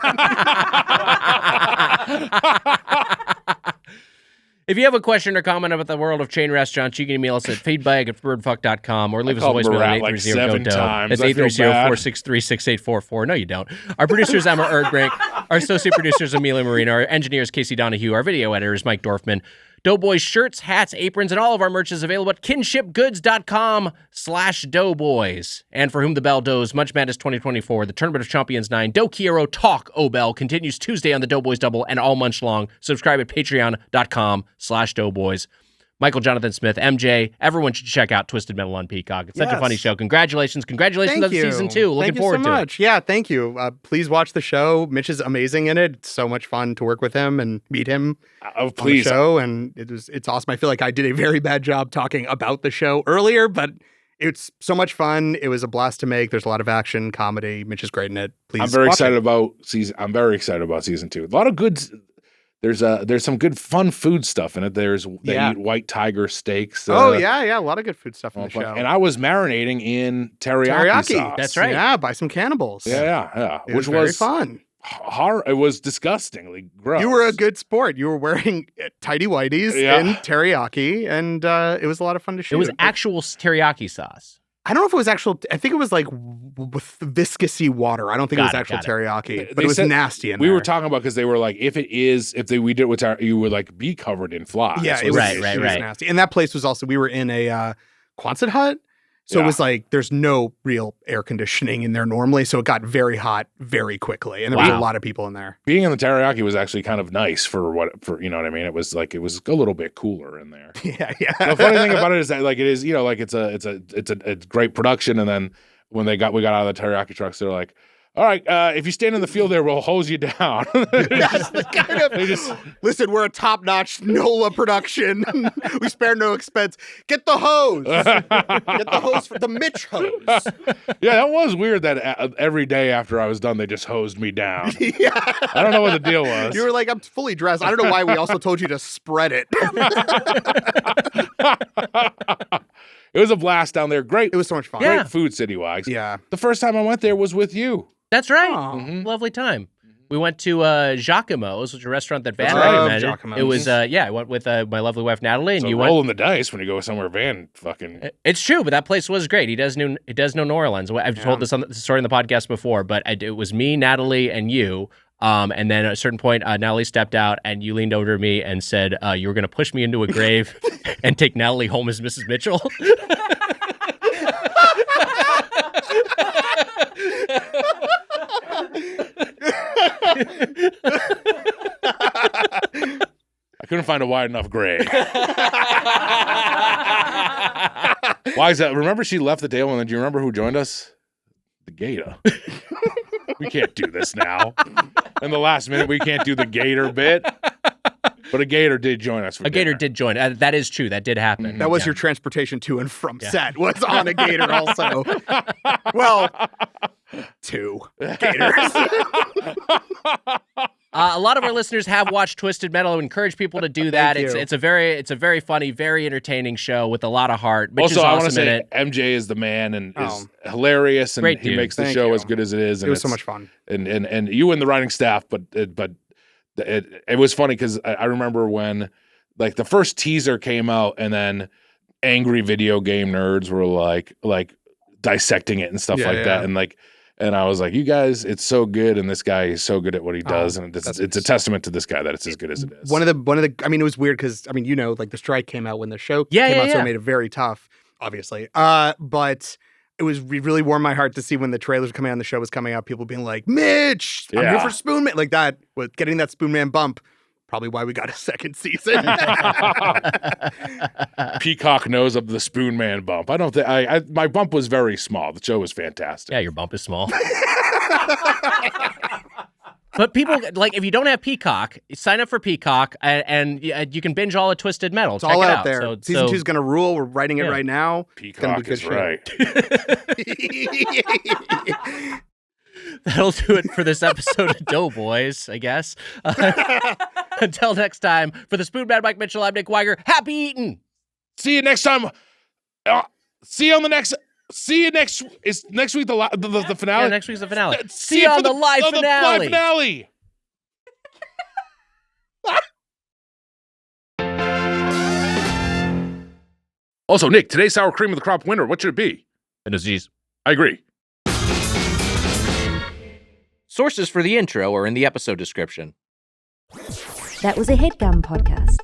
If you have a question or comment about the world of chain restaurants, you can email us at feedback@birdfuck.com or leave us a voicemail at 830-GO-DOE. That's 830-463-6844. No, you don't. Our producer is Emma Erdbrink. Our associate producer is Amelia Marina. Our engineer is Casey Donahue. Our video editor is Mike Dorfman. Doughboys shirts, hats, aprons, and all of our merch is available at kinshipgoods.com/doughboys. And for whom the bell does, Munch Madness 2024, the Tournament of Chompions IX, Quiero Talk-O Bell continues Tuesday on the Doughboys Double and all month long. Subscribe at patreon.com/doughboys. Michael Jonathan Smith, MJ, everyone should check out Twisted Metal on Peacock. It's such a funny show. Congratulations on season 2. Looking forward to it. Thank you so much. Yeah, thank you. Please watch the show. Mitch is amazing in it. It's so much fun to work with him and meet him on the show. And it's awesome. I feel like I did a very bad job talking about the show earlier, but it's so much fun. It was a blast to make. There's a lot of action, comedy. Mitch is great in it. Please. I'm very excited about season 2. A lot of good. There's some good fun food stuff in it. They eat white tiger steaks. A lot of good food stuff in the show. And I was marinating in teriyaki sauce. That's right. Yeah, by some cannibals. Yeah. Which was very fun. It was disgustingly gross. You were a good sport. You were wearing tidy whities in teriyaki, and it was a lot of fun to shoot. It was actual teriyaki sauce. I don't know if it was actual. I think it was like with viscousy water. I don't think it was actual teriyaki, but it was nasty. We were talking about because they were like, we did it with you would like be covered in flies. Yeah, it was nasty. And that place was also, we were in a Quonset hut. So it was like, there's no real air conditioning in there normally. So it got very hot very quickly. And there was a lot of people in there. Being in the teriyaki was actually kind of nice for you know what I mean? It was a little bit cooler in there. Yeah. The funny thing about it is that like it is, you know, like it's a great production. And then when we got out of the teriyaki trucks, they're like, all right, if you stand in the field there, we'll hose you down. Listen, we're a top-notch NOLA production. We spare no expense. Get the hose. Get the hose for the Mitch hose. Yeah, that was weird that every day after I was done, they just hosed me down. Yeah. I don't know what the deal was. You were like, I'm fully dressed. I don't know why we also told you to spread it. It was a blast down there. Great. It was so much fun. Great food city-wise. Yeah. The first time I went there was with you. That's right. Mm-hmm. Lovely time. We went to Giacomo's, which is a restaurant that Van recommended. Giacomo's. It was, I went with my lovely wife, Natalie. And you rolling the dice when you go somewhere Van fucking... It's true, but that place was great. He does know New Orleans. I've told this story in the podcast before, but it was me, Natalie, and you. And then at a certain point, Natalie stepped out, and you leaned over to me and said, you were going to push me into a grave and take Natalie home as Mrs. Mitchell. I couldn't find a wide enough grave. Why is that? Remember she left the table, and then do you remember who joined us? The Gator. We can't do this now. In the last minute, we can't do the Gator bit. But a Gator did join us. A Gator did join. That is true. That did happen. Mm-hmm. That was your transportation to and from set. Was on a Gator also. Well, 2 Gators. A lot of our listeners have watched Twisted Metal. I would encourage people to do that. It's a very funny, very entertaining show with a lot of heart. Mitch Also, is awesome I want to say in it. MJ is the man and is hilarious, and Great he dude. makes the show as good as it is. And it was so much fun. And you and the writing staff, but it was funny because I remember when like the first teaser came out, and then angry video game nerds were like dissecting it and stuff that, and I was like, you guys, it's so good, and this guy is so good at what he does, and it's a testament to this guy that it's as good as it is. One of the I mean, it was weird because like the strike came out when the show came out, so it made it very tough, obviously. But it really warmed my heart to see when the trailers coming out and the show was coming out, people being like, Mitch, I'm here for Spoonman, like that, with getting that Spoonman bump. Probably why we got a second season. Peacock knows of the Spoon Man bump. I don't think my bump was very small. The show was fantastic. Yeah, your bump is small. But people, like, if you don't have Peacock, sign up for Peacock, and you can binge all of Twisted Metal. It's Check all it out out. there. Season 2 is going to rule. We're writing it right now. Peacock is right. That'll do it for this episode of Doughboys, I guess. Until next time, for the Spoon Man, Mike Mitchell, I'm Nick Weiger. Happy eating! See you next time. See you on the next... See you next... Is next week the finale? Yeah, next week's the finale. See you on the live finale. The live finale. Also, Nick, today's sour cream of the crop winner, what should it be? Disease. I agree. Sources for the intro are in the episode description. That was a Headgum podcast.